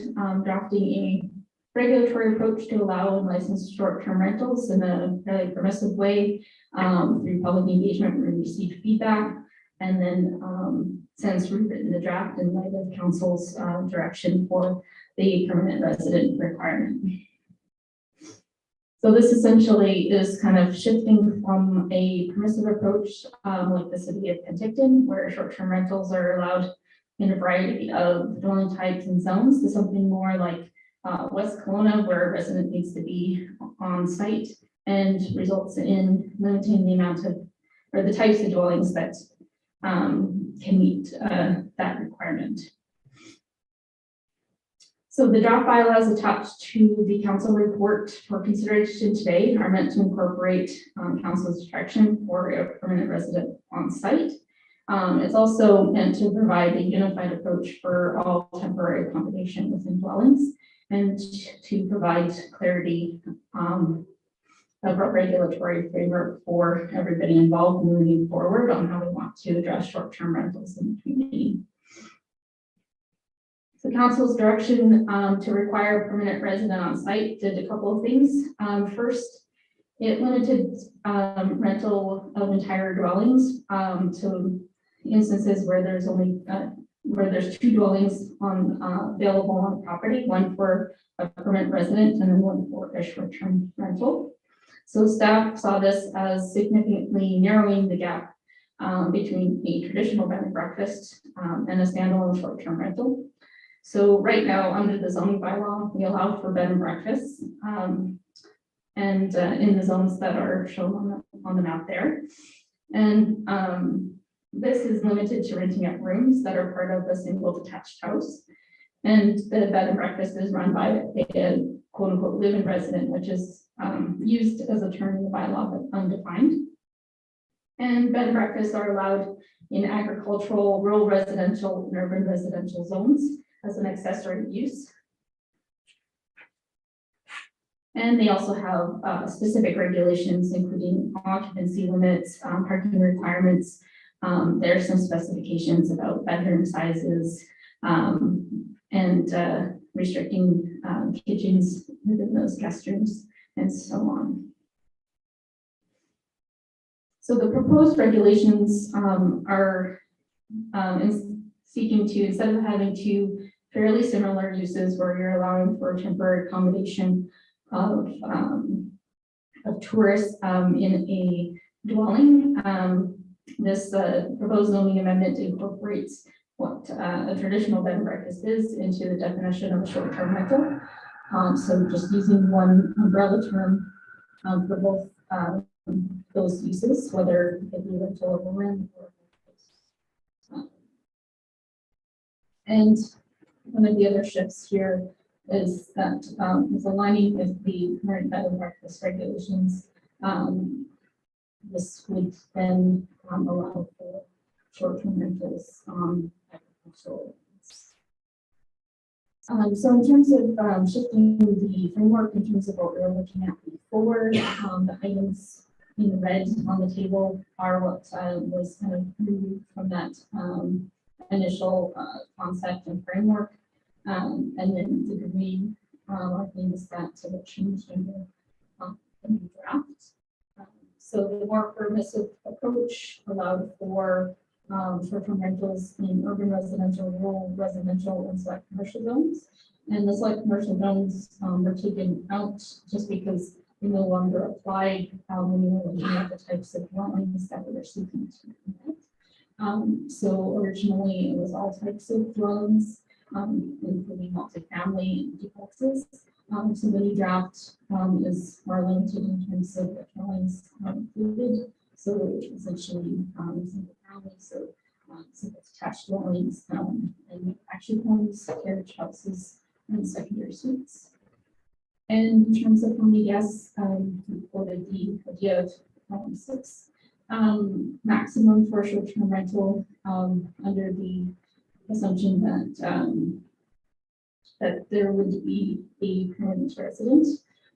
drafting a regulatory approach to allow and license short-term rentals in a fairly permissive way. Through public engagement, we received feedback, and then since rewritten the draft in light of council's direction for the permanent resident requirement. So this essentially is kind of shifting from a permissive approach like the city of Penticton, where short-term rentals are allowed in a variety of dwelling types and zones, to something more like West Kelowna, where a resident needs to be on site, and results in limiting the amount of, or the types of dwellings that can meet that requirement. So the draft bylaws attached to the council report for consideration today are meant to incorporate council's direction for a permanent resident on site. It's also meant to provide a unified approach for all temporary accommodation within dwellings, and to provide clarity of a regulatory framework for everybody involved moving forward on how we want to address short-term rentals in the community. So council's direction to require a permanent resident on site did a couple of things. First, it limited rental of entire dwellings to instances where there's only where there's 2 dwellings on available on the property, one for a permanent resident and then one for a short-term rental. So staff saw this as significantly narrowing the gap between a traditional bed and breakfast and a standalone short-term rental. So right now, under the zoning bylaw, we allow for bed and breakfasts and in the zones that are shown on the map there. And this is limited to renting out rooms that are part of a single detached house. And the bed and breakfast is run by a quote unquote live-in resident, which is used as a term in the bylaw, but undefined. And bed and breakfasts are allowed in agricultural, rural residential, and urban residential zones as an accessory use. And they also have specific regulations, including occupancy limits, parking requirements, There are some specifications about bedroom sizes, and restricting kitchens within those guest rooms and so on. So the proposed regulations are seeking to, instead of having two fairly similar uses where you're allowing for temporary accommodation of tourists in a dwelling, this proposed zoning amendment incorporates what a traditional bed and breakfast is into the definition of a short-term rental. So just using one umbrella term for both those uses, whether it be rental of a room or. And one of the other shifts here is that is aligning with the current bed and breakfast regulations. This would then allow for short-term rentals agricultural. So in terms of shifting the framework in terms of what we were looking at before, the items in red on the table are what was kind of removed from that initial concept and framework. And then the green are things that sort of changed in the draft. So the more permissive approach allowed for short-term rentals in urban residential, rural residential, and select commercial zones. And the select commercial zones were taken out just because they no longer applied when you were looking at the types of dwellings that we were seeking to permit. So originally it was all types of dwellings, including multifamily and duplexes. So the new draft is more limited in terms of the dwellings included. So essentially, single family, so single detached dwellings, and actually homes, carriage houses, and secondary suites. And in terms of how many guests, we quoted the idea of 6 maximum for short-term rental under the assumption that that there would be a permanent resident.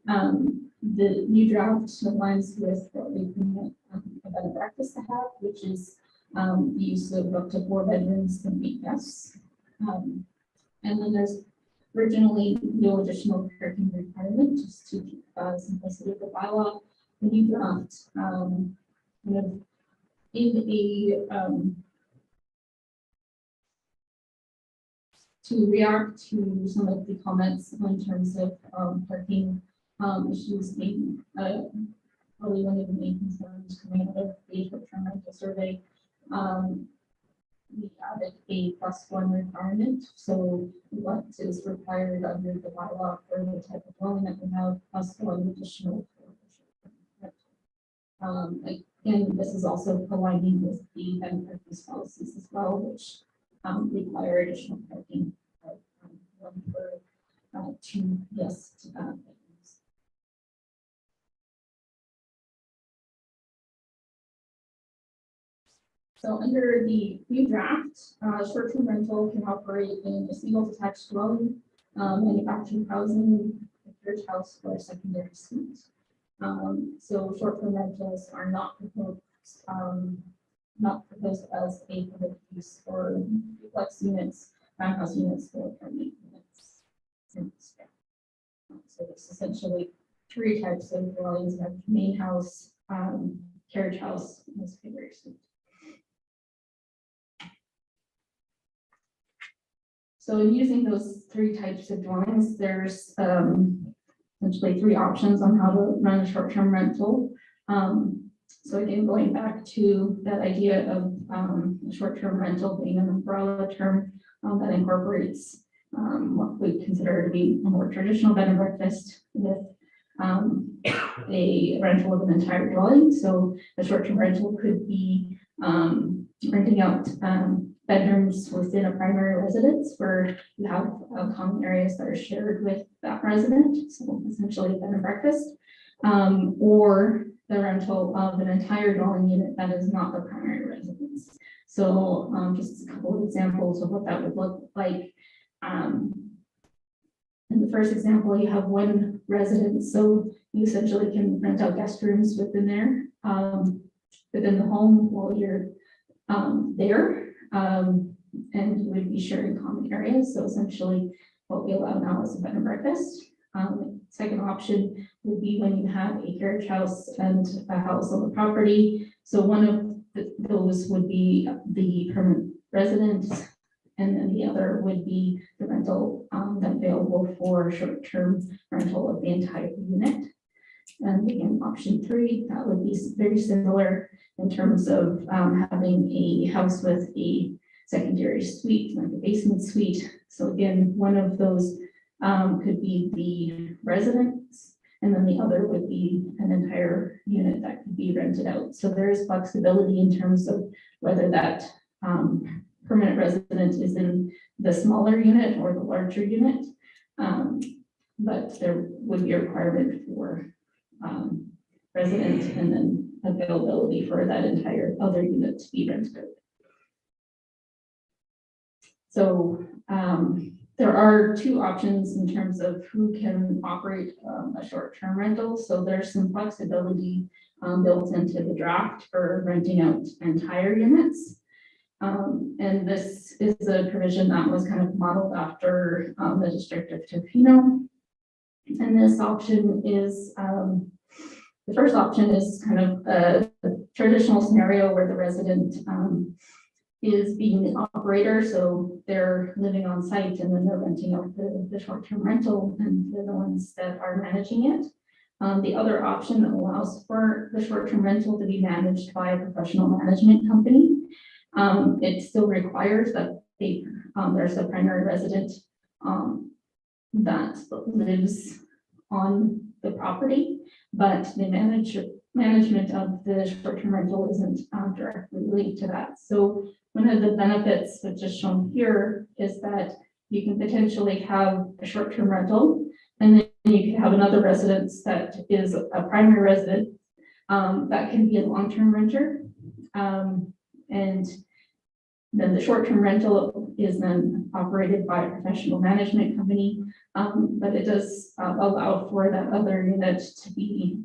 The new draft aligns with what we've been a bed and breakfast to have, which is the use of up to 4 bedrooms and 8 guests. And then there's originally no additional parking requirement, just to keep simplicity of the bylaw. The new draft kind of in a to react to some of the comments in terms of parking issues being probably one of the main concerns coming out of the short-term rental survey. We added a +1 requirement. So what is required under the bylaw for the type of dwelling that we have +1 additional. And this is also aligning with the bed and breakfast policies as well, which require additional parking of 1 per 2 guest bedrooms. So under the new draft, short-term rental can operate in a single detached dwelling, manufactured housing, a carriage house, or a secondary suite. So short-term rentals are not proposed as a permitted use for duplex units, townhouse units, or apartment units. So it's essentially 3 types of dwellings: main house, carriage house, and secondary suite. So in using those 3 types of dwellings, there's essentially 3 options on how to run a short-term rental. So again, going back to that idea of a short-term rental being an umbrella term that incorporates what we consider to be a more traditional bed and breakfast with a rental of an entire dwelling. So a short-term rental could be renting out bedrooms within a primary residence where you have common areas that are shared with that resident, so essentially a bed and breakfast, or the rental of an entire dwelling unit that is not the primary residence. So just a couple of examples of what that would look like. In the first example, you have 1 residence, so you essentially can rent out guest rooms within there, within the home while you're there. And would be sharing common areas. So essentially what we allow now is a bed and breakfast. Second option would be when you have a carriage house and a house on the property. So one of those would be the permanent residence, and then the other would be the rental available for short-term rental of the entire unit. And again, option 3, that would be very similar in terms of having a house with a secondary suite, like a basement suite. So again, one of those could be the residence, and then the other would be an entire unit that could be rented out. So there is flexibility in terms of whether that permanent resident is in the smaller unit or the larger unit. But there would be a requirement for resident and then availability for that entire other unit to be rented out. So there are 2 options in terms of who can operate a short-term rental. So there's some flexibility built into the draft for renting out entire units. And this is a provision that was kind of modeled after the District of Tofino. And this option is, the first option is kind of a traditional scenario where the resident is being the operator, so they're living on site and then they're renting out the short-term rental, and they're the ones that are managing it. The other option that allows for the short-term rental to be managed by a professional management company. It still requires that there's a primary resident that lives on the property, but the management of the short-term rental isn't directly linked to that. So one of the benefits, which is shown here, is that you can potentially have a short-term rental, and then you can have another residence that is a primary resident that can be a long-term renter. And then the short-term rental is then operated by a professional management company, but it does allow for that other unit to be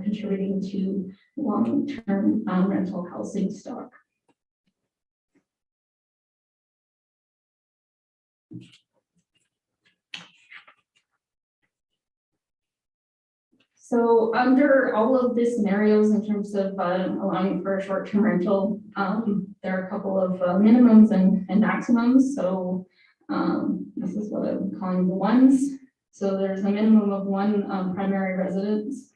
contributing to long-term rental housing stock. So under all of the scenarios in terms of allowing for a short-term rental, there are a couple of minimums and maximums. So this is what I'm calling the ones. So there's a minimum of 1 primary residence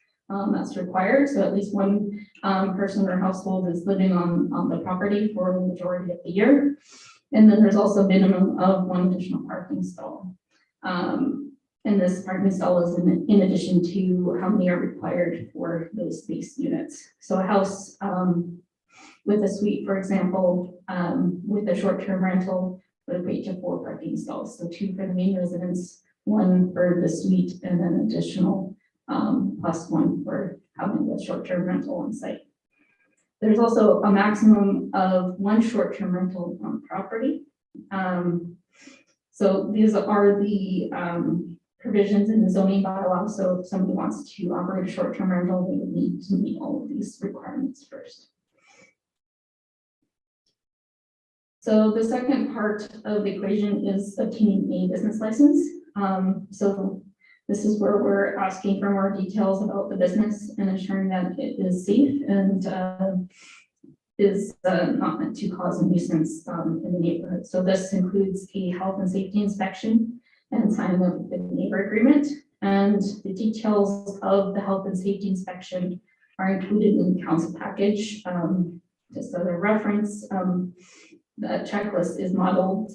that's required. So at least 1 person or household is living on the property for the majority of the year. And then there's also a minimum of 1 additional parking stall. And this parking stall is in addition to how many are required for those space units. So a house with a suite, for example, with a short-term rental would equate to 4 parking stalls. So 2 for the main residence, 1 for the suite, and then additional plus 1 for having the short-term rental on site. There's also a maximum of 1 short-term rental on property. So these are the provisions in the zoning bylaw. So if somebody wants to operate a short-term rental, they would need to meet all of these requirements first. So the second part of the equation is obtaining a business license. So this is where we're asking for more details about the business and ensuring that it is safe and is not meant to cause a nuisance in the neighborhood. So this includes a health and safety inspection and signing of the neighbor agreement. And the details of the health and safety inspection are included in the council package. Just as a reference, the checklist is modeled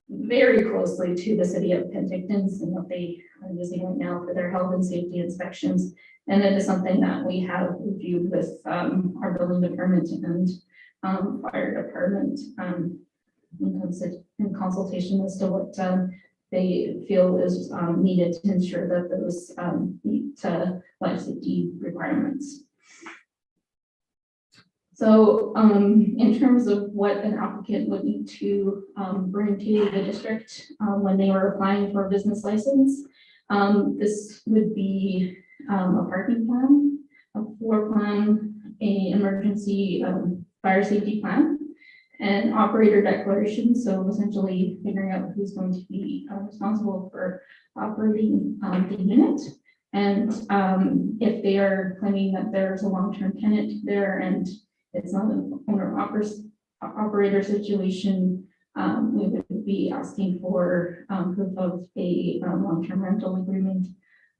very closely to the city of Penticton's and what they are using right now for their health and safety inspections. And it is something that we have reviewed with our building department and fire department in consultation as to what they feel is needed to ensure that those meet life safety requirements. So in terms of what an applicant would need to bring to the district when they were applying for a business license, this would be a parking plan, a floor plan, a emergency fire safety plan, an operator declaration, so essentially figuring out who's going to be responsible for operating the unit. And if they are claiming that there's a long-term tenant there and it's not an owner-operator situation, we would be asking for proof of a long-term rental agreement.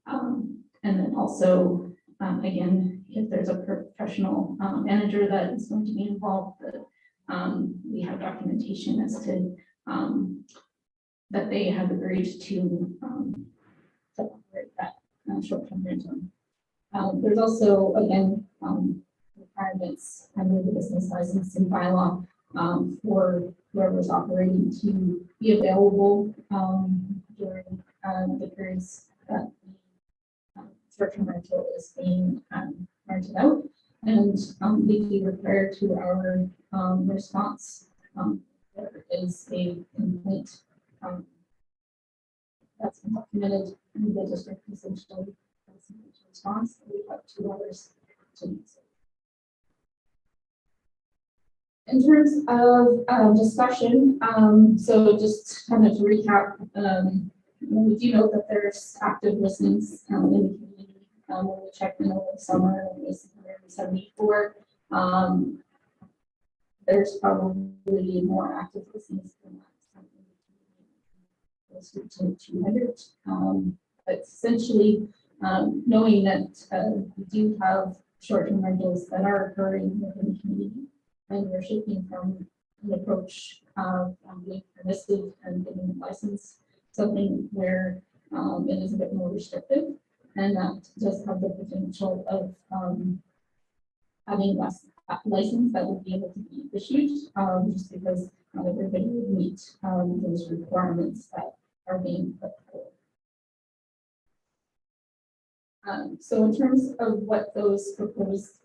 And then also, again, if there's a professional manager that is going to be involved, that we have documentation as to that they have agreed to operate that short-term rental. There's also, again, requirements under the business licensing bylaw for whoever's operating to be available during the periods that the short-term rental is being rented out. And they be required to our response. There is a complaint that's been documented in the district essentially response. We have 2 hours to meet. In terms of discussion, so just kind of to recap, we do know that there's active listings in the community. When we checked in over the summer, it was 174. There's probably more active listings than that, closer to 200. But essentially, knowing that we do have short-term rentals that are occurring within the community, and we're shifting from an approach of being permissive and getting a license, something where it is a bit more restrictive, and that does have the potential of having less license that would be able to be issued, just because not everybody would meet those requirements that are being put forward. So in terms of what those proposed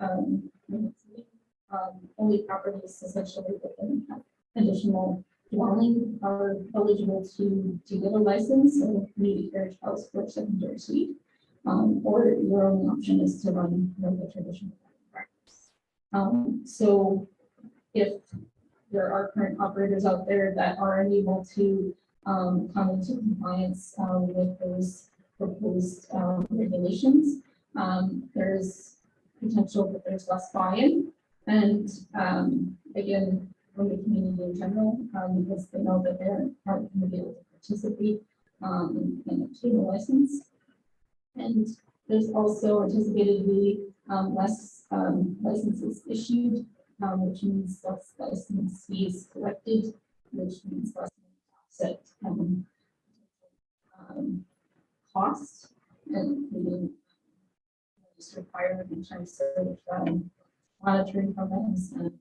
only properties essentially within additional dwelling are eligible to get a license, so maybe carriage house for secondary suite, or your only option is to run the traditional practice. So if there are current operators out there that are unable to come into compliance with those proposed regulations, there's potential that there's less buy-in. And again, from the community in general, because they know that they aren't going to be able to participate in obtain a license. And there's also anticipated to be less licenses issued, which means less license fees collected, which means less offset cost, and including just requirement in terms of monitoring programs and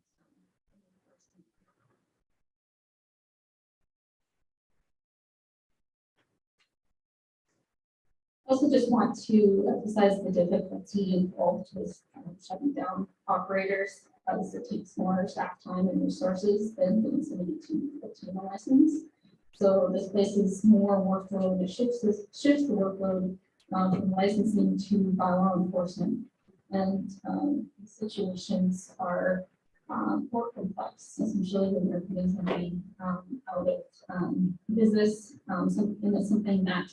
also just want to emphasize the difficulty involved with shutting down operators, as it takes more staff time and resources than getting somebody to obtain a license. So this places more workload, it shifts the workload from licensing to bylaw enforcement. And situations are more complex, essentially when you're putting somebody out of business, something that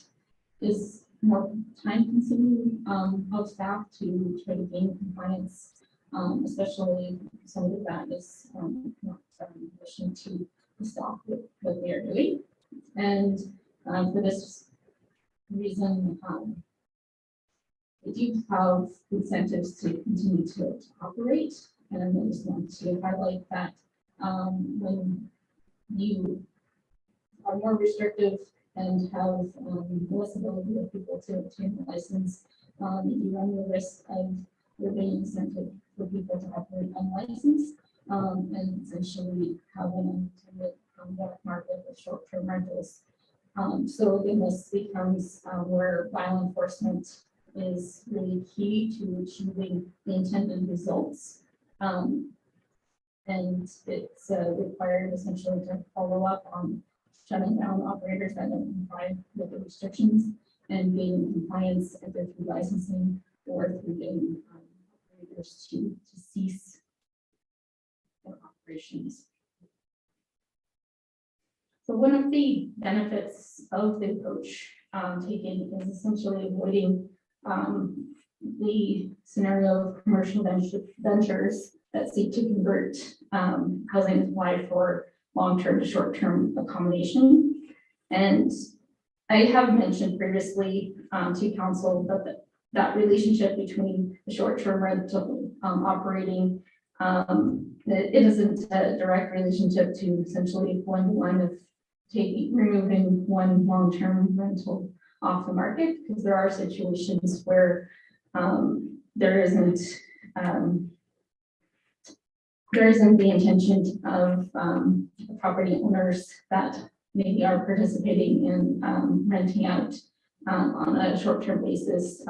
is more time consuming of staff to try to gain compliance, especially somebody that is not wishing to stop with what they are doing. And for this reason, they do have incentives to continue to operate. And I just want to highlight that when you are more restrictive and have less ability of people to obtain a license, you run the risk of there being incentive for people to operate unlicensed and essentially have an unintended black market of short-term rentals. So again, this becomes where bylaw enforcement is really key to achieving the intended results. And it's required essentially to follow up on shutting down operators that don't comply with the restrictions and being in compliance either through licensing or through getting operators to cease their operations. So one of the benefits of the approach taken is essentially avoiding the scenario of commercial ventures that seek to convert housing supply for long-term to short-term accommodation. And I have mentioned previously to council that that relationship between the short-term rental operating, it isn't a direct relationship to essentially one line of removing one long-term rental off the market, because there are situations where there isn't the intention of property owners that maybe are participating in renting out on a short-term basis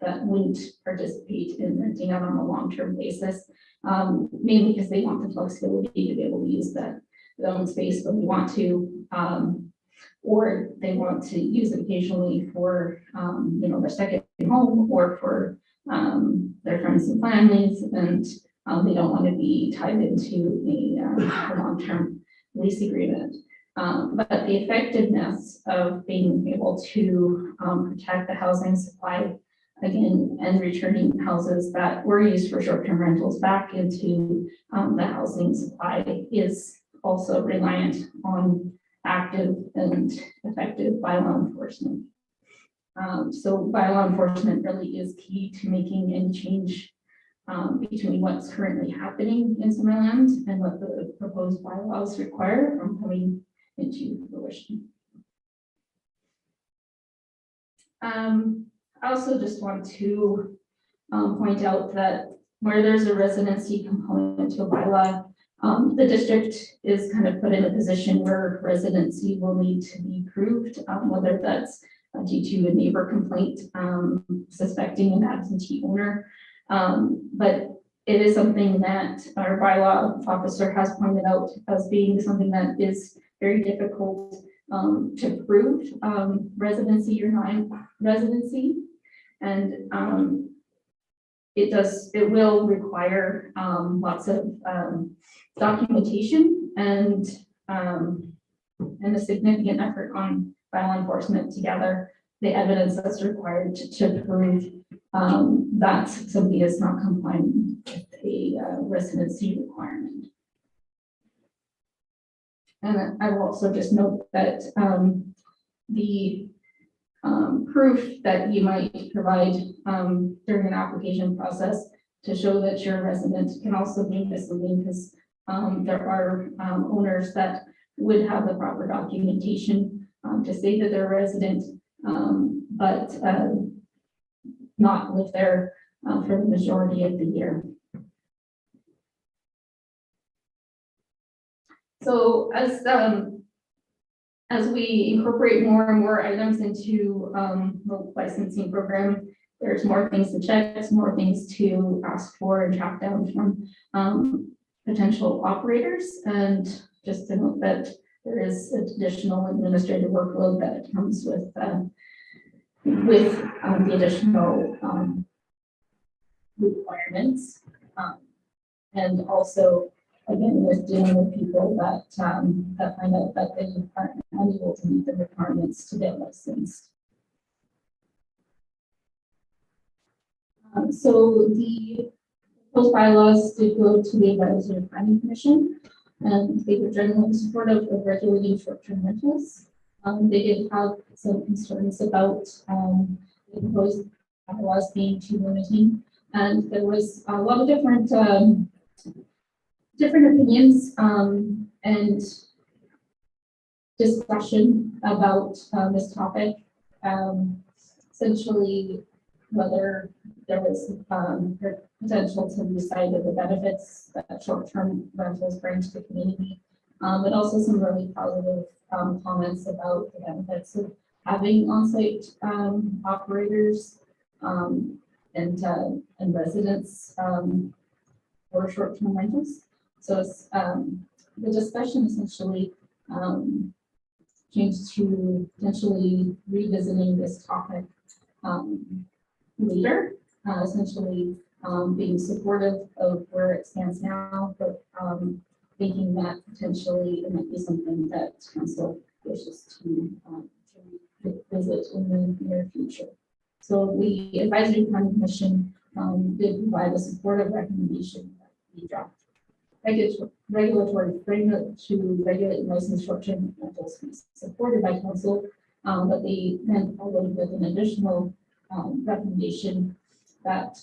that wouldn't participate in renting out on a long-term basis, mainly because they want the flexibility to be able to use their own space when they want to, or they want to use it occasionally for their second home or for their friends and families, and they don't want to be tied into a long-term lease agreement. But the effectiveness of being able to protect the housing supply again and returning houses that were used for short-term rentals back into the housing supply is also reliant on active and effective bylaw enforcement. So bylaw enforcement really is key to making any change between what's currently happening in Summerland and what the proposed bylaws require from coming into fruition. I also just want to point out that where there's a residency component to a bylaw, the district is kind of put in a position where residency will need to be proved, whether that's due to a neighbor complaint suspecting an absentee owner. But it is something that our bylaw officer has pointed out as being something that is very difficult to prove residency or non-residency. And it will require lots of documentation and a significant effort on bylaw enforcement to gather the evidence that's required to prove that somebody is not complying with a residency requirement. And I will also just note that the proof that you might provide during an application process to show that you're a resident can also be misleading, because there are owners that would have the proper documentation to say that they're a resident, but not live there for the majority of the year. So as we incorporate more and more items into the licensing program, there's more things to check, more things to ask for and track down from potential operators. And just to note that there is additional administrative workload that comes with the additional requirements, and also again with dealing with people that that find out that they are unable to meet the requirements to get licensed. So those bylaws did go to the Advisory Planning Commission, and they were generally supportive of regulating short-term rentals. They did have some concerns about the proposed bylaws being too limiting, and there was a lot of different opinions and discussion about this topic. Essentially, whether there was potential to lose sight of the benefits that short-term rentals bring to the community, but also some really positive comments about the benefits of having on-site operators and residents for short-term rentals. So it's, the discussion essentially changed to potentially revisiting this topic later, essentially being supportive of where it stands now, but thinking that potentially it might be something that council wishes to visit in the near future. So the advisory planning commission did provide a supportive recommendation that we draft regulatory framework to regulate licensed short-term rentals be supported by council, but they then followed with an additional recommendation that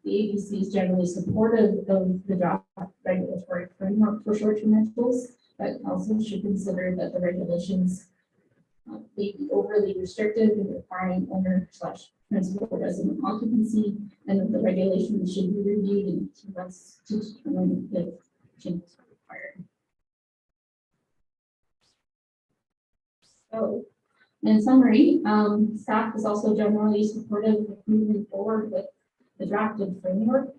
the ABC is generally supportive of the draft regulatory framework for short-term rentals, but also should consider that the regulations may be overly restrictive in requiring owner/principal resident occupancy, and that the regulations should be reviewed in 2 months to determine if changes are required. So, in summary, staff is also generally supportive of moving forward with the drafted framework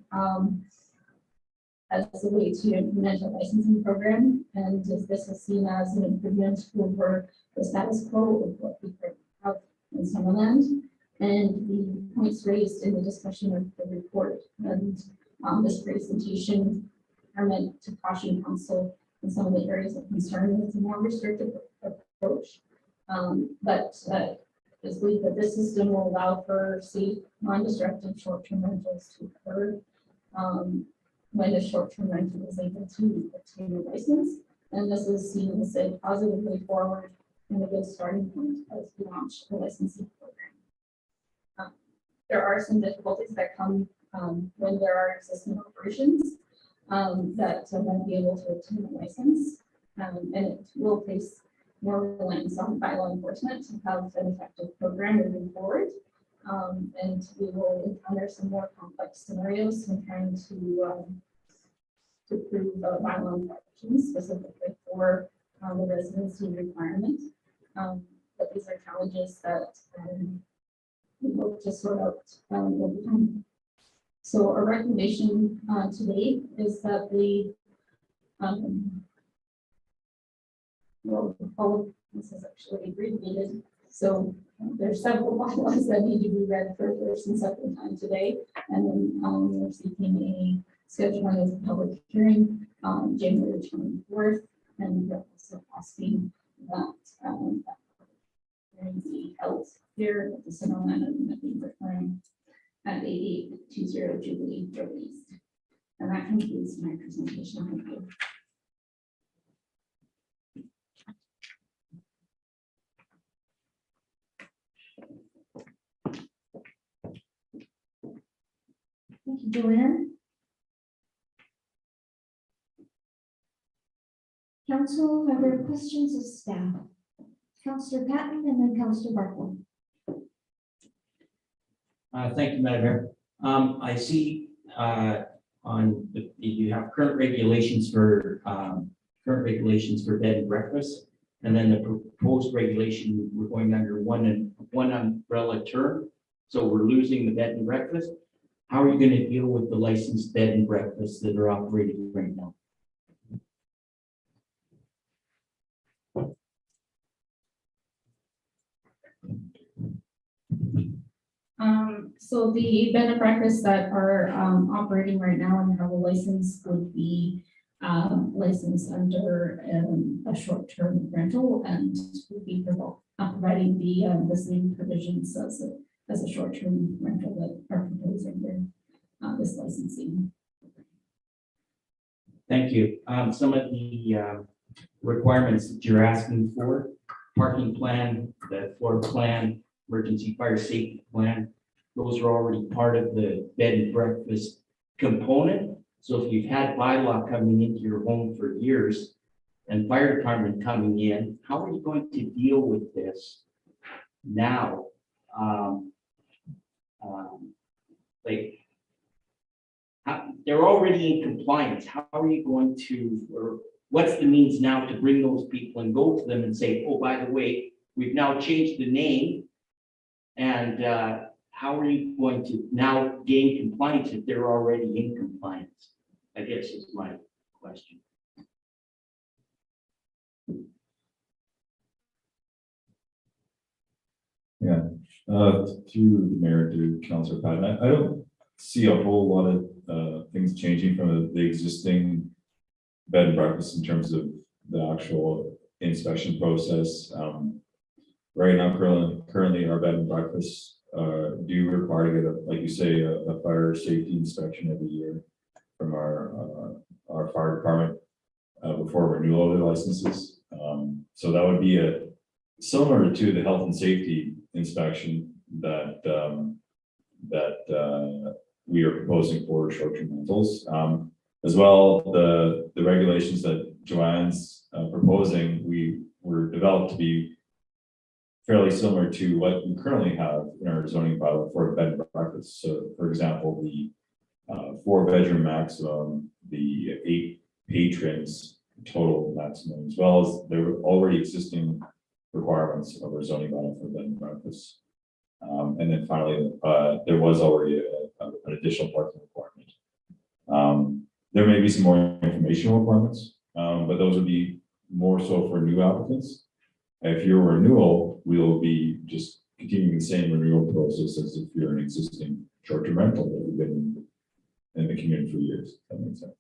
as a way to implement a licensing program, and this is seen as an improvement over the status quo of what we have in Summerland, and the points raised in the discussion of the report and this presentation are meant to caution council in some of the areas of concern with a more restrictive approach. But I believe that this system will allow for safe, non-destructive short-term rentals to occur when a short-term rental is able to obtain a license. And this is seen as a positive way forward and a good starting point as we launch the licensing program. There are some difficulties that come when there are existing operations that won't be able to obtain a license, and it will place more reliance on bylaw enforcement to have an effective program moving forward. And we will encounter some more complex scenarios in trying to prove bylaw infractions specifically for the residency requirement. But these are challenges that we hope to sort out over time. So our recommendation today is that we well, all of this is actually abbreviated. So there's several bylaws that need to be read for first and second time today. And then we're seeking a scheduling of the public hearing January 24th. And we're also asking that hearing be held here at the Summerland and that be referring at 8820 Jubilee Road East. And that concludes my presentation. Thank you. Thank you, Joanne. Council, are there questions of staff? Councillor Patton and then Councillor Barkle. Thank you, Madam Mayor. I see on you have current regulations for bed and breakfast, and then the proposed regulation, we're going under one umbrella term. So we're losing the bed and breakfast. How are you going to deal with the licensed bed and breakfasts that are operating right now? So the bed and breakfasts that are operating right now and have a license would be licensed under a short-term rental and would be providing the same provisions as a short-term rental that are proposed under this licensing. Thank you. Some of the requirements that you're asking for, parking plan, the floor plan, emergency fire safety plan, those are already part of the bed and breakfast component. So if you've had bylaw coming into your home for years and fire department coming in, how are you going to deal with this now? They're already in compliance. How are you going to, or what's the means now to bring those people and go to them and say, oh, by the way, we've now changed the name, and how are you going to now gain compliance if they're already in compliance? I guess is my question. Yeah, through the mayor to Councillor Patton, I don't see a whole lot of things changing from the existing bed and breakfast in terms of the actual inspection process. Right now, currently our bed and breakfasts do require to get like you say, a fire safety inspection every year from our fire department before renewal of the licenses. So that would be similar to the health and safety inspection that we are proposing for short-term rentals. As well, the regulations that Joanne's proposing, were developed to be fairly similar to what we currently have in our zoning bylaw for bed and breakfast. So, for example, the 4-bedroom maximum, the 8 patrons total maximum, as well as there were already existing requirements of our zoning bylaw for bed and breakfast. And then finally, there was already an additional parking requirement. There may be some more informational requirements, but those would be more so for new applicants. If you're a renewal, we'll be just continuing the same renewal process as if you're an existing short-term rental that we've been in the community for years. If that makes sense.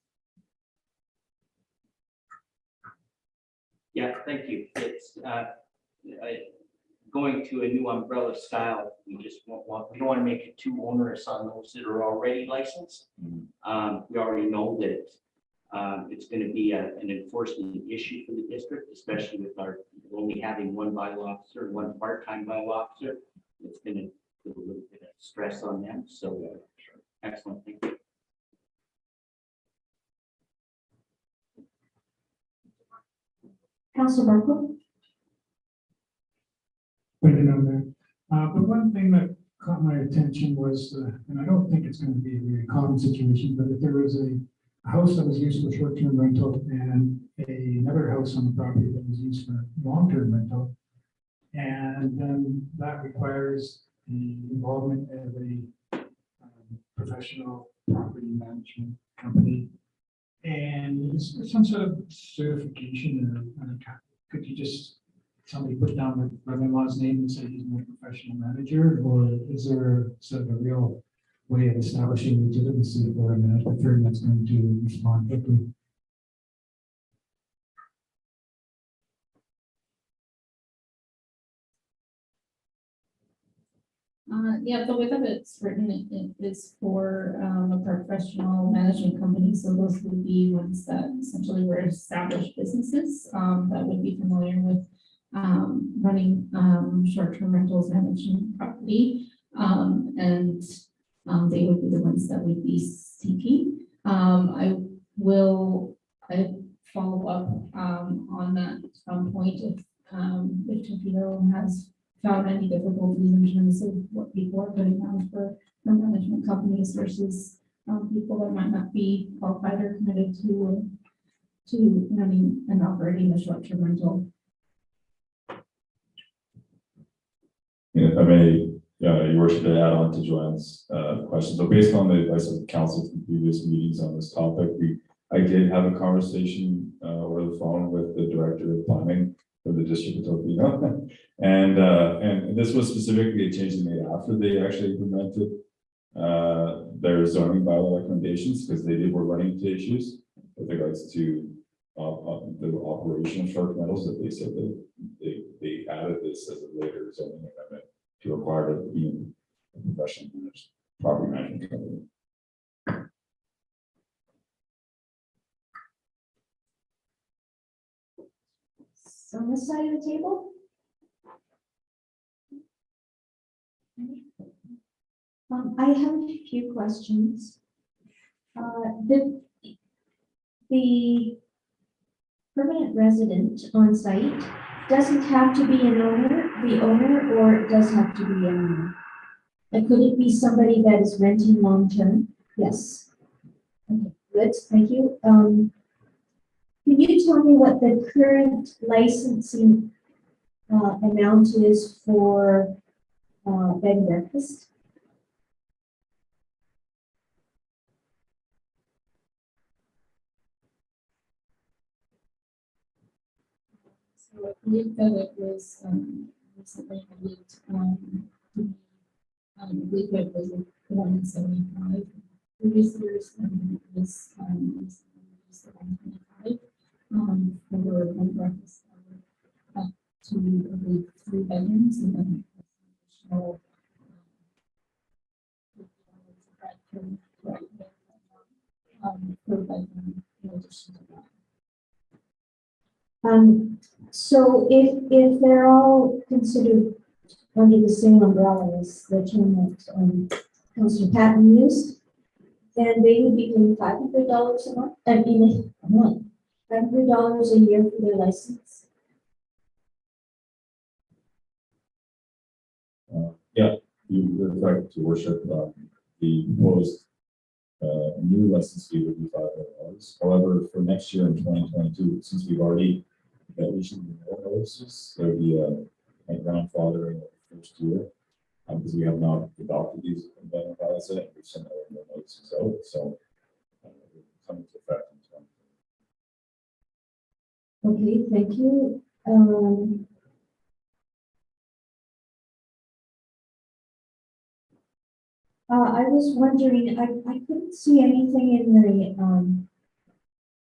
Yeah, thank you. It's going to a new umbrella style. We don't want to make it too onerous on those that are already licensed. We already know that it's going to be an enforcement issue for the district, especially with our only having one bylaw officer, one part-time bylaw officer. It's going to put a little bit of stress on them. So excellent. Thank you. Councilor Marco? Putting it on there. But one thing that caught my attention was, and I don't think it's going to be a very common situation, but if there was a house that was used for short-term rental and another house on the property that was used for long-term rental, and then that requires the involvement of a professional property management company. And is there some sort of certification or could you just somebody put down the brother-in-law's name and say he's my professional manager, or is there sort of a real way of establishing legitimacy for a management firm that's going to respond quickly? Yeah, the way that it's written, it is for a professional management company. So those would be ones that essentially were established businesses that would be familiar with running short-term rentals, managing property, and they would be the ones that would be seeking. I follow up on that point if Tokyo has found any difficulties in terms of what people are putting down for management companies versus people that might not be qualified or committed to running and operating a short-term rental. Yeah, if I may, Your Worship, to add on to Joanne's question. So based on the advice of council from previous meetings on this topic, I did have a conversation over the phone with the director of planning for the district of Tokyo. And this was specifically a change they made after they actually implemented their zoning bylaw recommendations, because they were running into issues with regards to the operation of short rentals, that they said that they added this as a later zoning amendment to require it to be a professional property management company. So on this side of the table? I have a few questions. The permanent resident on site doesn't have to be the owner, or it does have to be an owner. And could it be somebody that is renting long-term? Yes. Okay, good, thank you. Can you tell me what the current licensing amount is for bed and breakfast? So I believe that it was recently released. I believe it was 175 previous years, and it was recently released at 125. For the breakfast. To the 3 bedrooms and then additional. Per bedroom in addition to that. So if they're all considered under the same umbrella as the term that, Councilor Patton used, then they would be paying $500 a month, a month, $500 a year for their license. Yeah, you're correct, your worship. The proposed new license fee would be $500. However, for next year in 2022, since we've already issued more notices, there would be a grandfather in the first year. Because we have not adopted these amendment bylaws yet, we've sent out more notices out, so it will come into effect in 2022. Okay, thank you. I was wondering, I couldn't see anything in the,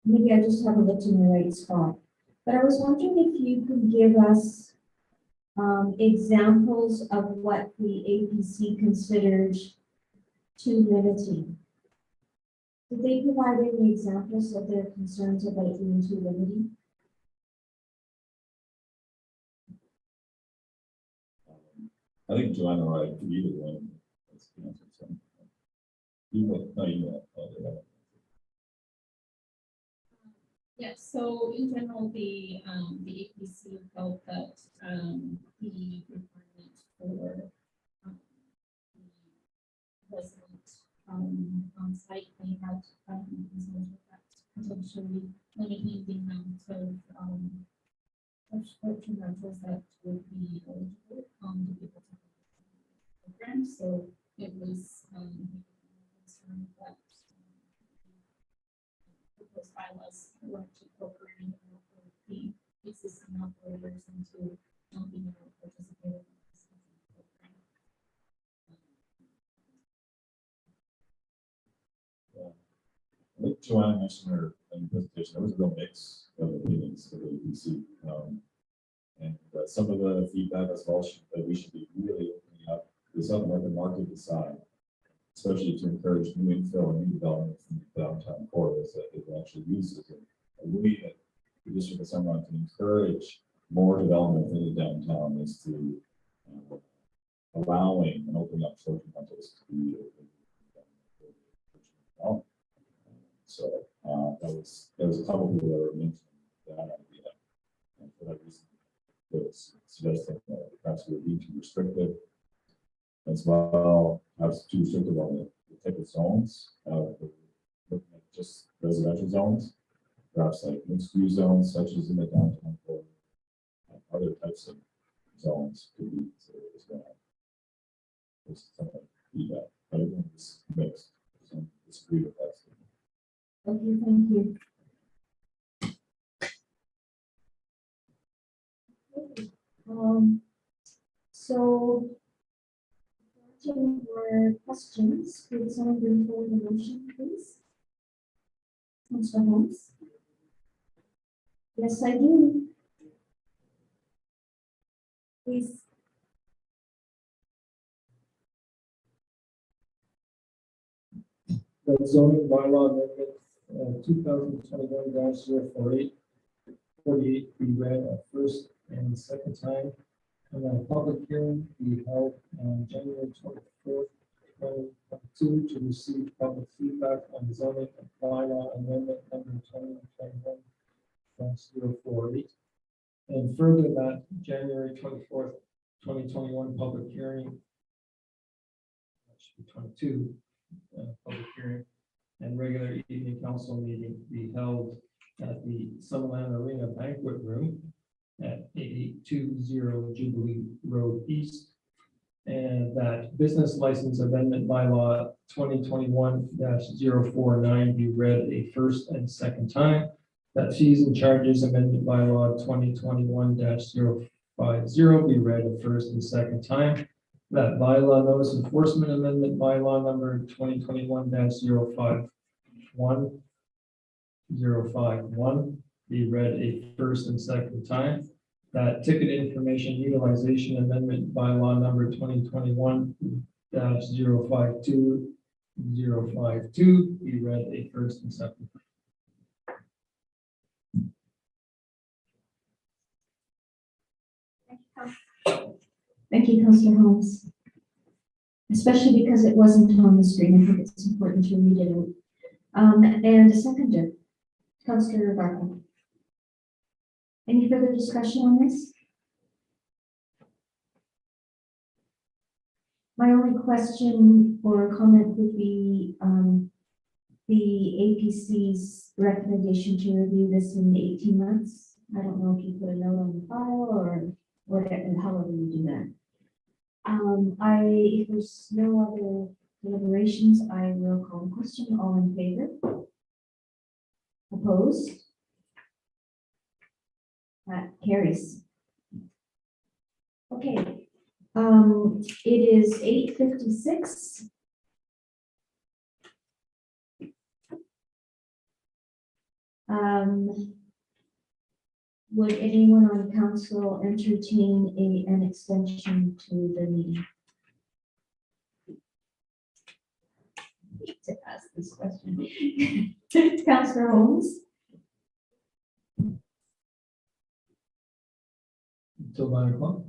maybe I just haven't looked in the right spot, but I was wondering if you could give us examples of what the APC considered too limiting. Did they provide any examples of their concerns about it being too limiting? I think Joanna or I could either one. Yes, so in general, the APC felt that, the requirement for, the resident, on site, they had, concerns with that, potentially limiting the amount of short-term rentals that would be eligible, to people to program, so it was, concerned that, those bylaws were to incorporate the existing operators into being able to participate in this program. I think Joanna mentioned her in the presentation, there was a real mix of opinions for the APC. And some of the feedback as well that we should be really opening up is something like the market side, especially to encourage new infill and new development from the downtown corridors that it actually uses. A way that the district of Summerland can encourage more development in the downtown is to allowing and opening up short-term rentals to be so there was a couple people that were mentioning that idea, and for that reason, it was suggesting that perhaps we would be too restrictive as well, perhaps too restrictive on the type of zones, looking at just residential zones, perhaps like mixed-use zones such as in the downtown core, other types of zones could be considered as well. There's some feedback, but everything is mixed. Some disagree with that. Okay, thank you. So, more questions, could someone bring forward the motion, please? Mr. Holmes? Yes, I do. Please. The zoning bylaw amendment, 2021-048, 48 be read a first and second time, and a public hearing be held on January 24th, 2022 to receive public feedback on the zoning bylaw amendment number 2021-048. And further that January 24th, 2021 public hearing, that should be 22, public hearing and regular evening council meeting be held at the Summerland Arena Banquet Room at 8820 Jubilee Road East. And that business license amendment bylaw 2021-049 be read a first and second time. That fees and charges amendment bylaw 2021-050 be read a first and second time. That bylaw notice enforcement amendment bylaw number 2021-051 051 be read a first and second time. That ticket information utilization amendment bylaw number 2021-052 be read a first and second. Thank you, Councillor Holmes. Especially because it wasn't on the screen, I think it's important to read it out. And a seconder, Councillor Barker. Any further discussion on this? My only question or comment would be, the APC's recommendation to review this in 18 months. I don't know if you put a note on the file or whatever, however you do that. If there's no other deliberations, I will call the question. All in favor? Opposed? That carries. Okay, it is 8:56. Would anyone on council entertain an extension to the meeting? To ask this question. Councillor Holmes? Until 9 o'clock.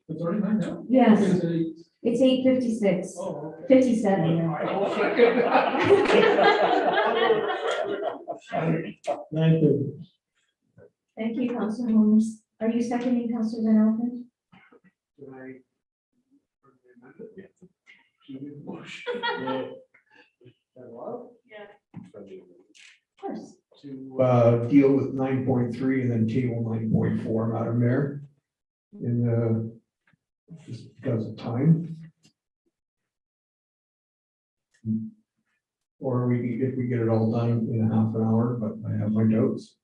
It's already 9 now? Yes. Okay, It's 8:56. Oh, 57. now. 9:30. Thank you, Councillor Holmes. Are you seconding Councillor Van Alphen? Of course. To deal with 9.3 and then table 9.4, Madam Mayor. Just because of time. Or if we get it all done in a half an hour, but I have my doubts.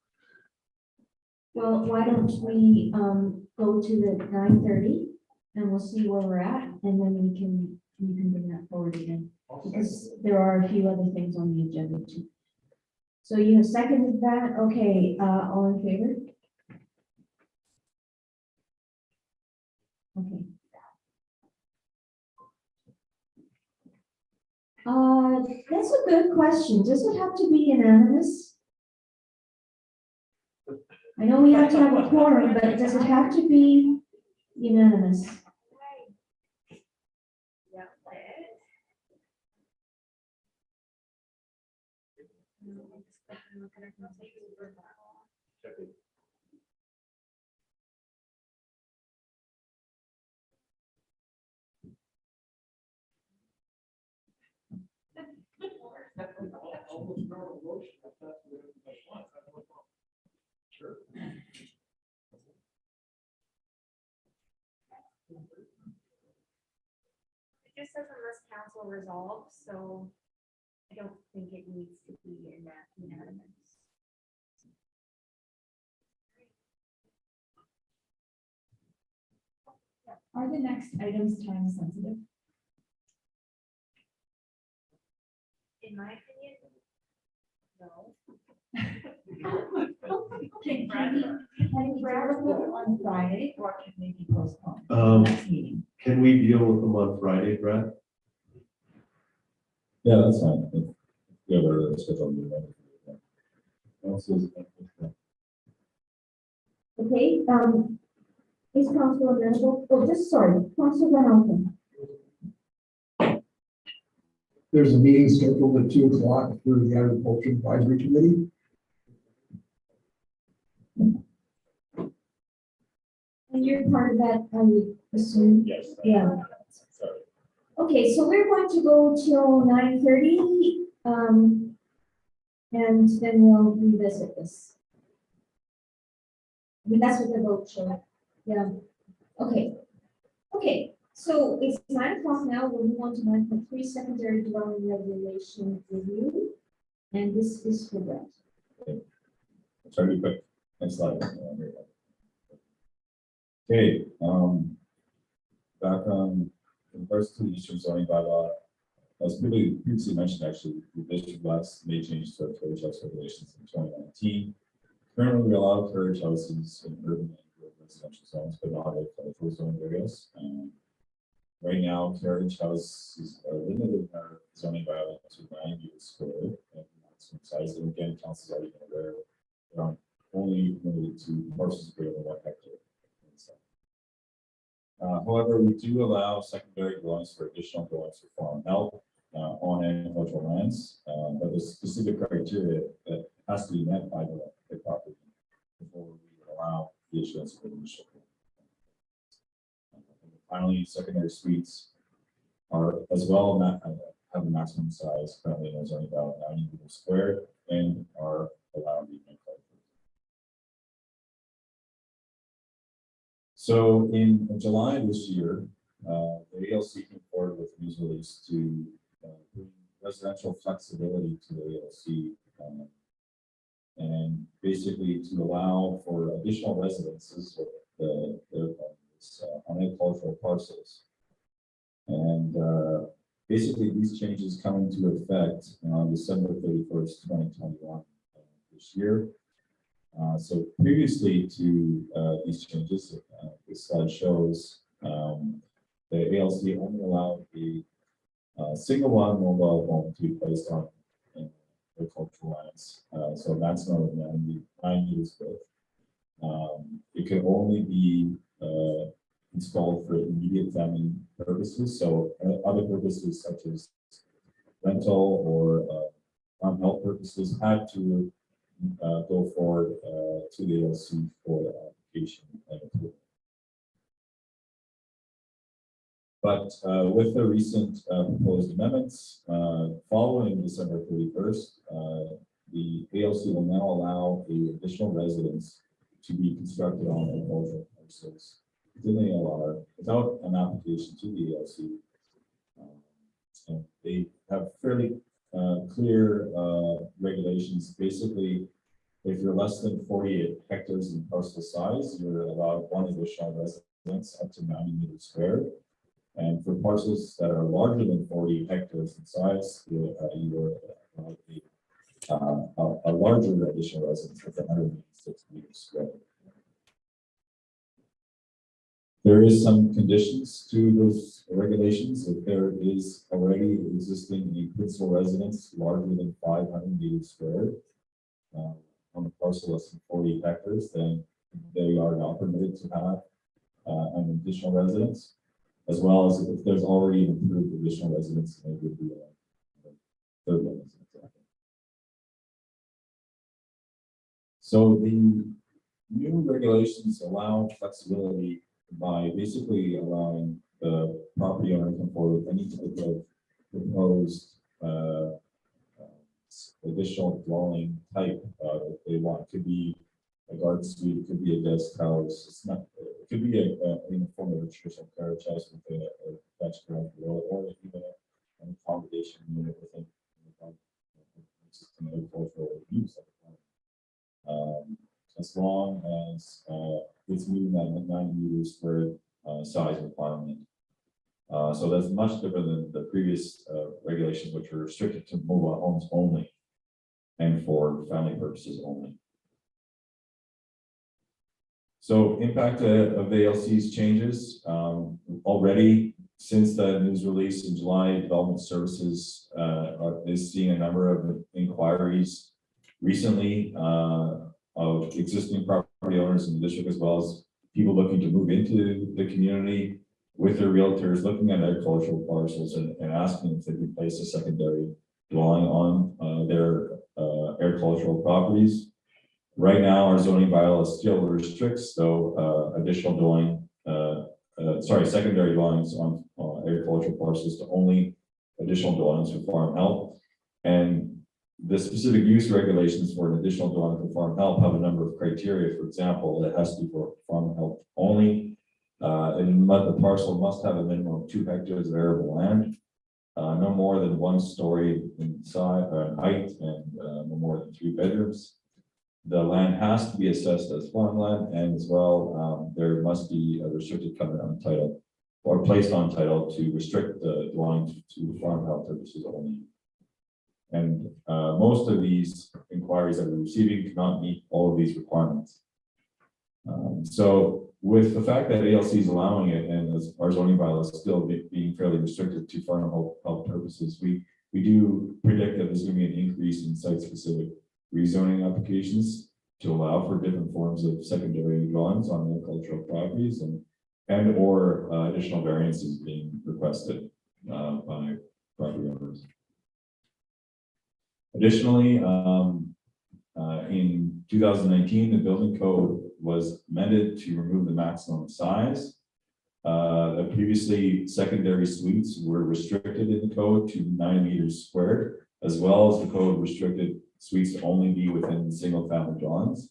Well, why don't we go to the 9:30 and we'll see where we're at, and then we can bring that forward again. Because there are a few other things on the agenda too. So you have seconded that, okay, all in favor? Okay. That's a good question. Does it have to be unanimous? I know we have to have a quorum, but does it have to be unanimous? Sure. It just says unless council resolves, so I don't think it needs to be in that unanimous. Are the next items time sensitive? In my opinion, no. Can we grab them on Friday, or can they be postponed to the next meeting? Can we deal with them on Friday, Brad? Yeah, that's fine. If we have a schedule. Okay, is council available? Oh, Council Van Alphen. There's a meeting scheduled at 2 o'clock for the Agriculture Advisory Committee. And you're part of that, I would assume? Yes. Yeah. Sorry. Okay, so we're going to go till 9:30, and then we'll revisit this. I mean, that's what the vote showed. Yeah. Okay. Okay, so it's 9 o'clock now. We'll move on to 9.3 secondary dwelling regulation review. And this is for Brett. I'll try to be quick. Next slide. Okay, back on, in regards to the Eastern zoning bylaw, as previously mentioned, actually, the district last made changes to our carriage house regulations in 2019. Currently, we allow carriage houses in urban and rural residential zones, but not in cultural zone areas. Right now, carriage houses are limited in our zoning bylaw to 9 units square and maximum size. And again, council is already aware they are only limited to parcels greater than 1 hectare. However, we do allow secondary dwellings for additional dwellings for farm help on agricultural lands, but there's specific criteria that has to be met by the property before we would allow the issuance of initial. Finally, secondary suites are as well have a maximum size currently in our zoning about 90 meters squared and are allowed to be made. So in July this year, the ALC came forward with a news release to bring residential flexibility to the ALC and basically to allow for additional residences with on agricultural parcels. And basically these changes come into effect on December 31st, 2021 this year. So previously to these changes, this slide shows the ALC only allowed a single wide mobile home to be placed on agricultural lands. So maximum of 9 meters width. It could only be installed for immediate family purposes. So other purposes such as rental or farm health purposes had to go forward to the ALC for application and approval. But with the recent proposed amendments, following December 31st, the ALC will now allow the additional residence to be constructed on agricultural parcels within the ALR without an application to the ALC. And they have fairly clear regulations. Basically, if you're less than 48 hectares in parcel size, you're allowed 1 additional residence up to 90 meters squared. And for parcels that are larger than 40 hectares in size, you are allowed a larger additional residence with 186 meters squared. There is some conditions to those regulations. If there is already existing a principal residence larger than 500 meters squared on a parcel less than 40 hectares, then they are not permitted to have an additional residence, as well as if there's already an approved additional residence, it would be a third residence. So the new regulations allow flexibility by basically allowing the property owner to come forward with any type of proposed additional dwelling type that they want. It could be a garden suite, it could be a guest house. It's not. It could be in the form of a traditional carriage house with a Dutch ground floor, or even an accommodation unit within an agricultural use. As long as it's meeting that 90 meters squared size requirement. So that's much different than the previous regulations, which were restricted to mobile homes only and for family purposes only. So impact of the ALC's changes already since the news release in July. Development Services is seeing a number of inquiries recently of existing property owners in the district, as well as people looking to move into the community with their realtors, looking at agricultural parcels and asking if they can place a secondary dwelling on their agricultural properties. Right now, our zoning bylaw still restricts though additional dwelling, secondary dwellings on agricultural parcels to only additional dwellings for farm help. And the specific use regulations for an additional dwelling for farm help have a number of criteria. For example, it has to be for farm help only. The parcel must have a minimum of 2 hectares of arable land, no more than 1 story in size or height, and no more than 3 bedrooms. The land has to be assessed as farmland, and as well, there must be a restricted covenant on title or placed on title to restrict the dwelling to farm health purposes only. And most of these inquiries that we're receiving cannot meet all of these requirements. So with the fact that ALC is allowing it and as our zoning bylaws still being fairly restricted to farm health purposes, we do predict that there's going to be an increase in site-specific rezoning applications to allow for different forms of secondary dwellings on agricultural properties and or additional variances being requested by property owners. Additionally, in 2019, the building code was amended to remove the maximum size. Previously, secondary suites were restricted in the code to 9 meters squared, as well as the code restricted suites to only be within single-family dwellings.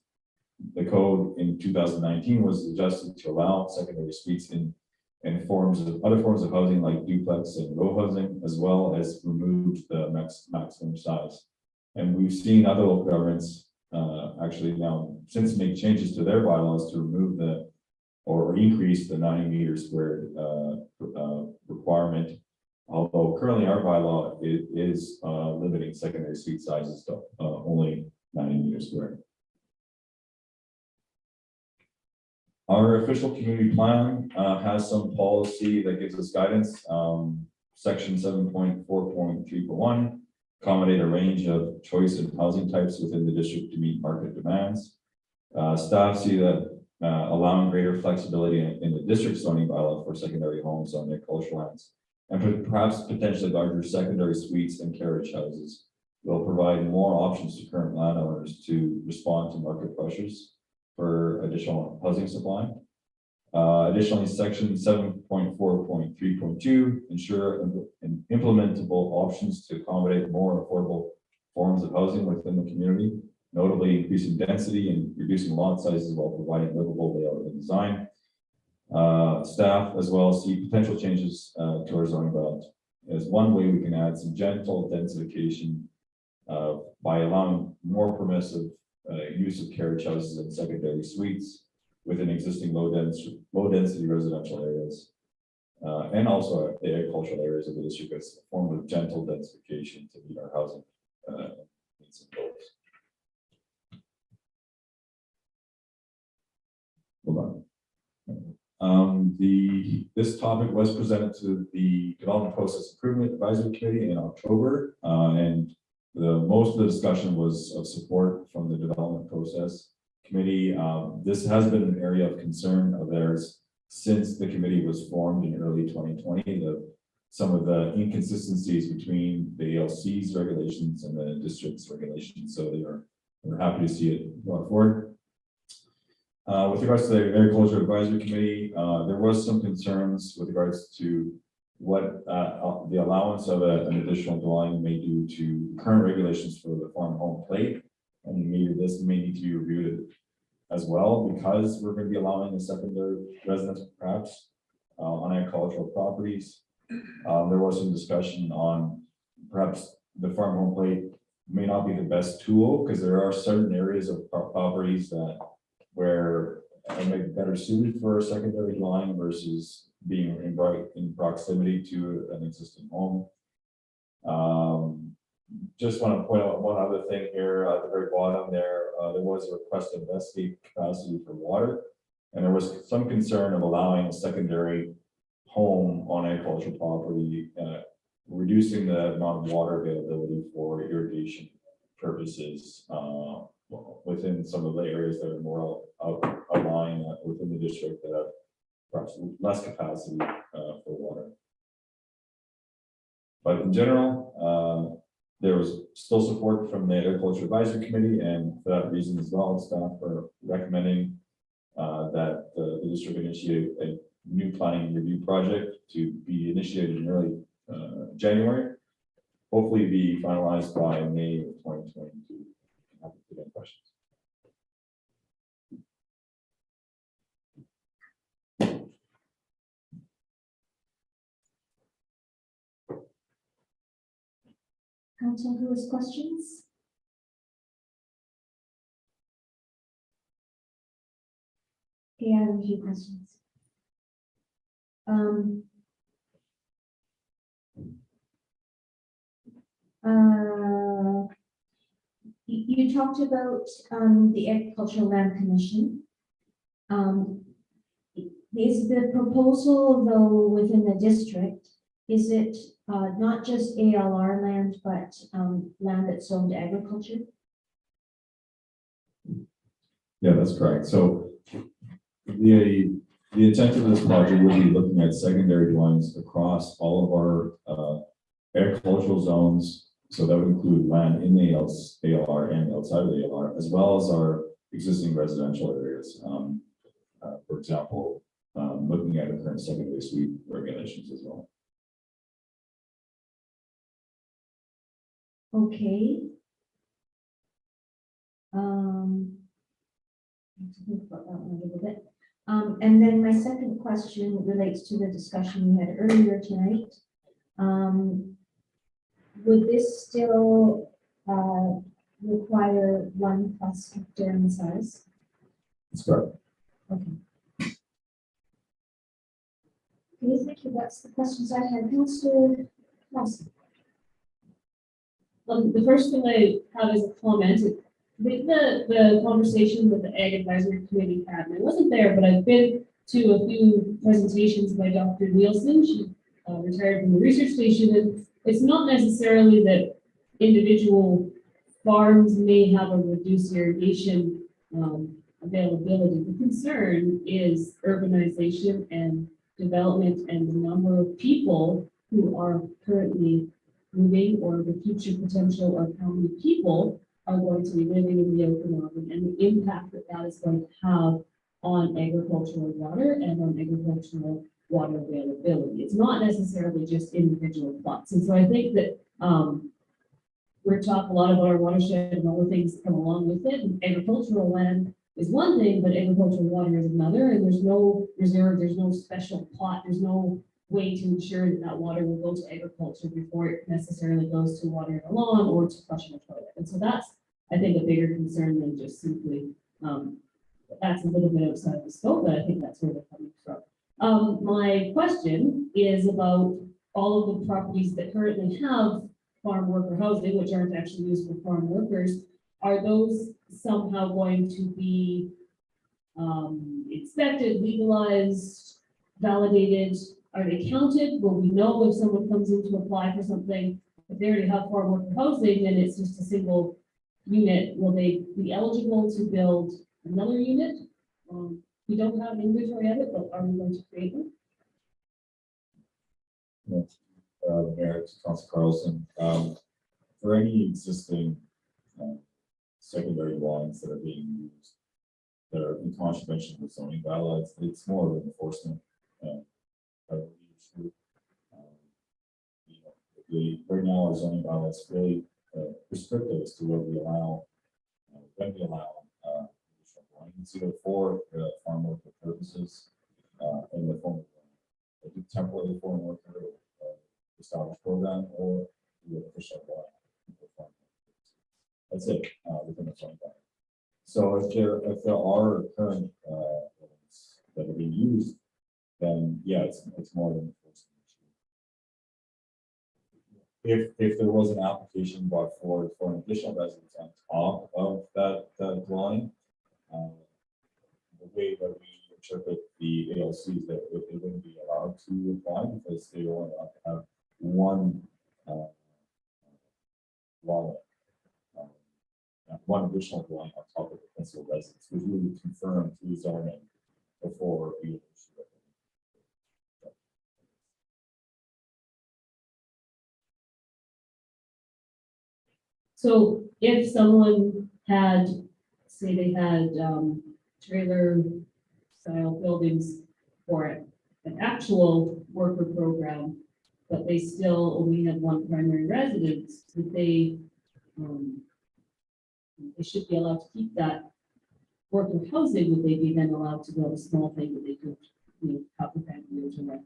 The code in 2019 was adjusted to allow secondary suites in other forms of housing like duplex and row housing, as well as removed the maximum size. And we've seen other local governments actually now since make changes to their bylaws to remove or increase the 90 meters squared requirement. Although currently our bylaw is limiting secondary suite sizes to only 90 meters squared. Our official community plan has some policy that gives us guidance. Section 7.4.3.1 accommodate a range of choice of housing types within the district to meet market demands. Staff see that allowing greater flexibility in the district zoning bylaw for secondary homes on agricultural lands and perhaps potentially larger secondary suites and carriage houses will provide more options to current landowners to respond to market pressures for additional housing supply. Additionally, section 7.4.3.2 ensure implementable options to accommodate more affordable forms of housing within the community, notably increasing density and reducing lot sizes while providing livable layout and design. Staff as well see potential changes to our zoning bylaws as one way we can add some gentle densification by allowing more permissive use of carriage houses and secondary suites within existing low density residential areas, and also the agricultural areas of the district as a form of gentle densification to meet our housing needs and goals. Hold on. This topic was presented to the Development Process Improvement Advisory Committee in October, and most of the discussion was of support from the Development Process Committee. This has been an area of concern of theirs since the committee was formed in early 2020. Some of the inconsistencies between the ALC's regulations and the district's regulations. So we're happy to see it brought forward. With regards to the Agriculture Advisory Committee, there was some concerns with regards to what the allowance of an additional dwelling may do to current regulations for the farm home plate. And maybe this may need to be reviewed as well, because we're going to be allowing a secondary residence perhaps on agricultural properties. There was some discussion on perhaps the farm home plate may not be the best tool because there are certain areas of properties where it may be better suited for a secondary dwelling versus being in proximity to an existing home. Just want to point out one other thing here at the very bottom there. There was a request to investigate capacity for water, and there was some concern of allowing a secondary home on agricultural property, reducing the amount of water availability for irrigation purposes within some of the areas that are more outlying within the district that have perhaps less capacity for water. But in general, there was still support from the Agriculture Advisory Committee, and for that reason as well, staff are recommending that the district initiate a new planning review project to be initiated in early January, hopefully be finalized by May of 2022. Happy to take questions. Council, who has questions? Okay, I have a few questions. Um, uh, you talked about the Agricultural Land Commission. Is the proposal though within the district, is it not just ALR land, but land that's zoned to agriculture? Yeah, that's correct. So the intent of this project will be looking at secondary dwellings across all of our agricultural zones. So that would include land in the ALR and outside of the ALR, as well as our existing residential areas. For example, looking at the current secondary suite regulations as well. Okay. Think about that one a little bit. And then my second question relates to the discussion we had earlier tonight. Would this still require 1+ hectare in size? That's correct. Okay. Okay, thank you. That's the questions I had. Councillor Nelson. The first thing I have is a comment. I think the conversation with the Ag Advisory Committee had, and I wasn't there, but I've been to a few presentations by Dr. Nielsen. She retired from the research station, and it's not necessarily that individual farms may have a reduced irrigation availability. The concern is urbanization and development and the number of people who are currently moving, or the future potential of how many people are going to be living in the Okanagan, and the impact that that is going to have on agricultural water and on agricultural water availability. It's not necessarily just individual plots. And so I think that we're talking a lot about our watershed and all the things that come along with it. And agricultural land is one thing, but agricultural water is another. And there's no reserve, there's no special plot, there's no way to ensure that that water will go to agriculture before it necessarily goes to watering a lawn or to flushing a toilet. And so that's, I think, a bigger concern than just simply, that's a little bit outside of the scope, but I think that's where they're coming from. My question is about all of the properties that currently have farm worker housing, which aren't actually used for farm workers. Are those somehow going to be inspected, legalized, validated? Are they counted? Will we know if someone comes in to apply for something? If they already have farm worker housing, then it's just a single unit. Will they be eligible to build another unit? We don't have an inventory of it, but are we going to create one? Mayor, Councilor Carlson, for any existing secondary dwellings that are being used that are in contravention with zoning bylaws, it's more of an enforcement issue. Right now, our zoning bylaws really restrictive as to what we allow, when we allow additional dwellings, either for farm worker purposes in the form of a temporary farm worker established program, or the official dwelling. That's it within the zoning bylaw. So if there are current that are being used, then yeah, it's more than enforcement issue. If there was an application brought forward for an additional residence on top of that dwelling, the way that we interpret the ALC is that they wouldn't be allowed to apply because they only have to have one dwelling, one additional dwelling on top of the principal residence, which we would confirm through zoning before we issue it. So if someone had, say they had trailer style buildings for an actual worker program, but they still only have one primary residence, that they should be allowed to keep that worker housing. Would they be then allowed to build a small thing that they could, have the family or something?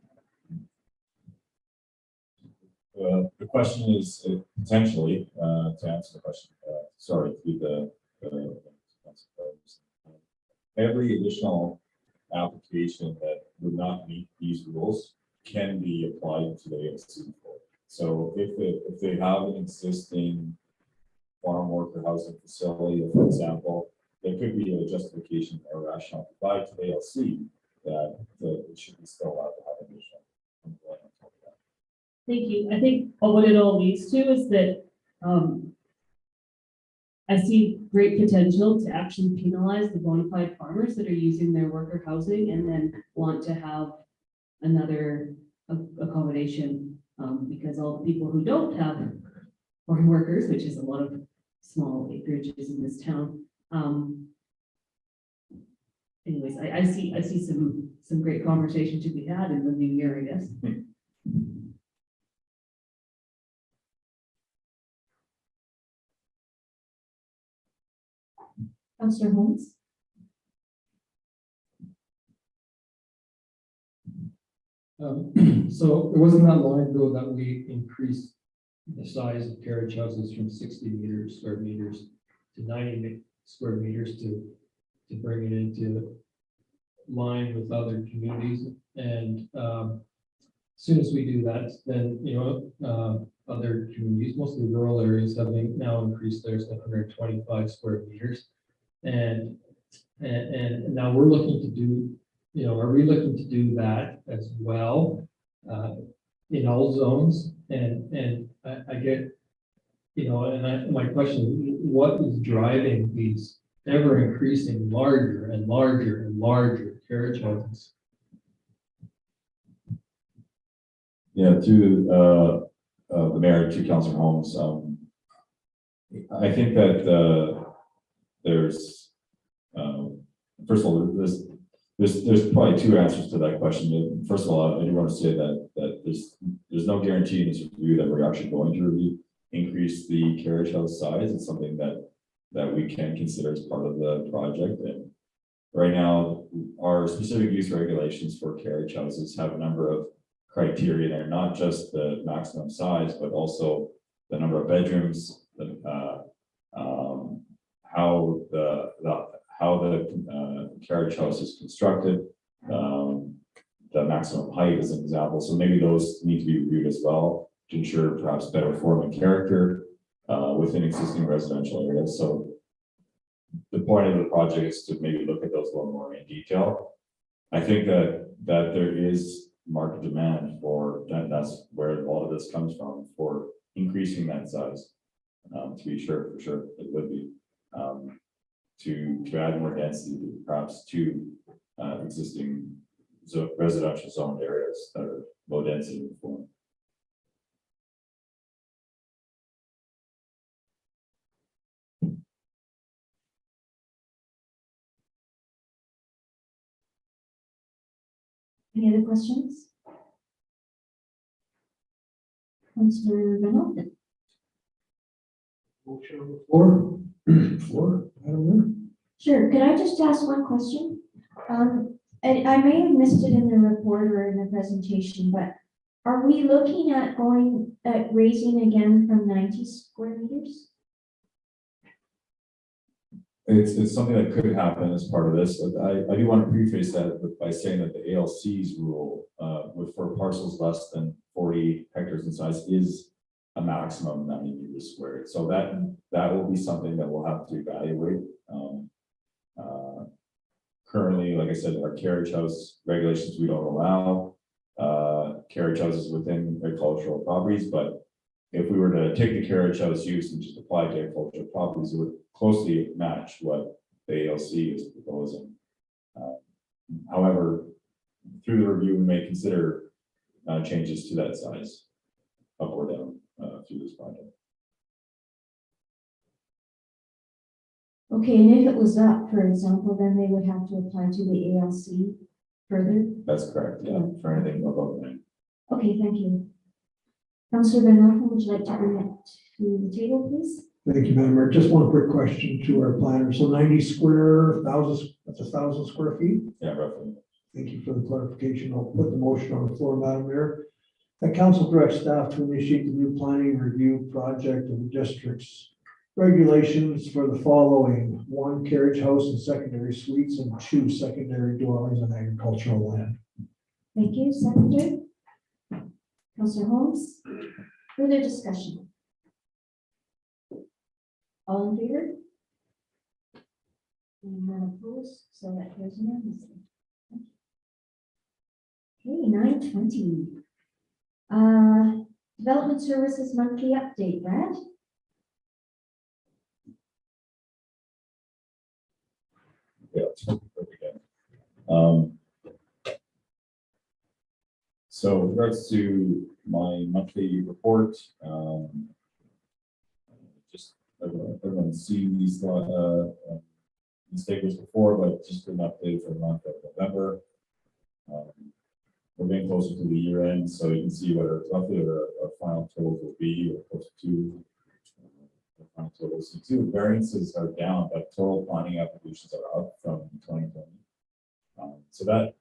The question is potentially to answer the question. Sorry, to the every additional application that would not meet these rules can be applied to the ALC. So if they have an existing farm worker housing facility, for example, there could be a justification or rationale provided to the ALC that it should be still allowed to have additional. Thank you. I think what it all leads to is that I see great potential to actually penalize the bona fide farmers that are using their worker housing and then want to have another accommodation, because all the people who don't have farm workers, which is a lot of small acreages in this town. Anyways, I see some great conversation to be had in the new year, I guess. Councillor Holmes? So it wasn't that long ago that we increased the size of carriage houses from 60 square meters to 90 square meters to bring it into line with other communities. And as soon as we do that, then, other communities, mostly rural areas, have now increased theirs to 125 square meters. And now we're looking to do, are we looking to do that as well in all zones? And I get, my question, what is driving these ever increasing larger and larger and larger carriage houses? Yeah, to the mayor, to Councillor Holmes, I think that there's first of all, there's probably two answers to that question. First of all, I do want to say that there's no guarantee in this review that we're actually going to increase the carriage house size. It's something that we can consider as part of the project. And right now, our specific use regulations for carriage houses have a number of criteria that are not just the maximum size, but also the number of bedrooms, how the carriage house is constructed, the maximum height as an example. So maybe those need to be reviewed as well to ensure perhaps better form and character within existing residential areas. So the point of the project is to maybe look at those a little more in detail. I think that there is market demand for that. That's where a lot of this comes from, for increasing that size. To be sure, for sure, it would be to add more density, perhaps to existing residential zoned areas that are low density before. Any other questions? Councillor Renault? Floor, Madam Mayor. Sure, could I just ask one question? And I may have missed it in the report or in the presentation, but are we looking at raising again from 90 square meters? It's something that could happen as part of this. I do want to preface that by saying that the ALC's rule for parcels less than 40 hectares in size is a maximum 90 meters squared. So that will be something that we'll have to evaluate. Currently, like I said, our carriage house regulations, we don't allow carriage houses within agricultural properties, but if we were to take the carriage house use and just apply to agricultural properties, it would closely match what the ALC is proposing. However, through the review, we may consider changes to that size, up or down, through this project. Okay, and if it was up, for example, then they would have to apply to the ALC further? That's correct, yeah, for anything above that. Okay, thank you. Councillor Van would you like to bring it to the table, please? Thank you, Madam Mayor. Just one quick question to our planner. So 90 square, that's 1,000 square feet? Yeah, roughly. Thank you for the clarification. I'll put the motion on the floor, Madam Mayor. That council directs staff to initiate the new planning review project of the district's regulations for the following: 1 carriage house and secondary suites, and 2 secondary dwellings on agricultural land. Thank you, Secretary. Councillor Holmes, further discussion? All in favor? And none opposed, so that carries unanimously. Okay, 9:20. Development Services Monthly Update, Brad? Yeah, it's perfect again. So with regards to my monthly report, just everyone's seen these figures before, but just an update for the month of November. We're getting closer to the year end, so you can see what roughly our final totals will be, or close to the final totals. You see the variances are down, but total planning applications are up from 2020. So that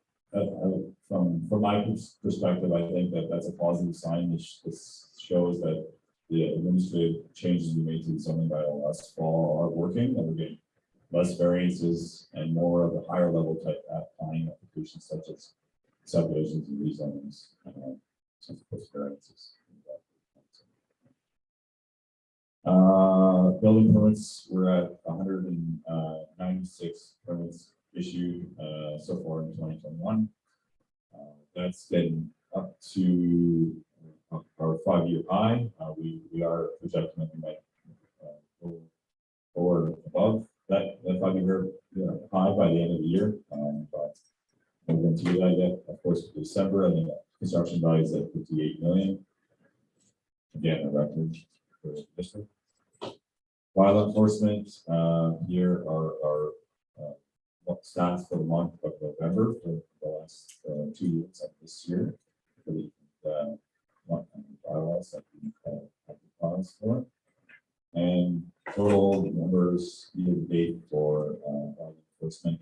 from my perspective, I think that's a positive sign. This shows that the administrative changes we made to the zoning bylaw last fall are working, and we're getting less variances and more of the higher level type planning applications, such as subdivisions and rezonings, such as variances. Building permits, we're at 196 permits issued so far in 2021. That's getting up to our 5-year high. We are projecting that we might go or above that 5-year high by the end of the year. But we're going to do that yet. Of course, for December, I think construction value is at 58 million. Again, a record for the district. Wildlife enforcement, here are stats for the month of November for the last 2 years of this year for the bylaws that we have files for. And total numbers year to date for wildlife enforcement.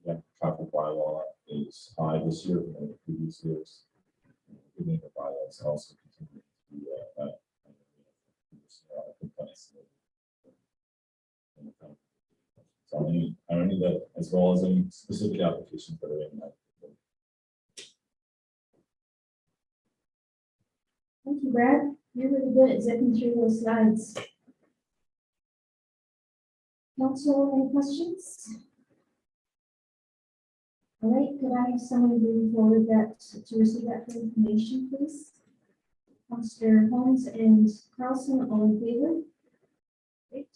Again, traffic bylaw is high this year compared to previous years. The neighbor bylaws also continue to be complaints. So I need that, as well as any specific applications that are in that. Thank you, Brad. You're really good at zipping through those slides. Council, any questions? All right, could I have someone bring forward that to receive that for information, please? Councillor Holmes and Carlson, all in favor? Great.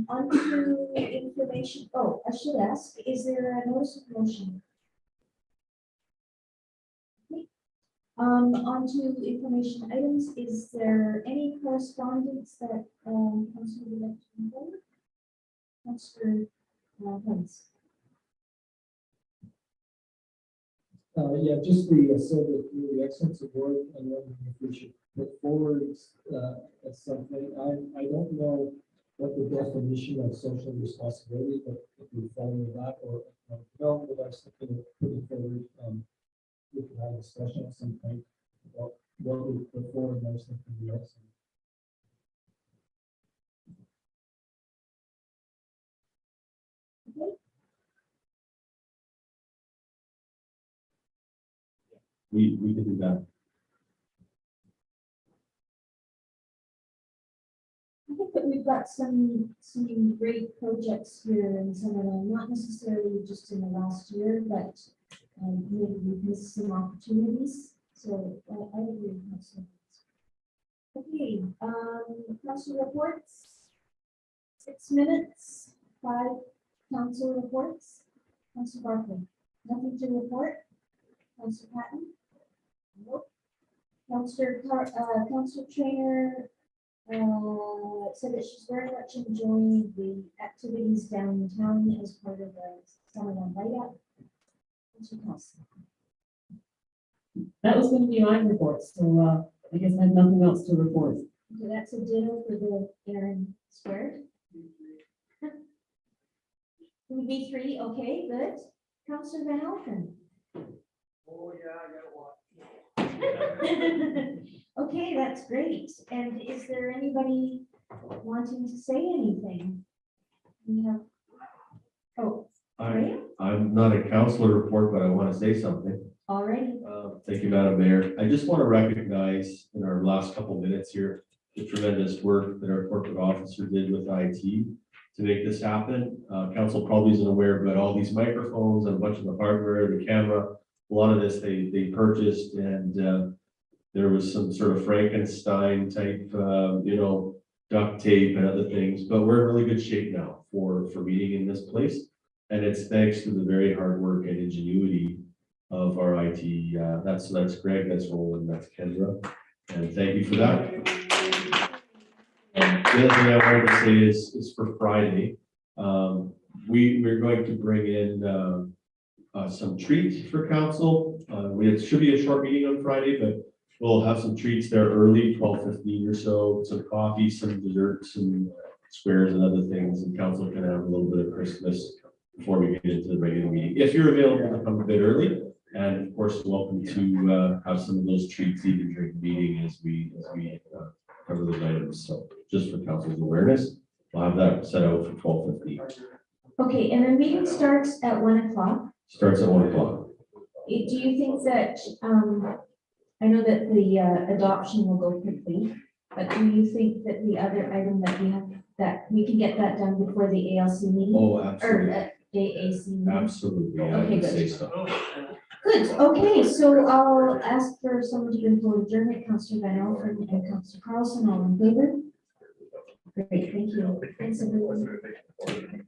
On to information. Oh, I should ask, is there a notice of motion? Okay. On to information items. Is there any correspondence that Councilor would like to bring forward? Councilor Holmes. Yeah, just the Excellence Award, and wondering if we should put forward as something. I don't know what the definition of social responsibility, but if we follow that or no, but I was thinking of putting forward, we could have a discussion at some point about what we put forward, and I was thinking the excellent. Okay. We could do that. I think that we've got some great projects here in Summerland, not necessarily just in the last year, but maybe we've missed some opportunities. So I agree with that. Okay, council reports. 6 minutes, 5 council reports. Council Barkley, nothing to report. Council Patton. Nope. Councillor Trainer said that she's very much enjoying the activities downtown as part of the Summerland Light Up. That was going to be my report, so I guess I have nothing else to report. So that's a ditto for the Aaron Squared. B3, okay, good. Councillor Van Alphen. Oh, yeah, I got one. Okay, that's great. And is there anybody wanting to say anything? We have, oh, I'm not a counselor report, but I want to say something. already. Thank you, Madam Mayor. I just want to recognize in our last couple minutes here, the tremendous work that our corporate officer did with IT to make this happen. Council probably isn't aware, but all these microphones and a bunch of the hardware, the camera, a lot of this they purchased, and there was some sort of Frankenstein type, duct tape and other things, but we're in really good shape now for meeting in this place. And it's thanks to the very hard work and ingenuity of our IT. That's Greg, that's Roland, that's Kendra, and thank you for that. And the other thing I wanted to say is for Friday, we're going to bring in some treats for council. It should be a short meeting on Friday, but we'll have some treats there early, 12:15 or so, some coffee, some desserts, some squares and other things, and council can have a little bit of Christmas before we get into the regular meeting. If you're available to come a bit early, and of course, welcome to have some of those treats even during the meeting as we cover those items. So just for council's awareness, we'll have that set out for 12:15. Okay, and the meeting starts at 1 o'clock. Starts at 1 o'clock. Do you think that, I know that the adoption will go quickly, but do you think that the other item that we have, that we can get that done before the ALC meeting? Oh, Or absolutely. AAC meeting? Absolutely. I Okay, would good. say so. Good, okay, so I'll ask for someone to bring forward adjournment, Councillor Van Alphen and Councillor Carlson, all in favor? Great, thank you. Thanks, everyone. Thank you.